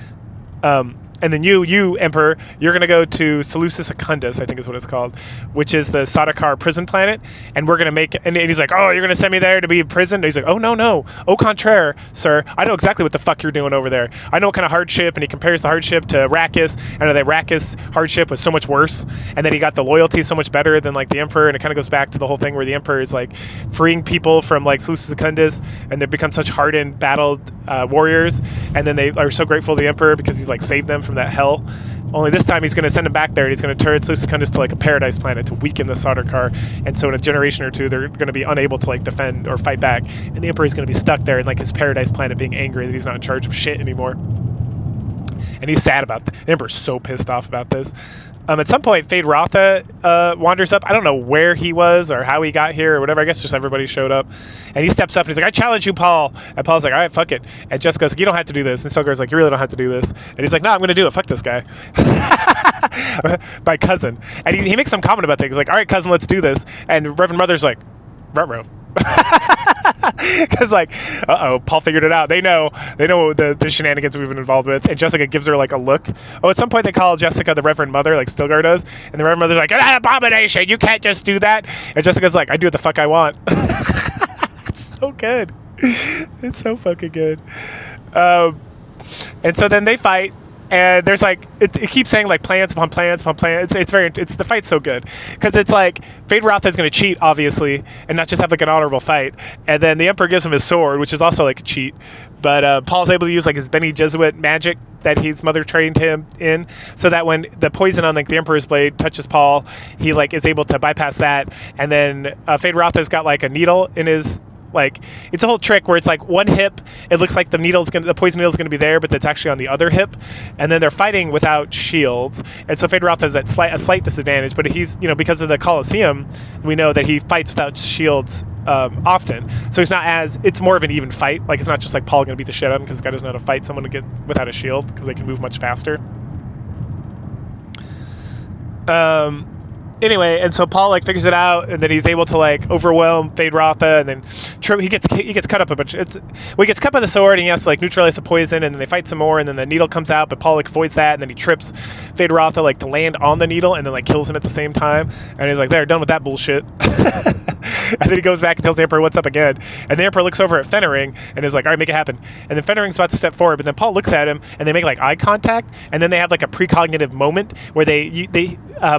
And then you, Emperor, you're going to go to Seleucus Secundus, I think is what it's called, which is the Sardaukar prison planet. And we're going to and he's like, oh, you're going to send me there to be in prison? And he's like, oh, no. Au contraire, sir. I know exactly what the fuck you're doing over there. I know what kind of hardship. And he compares the hardship to Arrakis. And the Arrakis hardship was so much worse. And then he got the loyalty so much better than like the Emperor. And it kind of goes back to the whole thing where the Emperor is like freeing people from like Seleucus Secundus. And they've become such hardened, battled warriors. And then they are so grateful to the Emperor because he's like saved them from that hell. Only this time he's going to send them back there, and he's going to turn Seleucus Secundus to like a paradise planet to weaken the Sardaukar. And so in a generation or two, they're going to be unable to like defend or fight back, and the Emperor is going to be stuck there in like his paradise planet, being angry that he's not in charge of shit anymore. And he's sad about that. The Emperor's so pissed off about this. At some point, Fade Rotha wanders up. I don't know where he was or how he got here or whatever. I guess just everybody showed up. And he steps up and he's like, I challenge you, Paul. And Paul's like, all right, fuck it. And Jessica's like, you don't have to do this. And Stilgar's like, you really don't have to do this. And he's like, no, I'm going to do it. Fuck this guy. My cousin. And he makes some comment about that. He's like, all right, cousin, let's do this. And Reverend Mother's like, ruh-roh. Because like, Paul figured it out. They know the shenanigans we've been involved with. And Jessica gives her like a look. At some point they call Jessica the Reverend Mother, like Stilgar does, and the Reverend Mother's like, an abomination, you can't just do that. And Jessica's like, I do what the fuck I want. It's so good. It's so fucking good. And so then they fight. And there's like, it keeps saying like plans upon plans upon plans. It's the fight's so good because it's like Fade Rotha is going to cheat obviously and not just have like an honorable fight. And then the Emperor gives him his sword, which is also like a cheat. But Paul's able to use like his Bene Gesserit magic that his mother trained him in, so that when the poison on like the Emperor's blade touches Paul, he like is able to bypass that. And then Fade Rotha's got like a needle in his. Like, it's a whole trick where it's like one hip, it looks like the poison needle's gonna be there, but that's actually on the other hip. And then they're fighting without shields. And so Fade Rotha has a slight disadvantage, but he's, because of the Colosseum, we know that he fights without shields often. So it's more of an even fight. Like, it's not just like Paul gonna beat the shit out of him because this guy doesn't know how to fight someone to get without a shield because they can move much faster. Anyway, and so Paul like figures it out, and then he's able to like overwhelm Fade Rotha, and then he gets cut up a bunch. He gets cut by the sword, and he has to like neutralize the poison, and then they fight some more, and then the needle comes out, but Paul like avoids that, and then he trips Fade Rotha like to land on the needle, and then like kills him at the same time, and he's like, "There, done with that bullshit." And then he goes back and tells the Emperor what's up again, and the Emperor looks over at Fenring and is like, "All right, make it happen." And then Fenring's about to step forward, but then Paul looks at him, and they make like eye contact, and then they have like a precognitive moment where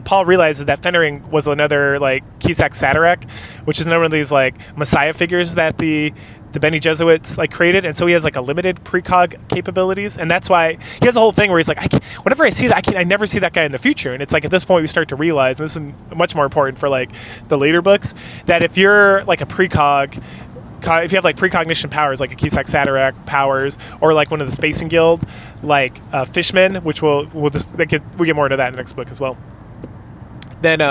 Paul realizes that Fenring was another like Kisak Satarak, which is another one of these like messiah figures that the Bene Gesserits like created, and so he has like a limited precog capabilities, and that's why he has a whole thing where he's like, whenever I see that, I never see that guy in the future. And it's like at this point we start to realize, and this is much more important for like the later books, that if you're like a precog, if you have like precognition powers like a Kisak Satarak powers, or like one of the Spacing Guild like Fishmen, which we get more into that in the next book as well, then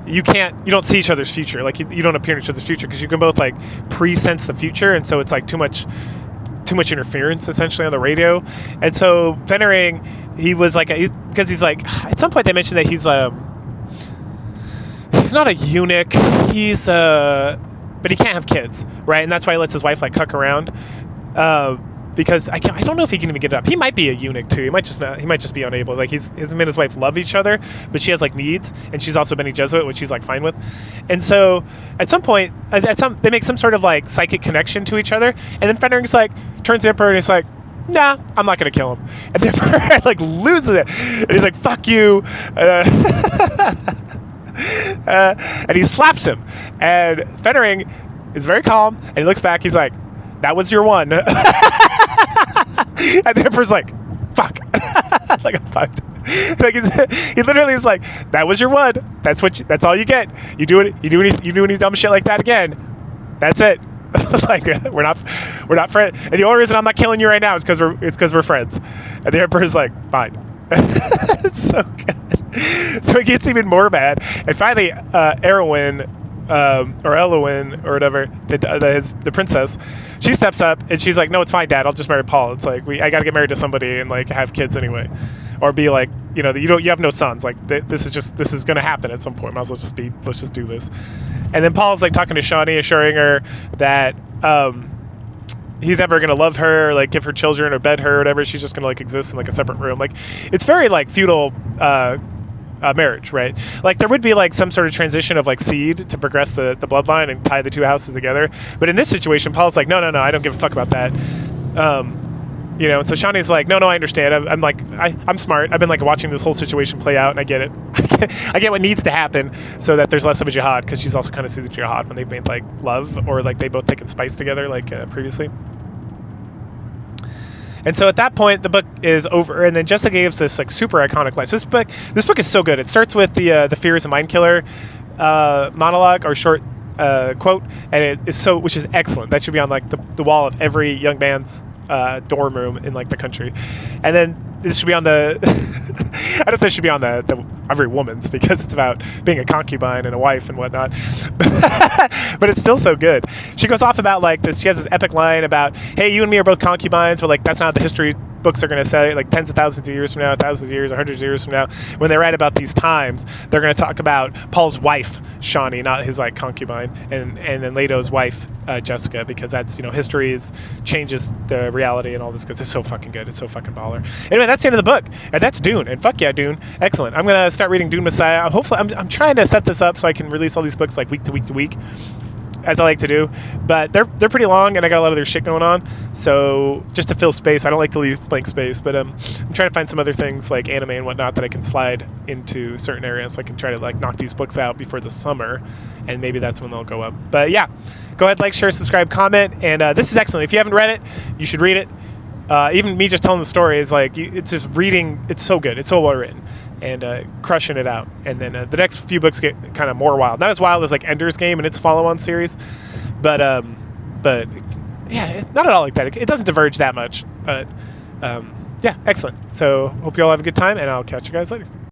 you don't see each other's future. Like you don't appear in each other's future because you can both like pre-sense the future, and so it's like too much interference essentially on the radio. And so Fenring, he was like, because he's like, at some point they mentioned that he's not a eunuch, but he can't have kids, right? And that's why he lets his wife like cuck around. Because I don't know if he can even get it up. He might be a eunuch too. He might just be unable. Like him and his wife love each other, but she has like needs, and she's also Bene Gesserit, which she's like fine with. And so at some point, they make some sort of like psychic connection to each other, and then Fenring's like turns to the Emperor and he's like, "Nah, I'm not gonna kill him." And the Emperor like loses it, and he's like, "Fuck you." And he slaps him, and Fenring is very calm, and he looks back. He's like, that was your one. And the Emperor's like, fuck. Like, I'm fucked. Like, he literally is like, that was your one. That's all you get. You do any dumb shit like that again, that's it. Like, we're not friends. And the only reason I'm not killing you right now is because we're friends. And the Emperor's like, fine. It's so good. So it gets even more bad. And finally, Erwin, or Elwyn, or whatever, the princess, she steps up and she's like, no, it's fine, Dad. I'll just marry Paul. It's like, I got to get married to somebody and like have kids anyway, or be like, you have no sons. Like, this is gonna happen at some point. Let's just do this. And then Paul's like talking to Shawnee, assuring her that he's never gonna love her, or like give her children or bed her or whatever. She's just gonna like exist in like a separate room. Like, it's very like feudal marriage, right? Like, there would be like some sort of transition of like seed to progress the bloodline and tie the two houses together. But in this situation, Paul's like, no, I don't give a fuck about that. So Shawnee's like, no, I understand. I'm smart. I've been like watching this whole situation play out, and I get it. I get what needs to happen so that there's less of a jihad, because she's also kind of seen the jihad when they've made like love, or like they both taken spice together, like previously. And so at that point, the book is over, and then Jessica gives this like super iconic line. So this book is so good. It starts with the fear is a mind killer monologue, or short quote, and it is which is excellent. That should be on like the wall of every young man's dorm room in like the country. And then this should be on the I don't know if this should be on the every woman's, because it's about being a concubine and a wife and whatnot. But it's still so good. She goes off about like this. She has this epic line about, hey, you and me are both concubines, but like that's not the history books are going to say. Like tens of thousands of years from now, thousands of years, or hundreds of years from now, when they write about these times, they're going to talk about Paul's wife, Shawnee, not his like concubine, and then Leto's wife, Jessica, because that's, history changes the reality and all this, because it's so fucking good. It's so fucking baller. Anyway, that's the end of the book, and that's Dune. And fuck yeah, Dune, excellent. I'm gonna start reading Dune Messiah. Hopefully, I'm trying to set this up so I can release all these books like week to week to week, as I like to do, but they're pretty long, and I got a lot of their shit going on. So just to fill space, I don't like to leave blank space, but I'm trying to find some other things like anime and whatnot that I can slide into certain areas, so I can try to like knock these books out before the summer, and maybe that's when they'll go up. But yeah, go ahead, like, share, subscribe, comment, and this is excellent. If you haven't read it, you should read it. Even me just telling the story is like, it's just reading. It's so good. It's so well written, and crushing it out. And then the next few books get kind of more wild. Not as wild as like Ender's Game and its follow-on series, but yeah, not at all like that. It doesn't diverge that much. But yeah, excellent. So hope you all have a good time, and I'll catch you guys later.